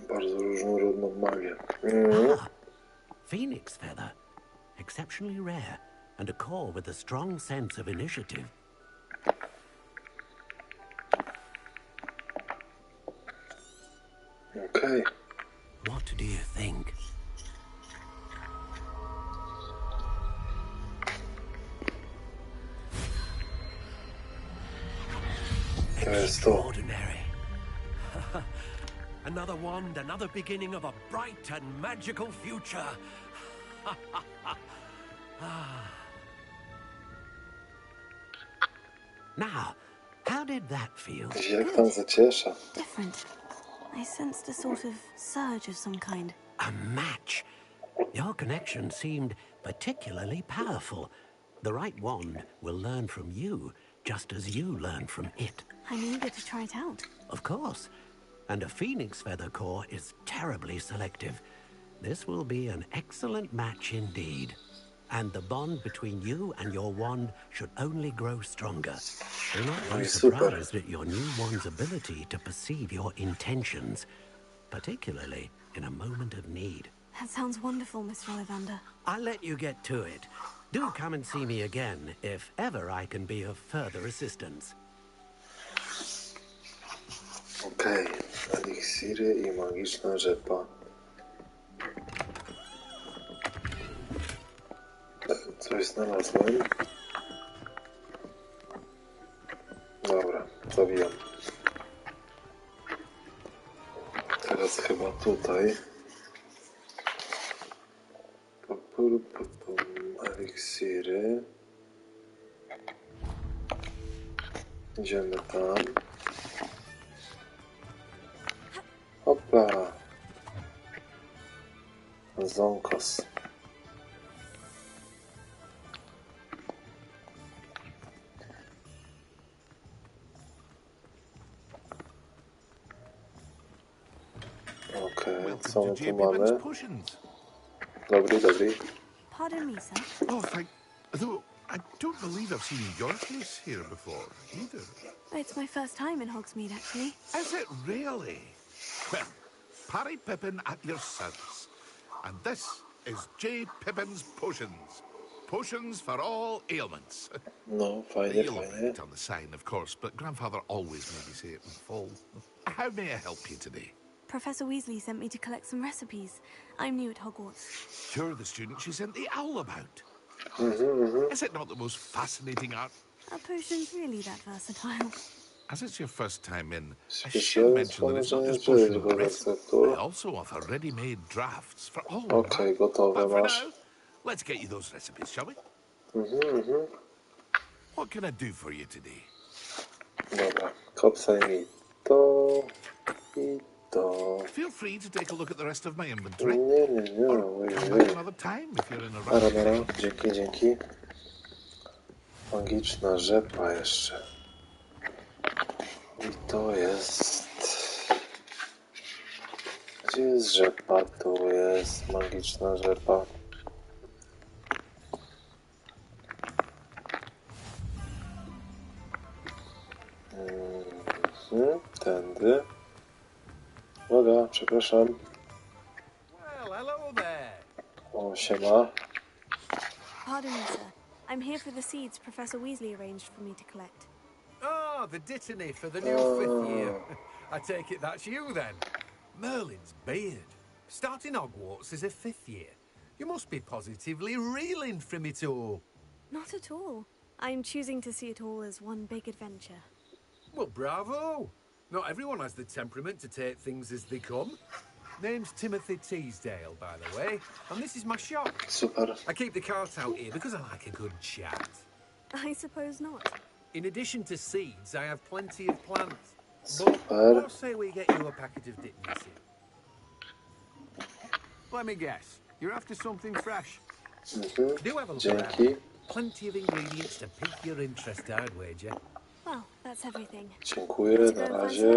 Bardzo różnorodną magię. Phoenix feather. Exceptionally rare. And a core with a strong sense of initiative. Okay. What do you think? Extraordinary. Another wand, another beginning of a bright and magical future. Now, how did that feel? Jak tam zaciesza. Different. I sensed a sort of surge of some kind. A match. Your connection seemed particularly powerful. The right wand will learn from you, just as you learn from it. I'm eager to try it out. Of course. And a phoenix feather core is terribly selective. This will be an excellent match indeed. And the bond between you and your wand should only grow stronger. Do not be surprised at your new wand's ability to perceive your intentions, particularly in a moment of need. That sounds wonderful, Mr. Ollivander. I'll let you get to it. Do come and see me again, if ever I can be of further assistance. Okej, eliksiry i magiczna rzepa. Coś znalazłem. Dobra, zawijam. Teraz chyba tutaj. Eliksiry. Idziemy tam. Hopla. Zonkos. Okej, co my tu mamy? Dobry. Pardon me, sir. Oh, though I don't believe I've seen your face here before, either. It's my first time in Hogsmeade, actually. Is it really? Well, Parry Pippin at your service. And this is J. Pippin's Potions. Potions for all ailments. No, The fajnie, yellow fajnie. bit on the sign, of course, but Grandfather always made me say it in full. How may I help you today? Professor Weasley sent me to collect some recipes. I'm new at Hogwarts. You're the student she sent the owl about. Is it not the most fascinating art? Are potions really that versatile? As it's your first time in, I should mention that it's not just potion recipes. They also offer ready-made drafts for all. Okej, gotowe But for masz. now, let's get you those recipes, shall we? What can I do for you today? Dobra, kopsaj mi to i to. Feel free to take a look at the rest of my inventory. Nie, Come back another time if you're in a rush. Dobra, dzięki. Magiczna rzepa jeszcze. I to jest... Gdzie jest rzepa? Tu jest magiczna rzepa. Tędy. Uwaga, przepraszam. Well, hello there. O, siema. Pardon me, sir. I'm here for the seeds Professor Weasley arranged for me to collect. Ah, the dittany for the new 5th year. I take it that's you then. Merlin's beard. Starting Hogwarts as a 5th year. You must be positively reeling from it all. Not at all. I'm choosing to see it all as one big adventure. Well, bravo. Not everyone has the temperament to take things as they come. Name's Timothy Teasdale, by the way, and this is my shop. Super. I keep the cart out here because I like a good chat. I suppose not. In addition to seeds, I have plenty of plants. Super. But what say we get you a packet of dittany? Let me guess. You're after something fresh. Do have a look around. Dzięki. Plenty of ingredients to pique your interest, I'd wager. Well, that's everything. Dziękuję, na razie.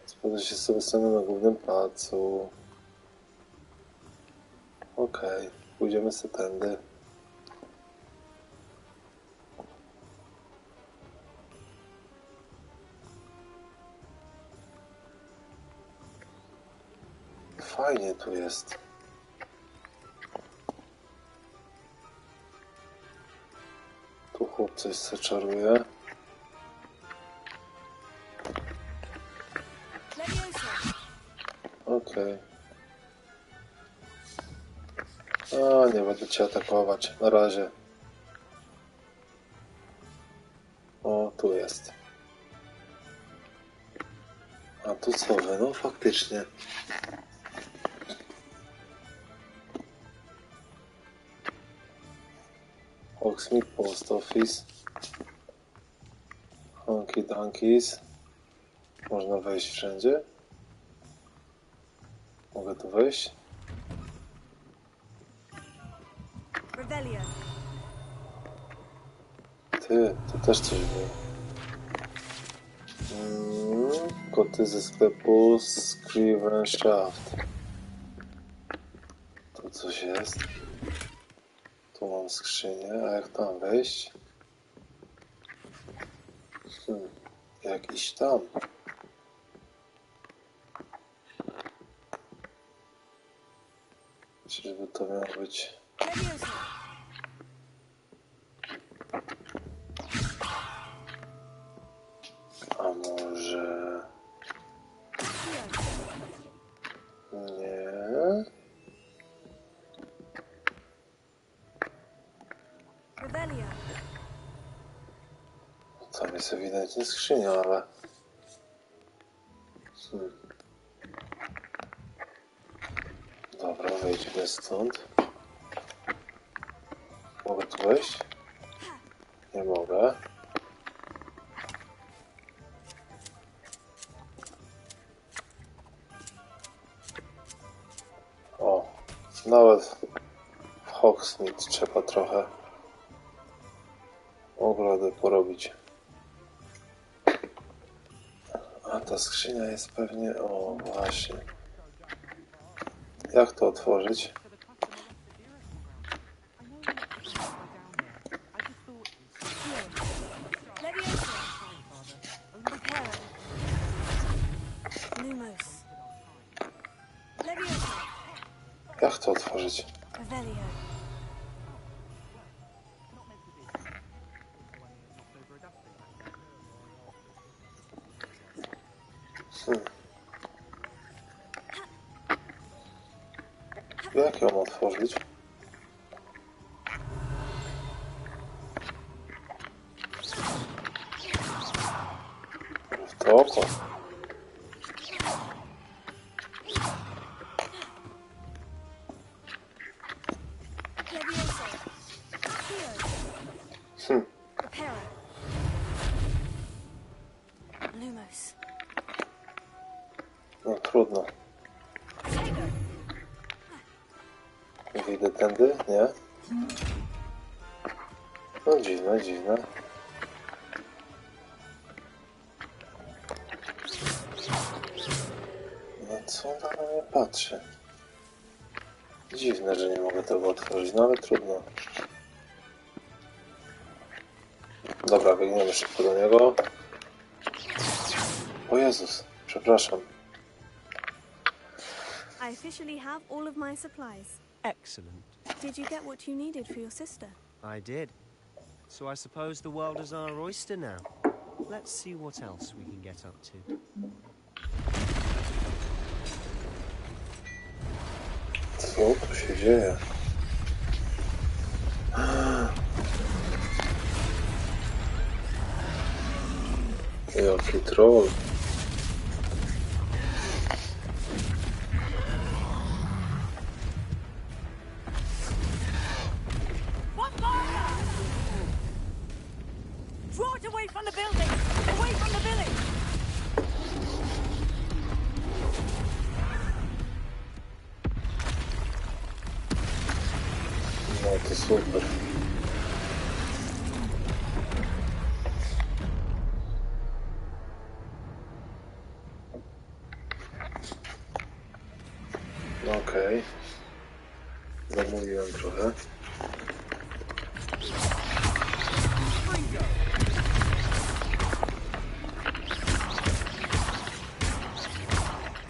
Spotkamy się z Sebastianem na głównym placu. Okej, pójdziemy sobie tędy. Fajnie tu jest. Tu chłop coś zaczaruje. Okej. A, nie będę cię atakować. Na razie. O, tu jest. A tu co wy? No faktycznie. Hogsmeade Post Office. Honky Donkeys. Można wejść wszędzie. Mogę tu wejść? Revelio. Ty, tu też coś było. Koty ze sklepu Scrivenshaft. Tu coś jest. Tu mam skrzynię, a jak tam wejść? Jak iść tam? Czyżby to miało być... A może... Nie... Tam jest ewidentnie skrzynia, ale... Dobra, wejdźmy. Wyjdźmy stąd. Mogę tu wejść? Nie mogę. O, nawet w Hogsmeade trzeba trochę ogrodę porobić. A ta skrzynia jest pewnie... O, właśnie. Jak to otworzyć? Jak to otworzyć? Jak ją otworzyć? W to oko. No trudno. Wyjdę tędy? Nie? No dziwne, dziwne. No co on na mnie patrzy? Dziwne, że nie mogę tego otworzyć, no ale trudno. Dobra, biegniemy szybko do niego. O Jezus, przepraszam. I officially have all of my supplies. Excellent. Did you get what you needed for your sister? I did. So I suppose the world is our oyster now. Let's see what else we can get up to. Co tu się dzieje? Jaki troll. Draw it away from the building! Away from the village! No to super. Okej. Zamówiłem trochę.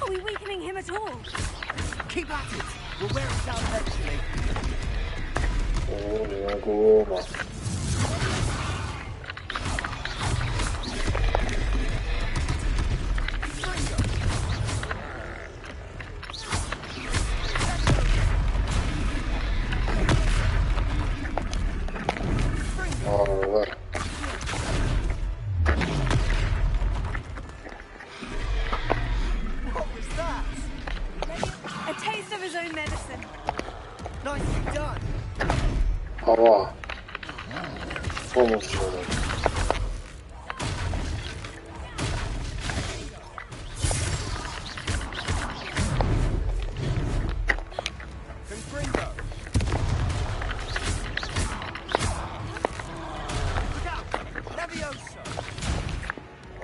Are we weakening him at all? Keep at it. We'll wear it down eventually. O, nie ma guma. A taste of his own medicine. Nicely done. Ała. Pomóż żoną.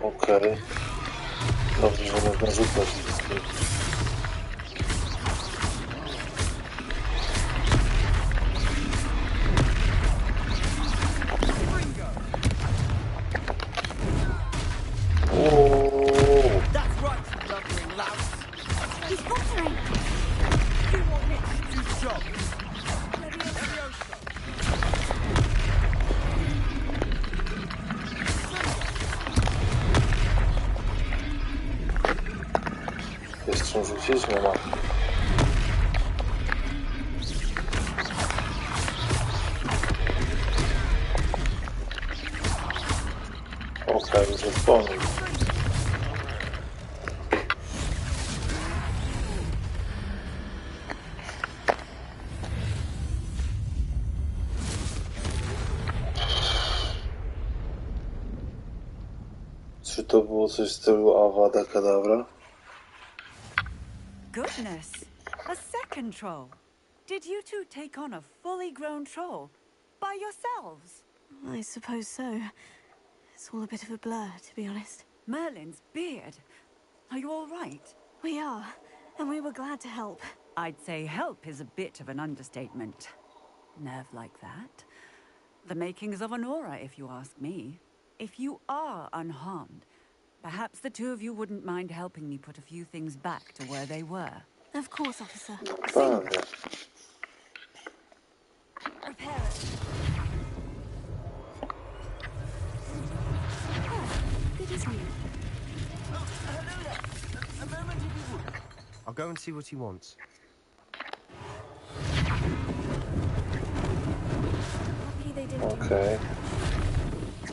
Okej. Dobrze, że można rzucać. That's right, you lumbering louse! He's faltering! You want it to do the job! Jest czym rzucić? Nie ma. Okej, już jest po nim. to było coś w stylu Avada Kedavra? Goodness, a second troll. Did you two take on a fully grown troll by yourselves? I suppose so. It's all a bit of a blur, to be honest. Merlin's beard. Are you all right? We are, and we were glad to help. I'd say help is a bit of an understatement. Nerve like that. The makings of an aura, if you ask me. If you are unharmed, perhaps the two of you wouldn't mind helping me put a few things back to where they were. Of course, officer. Prawie. Repair it. Oh, good as new. A moment if you would. I'll go and see what he wants. Lucky they didn't. Okej.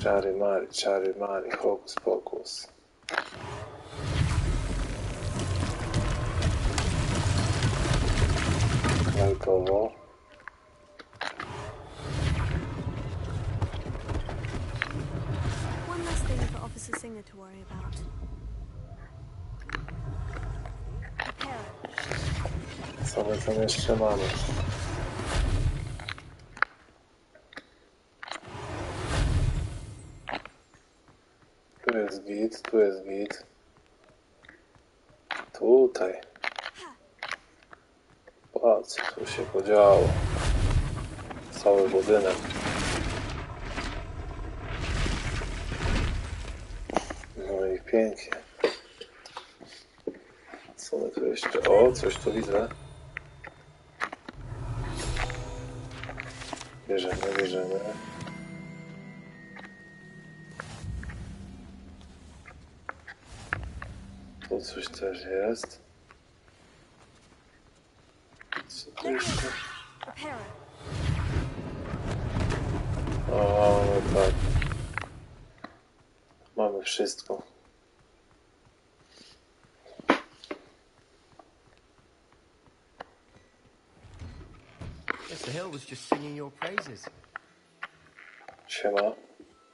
Czary mary, hokus pokus. Lajtowo. One less thing for Officer Singer to worry about. Repair it. Co my tam jeszcze mamy? Tu jest git, tu jest git. Tutaj. Patrz, co tu się podziało. Cały budynek. No i pięknie. Co my tu jeszcze? O, coś tu widzę. Bierzemy, bierzemy. Tu coś też jest. Co tu jeszcze? O, no tak. Mamy wszystko. Mr. Hill was just singing your praises. Siema.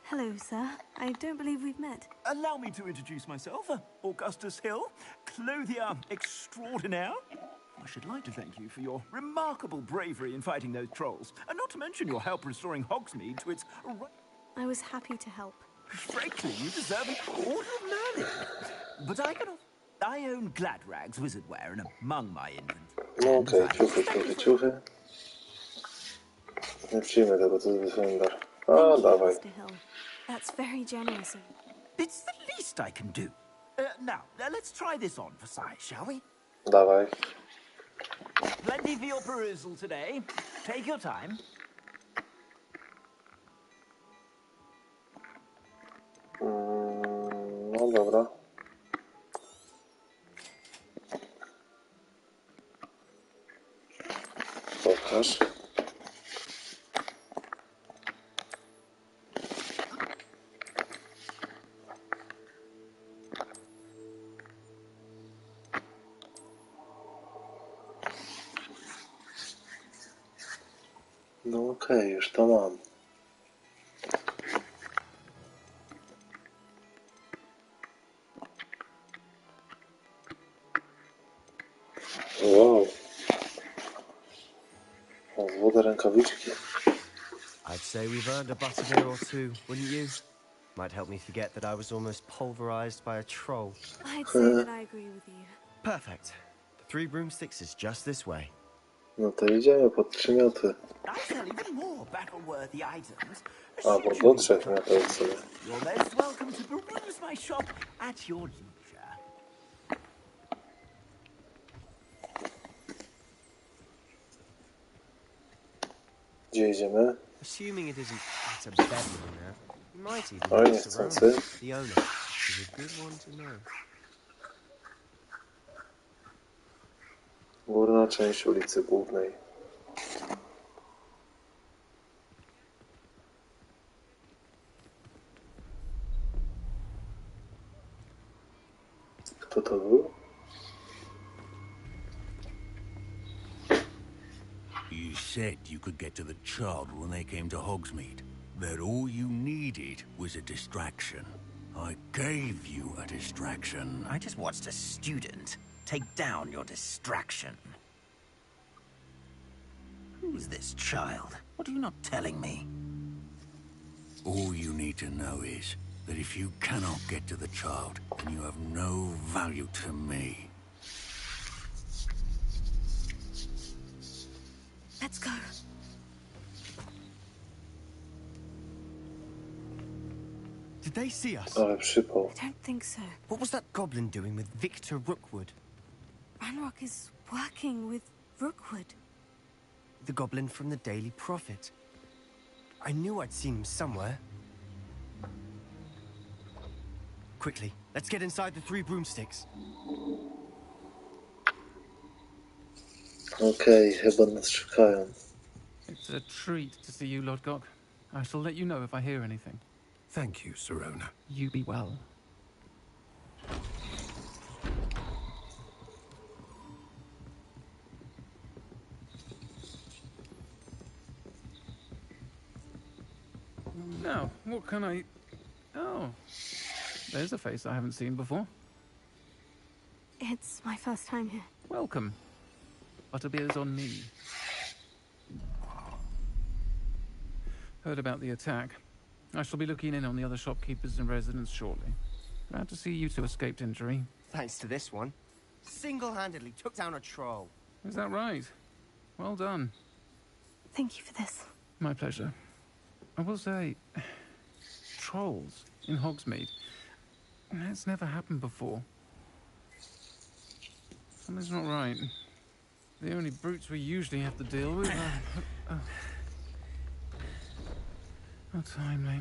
Hello, sir. I don't believe we've met. Allow me to introduce myself, Augustus Hill, clothier extraordinaire. I should like to thank you for your remarkable bravery in fighting those trolls, and not to mention your help restoring Hogsmeade to its... I was happy to help. Frankly, you deserve an Order of Merlin. But I own Gladrag's wizardware and among my inventory. No okej, ciuchy. Nie przyjmę tego, to jest wygląda. A, dawaj. Mr. Hill. That's very generous of you. It's the least I can do. Now, let's try this on for size, shall we? Dawaj. Plenty for your perusal today. Take your time. No dobra. Pokaż. No okej, już to mam. Wow. O, złote rękawiczki. I'd say we've earned a butterbeer or two, wouldn't you? Might help me forget that I was almost pulverized by a troll. I'd say that I agree with you. Perfect. The 3 broomsticks is just this way. No to idziemy pod przymioty. I sell even more battle-worthy items. A, bo do 3 miotów sobie. You're most welcome to peruse my shop at your leisure. Gdzie idziemy? Assuming it isn't at a bedroom now, you might even Oj, ask around. niechcący. The owner is a good one to know. Górna część ulicy Głównej. Kto to był? You said you could get to the child when they came to Hogsmeade. That all you needed was a distraction. I gave you a distraction. I just watched a student take down your distraction. Who's this child? What are you not telling me? All you need to know is that if you cannot get to the child, then you have no value to me. Let's go. Did they see us? Ale przypał. I don't think so. What was that goblin doing with Victor Rookwood? Ranrock is working with Rookwood. The goblin from the Daily Prophet. I knew I'd seen him somewhere. Quickly, let's get inside the 3 broomsticks. Okej, chyba nas czekają. It's a treat to see you, Lodgok. I shall let you know if I hear anything. Thank you, Sirona. You be well. Now, what can I... Oh, there's a face I haven't seen before. It's my first time here. Welcome. Butterbeer's on me. Heard about the attack. I shall be looking in on the other shopkeepers and residents shortly. Glad to see you two escaped injury. Thanks to this one. Single-handedly took down a troll. Is that right? Well done. Thank you for this. My pleasure. I will say, trolls in Hogsmeade. That's never happened before. Something's not right. The only brutes we usually have to deal with are... How timely.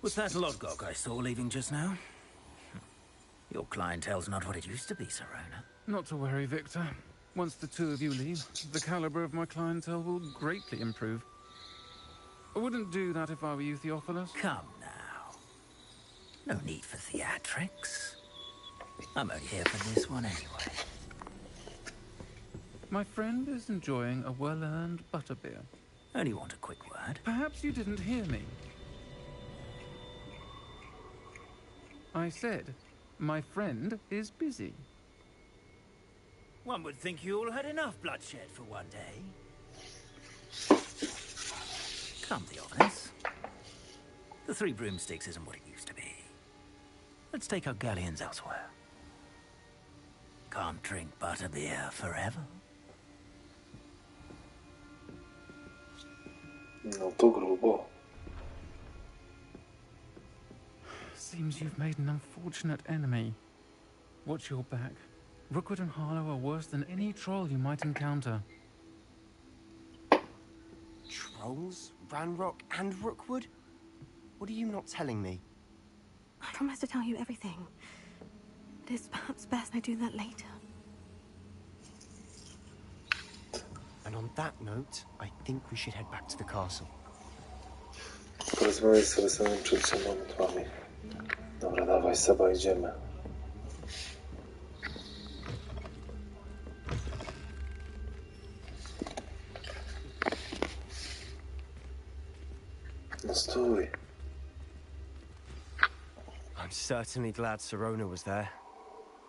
Was that Lodgok I saw leaving just now? Your clientele's not what it used to be, Sirona. Not to worry, Victor. Once the two of you leave, the caliber of my clientele will greatly improve. I wouldn't do that if I were you, Theophilus. Come now. No need for theatrics. I'm only here for this one anyway. My friend is enjoying a well-earned butterbeer. Only want a quick word. Perhaps you didn't hear me. I said, my friend is busy. One would think you all had enough bloodshed for one day. Come, Theophilus. The 3 broomsticks isn't what it used to be. Let's take our galleons elsewhere. Can't drink butterbeer forever. No to grubo. Seems you've made an unfortunate enemy. Watch your back. Rookwood and Harlow are worse than any troll you might encounter. Trolls? Ranrock and Rookwood? What are you not telling me? I promise to tell you everything. It is perhaps best I do that later. And on that note, I think we should head back to the castle. Porozmawiaj sobie samym przed momentami. Dobra, dawaj, Seba, idziemy. No stój. I'm certainly glad Sirona was there.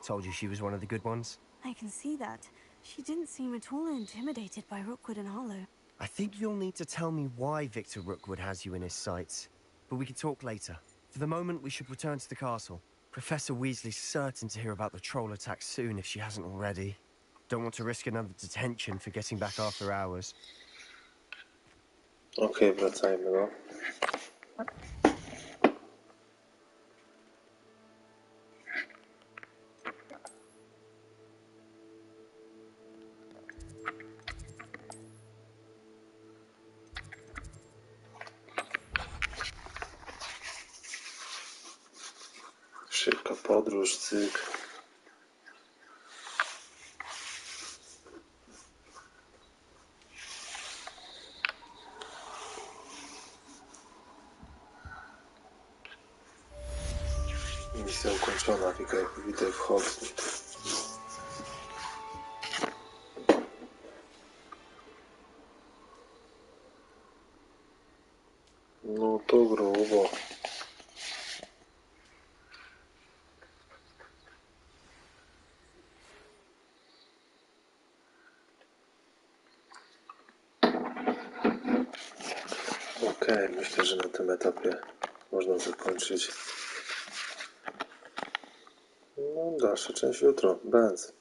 Told you she was one of the good ones. I can see that. She didn't seem at all intimidated by Rookwood and Harlow. I think you'll need to tell me why Victor Rookwood has you in his sights. But we can talk later. For the moment, we should return to the castle. Professor Weasley's certain to hear about the troll attack soon if she hasn't already. Don't want to risk another detention for getting back after hours. Okej, wracajmy, no. Szybka podróż, cyk. Misja ukończona, witaj w Hogsmeade. Okej, myślę, że na tym etapie można zakończyć. No, dalsza część jutro. Będz.